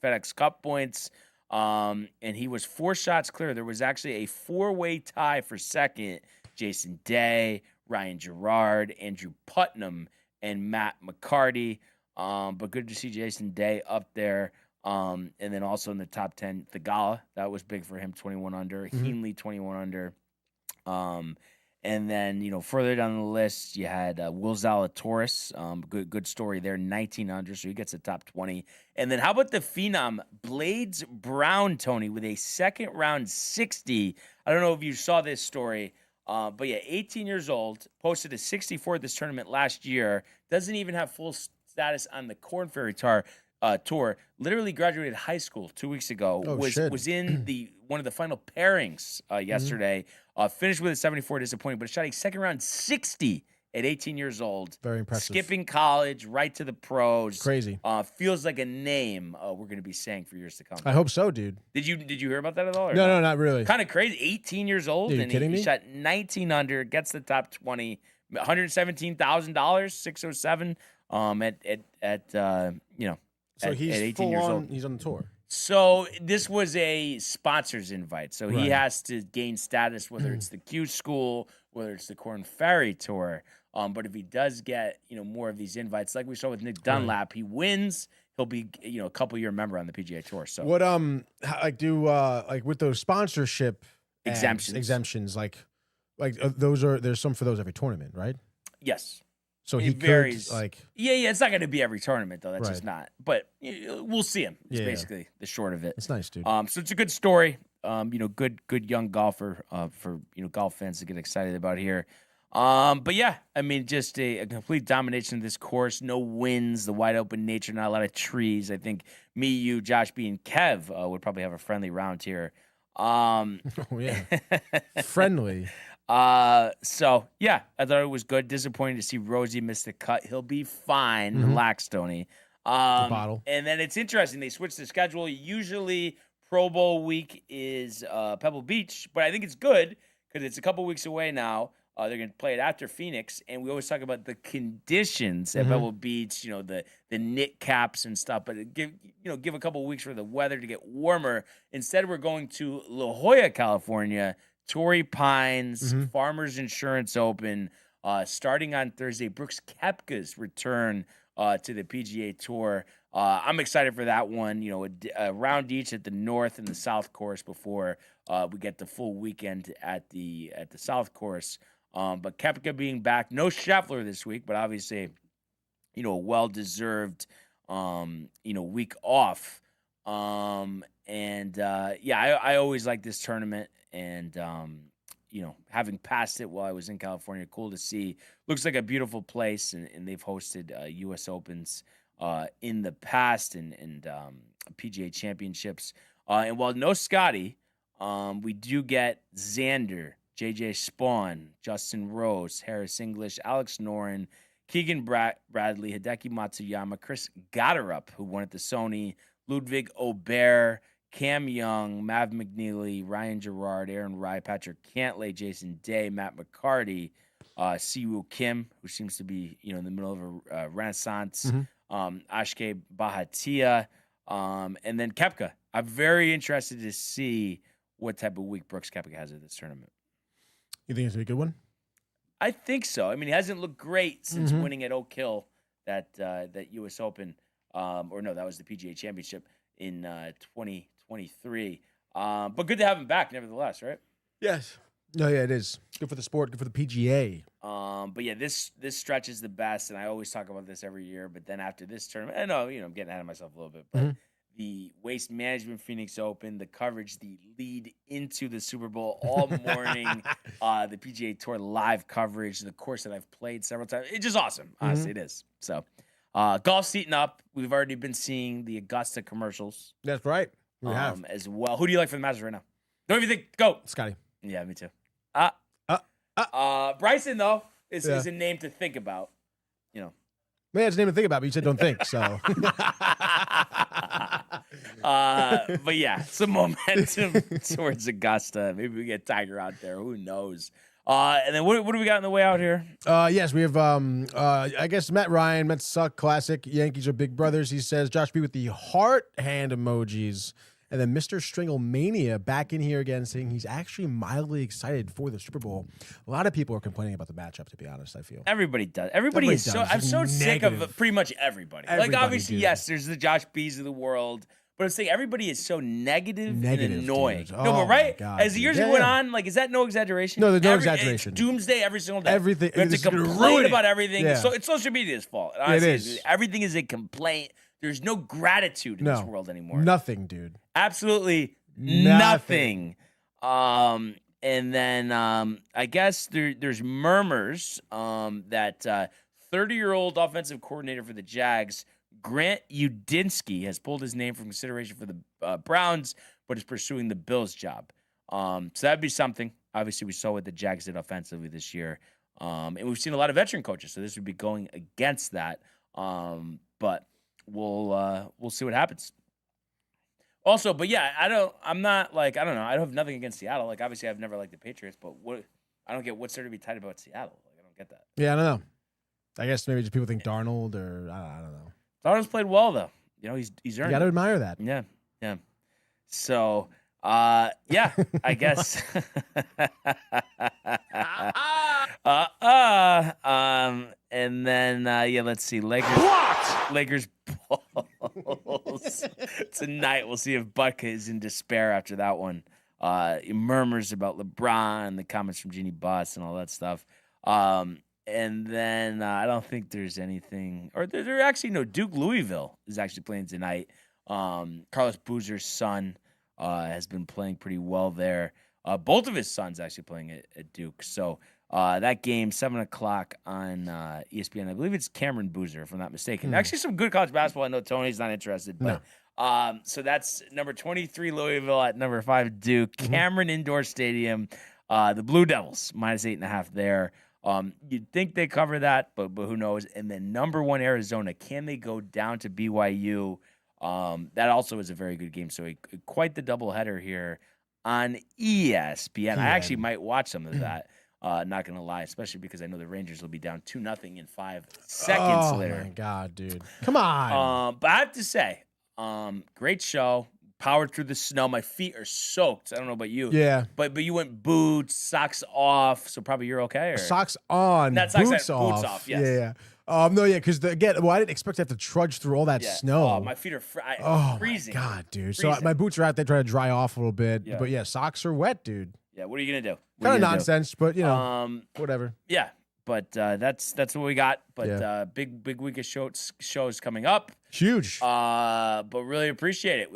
FedEx Cup points. And he was 4 shots clear. There was actually a 4-way tie for second. Jason Day, Ryan Gerard, Andrew Putnam, and Matt McCarty. But good to see Jason Day up there. And then also in the top 10, Thigala. That was big for him, 21 under. Heenley, 21 under. And then, further down the list, you had Will Zalatoris. Good story there, 19 under, so he gets the top 20. And then how about the phenom, Blades Brown, Tony, with a second-round 60. I don't know if you saw this story, but yeah, 18 years old, posted a 64 at this tournament last year. Doesn't even have full status on the Korn Ferry Tour. Literally graduated high school 2 weeks ago. Was in one of the final pairings yesterday. Finished with a 74, disappointing, but shot a second round 60 at 18 years old. Very impressive. Skipping college right to the pros. Crazy. Feels like a name we're going to be saying for years to come. I hope so, dude. Did you hear about that at all? No, not really. Kind of crazy. 18 years old, Dude, and kidding he me? shot 19 under, gets the top 20, $117,000, 607. So he's at 18 full years on. old. He's on the tour. So this was a sponsor's invite. So he has to gain status, whether it's the Q School, whether it's the Korn Ferry Tour. But if he does get more of these invites, like we saw with Nick Dunlap, he wins. He'll be a couple-year member on the PGA Tour. So what with those sponsorship exemptions, there's some for those every tournament, right? Yes. So it he varies. Yeah, it's not going to be every tournament though. That's just not. But we'll see him. It's Yeah, basically the short of it. it's nice, dude. So it's a good story. Good young golfer for golf fans to get excited about here. But yeah, I mean, just a complete domination of this course. No winds, the wide open nature, not a lot of trees. I think me, you, Josh B, and Kev would probably have a friendly round here. Oh yeah, friendly. So yeah, I thought it was good. Disappointing to see Rosie miss the cut. He'll be fine. Relax, Tony. Bottle. And then it's interesting. They switched the schedule. Usually Pro Bowl week is Pebble Beach, but I think it's good because it's a couple weeks away now. They're going to play it after Phoenix, and we always talk about the conditions at Pebble Beach, the knit caps and stuff. But give a couple weeks for the weather to get warmer. Instead, we're going to La Jolla, California, Torrey Pines, Farmers Insurance Open, starting on Thursday. Brooks Koepka's return to the PGA Tour. I'm excited for that one. A round each at the North and the South course before we get the full weekend at the South course. But Koepka being back, no Scheffler this week, but obviously, a well-deserved, week off. I always like this tournament, and having passed it while I was in California, cool to see. Looks like a beautiful place, and they've hosted U.S. Opens in the past and PGA Championships. And while no Scottie, we do get Xander, J.J. Spawn, Justin Rose, Harris English, Alex Noren, Keegan Bradley, Hideki Matsuyama, Chris Gotterup, who won at the Sony, Ludwig Aubert, Cam Young, Mav McNeely, Ryan Gerard, Aaron Rye, Patrick Cantlay, Jason Day, Matt McCarty, Siwoo Kim, who seems to be in the middle of a renaissance, Ashke Bahatia, and then Koepka. I'm very interested to see what type of week Brooks Koepka has at this tournament. You think it's a good one? I think so. I mean, he hasn't looked great since winning at Oak Hill that U.S. Open, or no, that was the PGA Championship in 2023. But good to have him back, nevertheless, right? Yes. No, yeah, it is. Good for the sport. Good for the PGA. But yeah, this stretch is the best, and I always talk about this every year. But then after this tournament, I know I'm getting ahead of myself a little bit, but the Waste Management Phoenix Open, the coverage, the lead into the Super Bowl all morning, the PGA Tour live coverage, the course that I've played several times. It's just awesome. Honestly, it is. So, golf's heating up. We've already been seeing the Augusta commercials. That's right. We have. As well. Who do you like for the Masters right now? Don't even think. Go. Scottie. Yeah, me too. Bryson, though, is a name to think about. Man, it's a name to think about, but you said don't think, so. But yeah, some momentum towards Augusta. Maybe we get Tiger out there. Who knows? And then what do we got on the way out here? Yes, we have, I guess, Matt Ryan, Mets suck, classic. Yankees are big brothers, he says. Josh B with the heart hand emojis. And then Mr. Stringlemania back in here again saying he's actually mildly excited for the Super Bowl. A lot of people are complaining about the matchup, to be honest, I feel. Everybody does. Everybody is so, I'm so sick of pretty much everybody. Like, obviously, yes, there's the Josh B's of the world. But I'm saying everybody is so negative and annoying. Dude. No, but right? God, as the years went on, like, is that no exaggeration? No, there's no exaggeration. It's doomsday every single day. Everything. You have to complain about everything. Yeah. So it's social media's fault. Honestly, it is. Everything is a complaint. There's no gratitude in this world anymore. Nothing, dude. Absolutely nothing. And then I guess there's murmurs that 30-year-old offensive coordinator for the Jags, Grant Udinsky, has pulled his name from consideration for the Browns, but is pursuing the Bills job. So that'd be something. Obviously, we saw what the Jags did offensively this year. And we've seen a lot of veteran coaches, so this would be going against that. But we'll see what happens. Also, but yeah, I don't know. I have nothing against Seattle. Like, obviously, I've never liked the Patriots, but I don't get what's there to be tight about Seattle. Like, I don't get that. Yeah, I don't know. I guess maybe just people think Darnold or I don't know. Darnold's played well though. He's earned. You got to it. admire that. Yeah. So, yeah, I guess. And then let's see. Lakers Bulls tonight. We'll see if Butka is in despair after that one. Murmurs about LeBron, the comments from Jeannie Buss, and all that stuff. And then I don't think there's anything, or there actually no. Duke Louisville is actually playing tonight. Carlos Boozer's son has been playing pretty well there. Both of his sons actually playing at Duke. So that game, 7:00 on ESPN. I believe it's Cameron Boozer, if I'm not mistaken. Actually, some good college basketball. I know Tony's not interested, but so that's number 23 Louisville at number 5 Duke. Cameron Indoor Stadium. The Blue Devils -8.5 there. You'd think they cover that, but who knows? And then number 1 Arizona. Can they go down to BYU? That also is a very good game. So quite the doubleheader here on ESPN. I actually might watch some of that. Not going to lie, especially because I know the Rangers will be down 2-0 in 5 seconds later. Oh, my God, dude. Come on. But I have to say, great show. Powered through the snow. My feet are soaked. I don't know about you. Yeah. But you went boots, socks off, so probably you're okay? Or? Socks on, Not socks boots on, off. boots off, yes. Yeah. No, yeah, because I didn't expect to have to trudge through all that snow. My feet are freezing. Oh, my God, dude. Freezing. So my boots are out there trying to dry off a little bit. Yeah. But, yeah, socks are wet, dude. Yeah, what are you going to do? Kind of nonsense, but, whatever. Yeah, but that's what we got. But big week of shows coming up. Huge. But really appreciate it.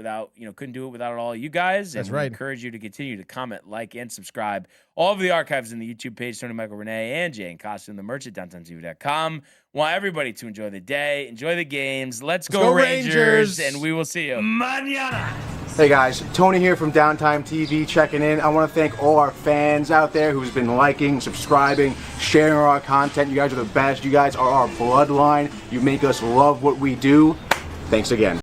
Couldn't do it without all you guys. That's right. We encourage you to continue to comment, like, and subscribe. All of the archives in the YouTube page, Tony, Michael, Renee, and Jay and Costume, the merch at DowntimeTV.com. Want everybody to enjoy the day, enjoy the games. Let's go Rangers, and we will see you mañana. Hey guys, Tony here from Downtime TV checking in. I want to thank all our fans out there who's been liking, subscribing, sharing our content. You guys are the best. You guys are our bloodline. You make us love what we do. Thanks again.